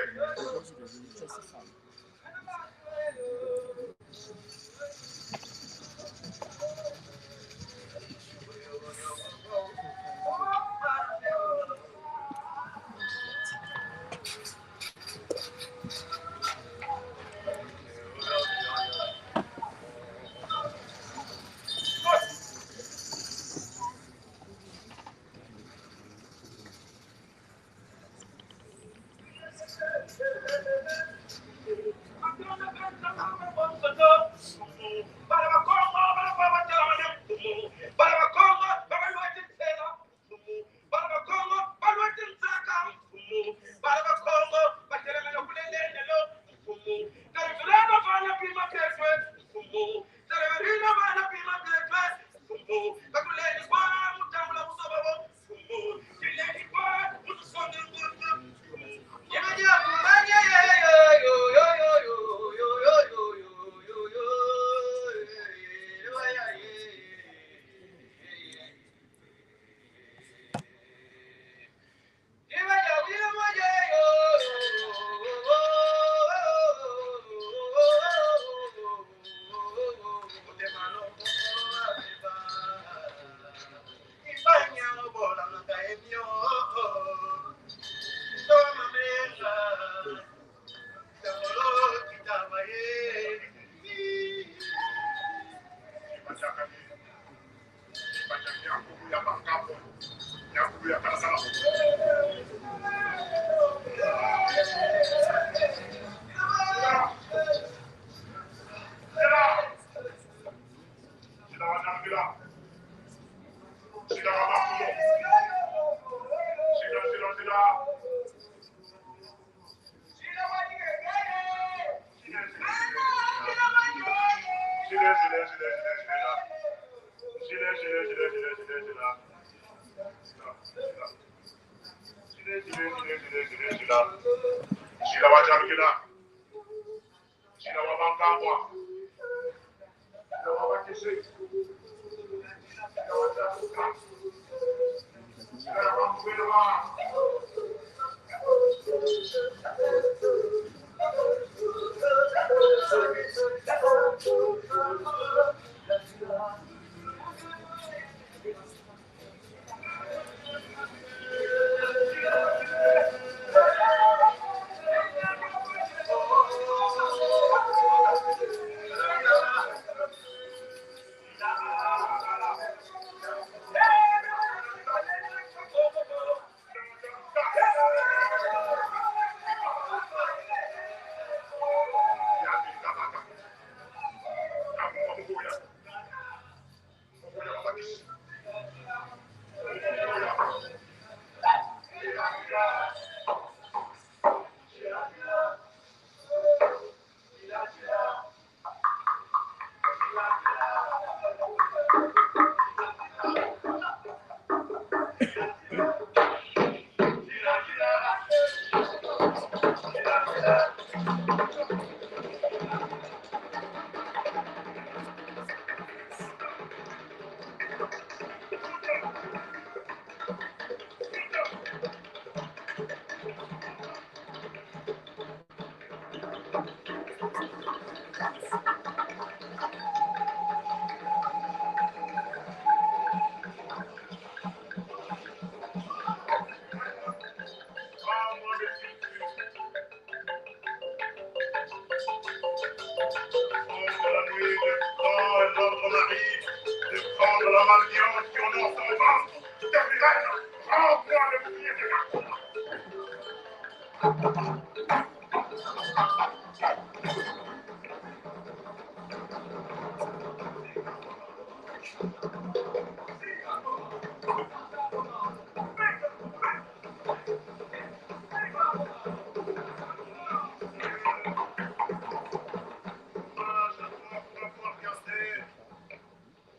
G: moi.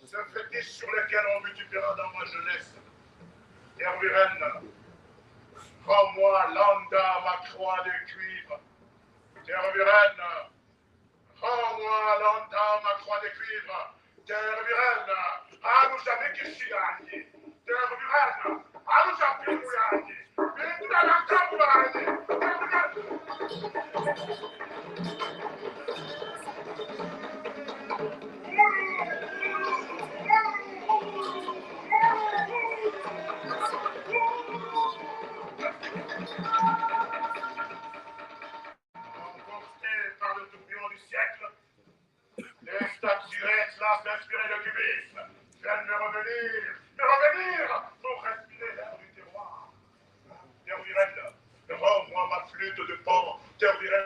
G: Ce fétiche sur lequel on multipliera dans ma jeunesse. Tervuren, rends-moi l'anda, ma croix de cuivre. Tervuren, rends-moi l'anda, ma croix de cuivre. Tervuren, à nous jamais que je suis gagné. Tervuren, à nous jamais que je suis gagné. Mais tout à l'heure, quand vous m'arrêtez. Par le tourbillon du siècle, les statuettes là s'inspiraient de cubisme, viennent me revenir pour respirer l'air du terroir. Tervirenne, rends-moi ma flûte de pan, Tervirenne.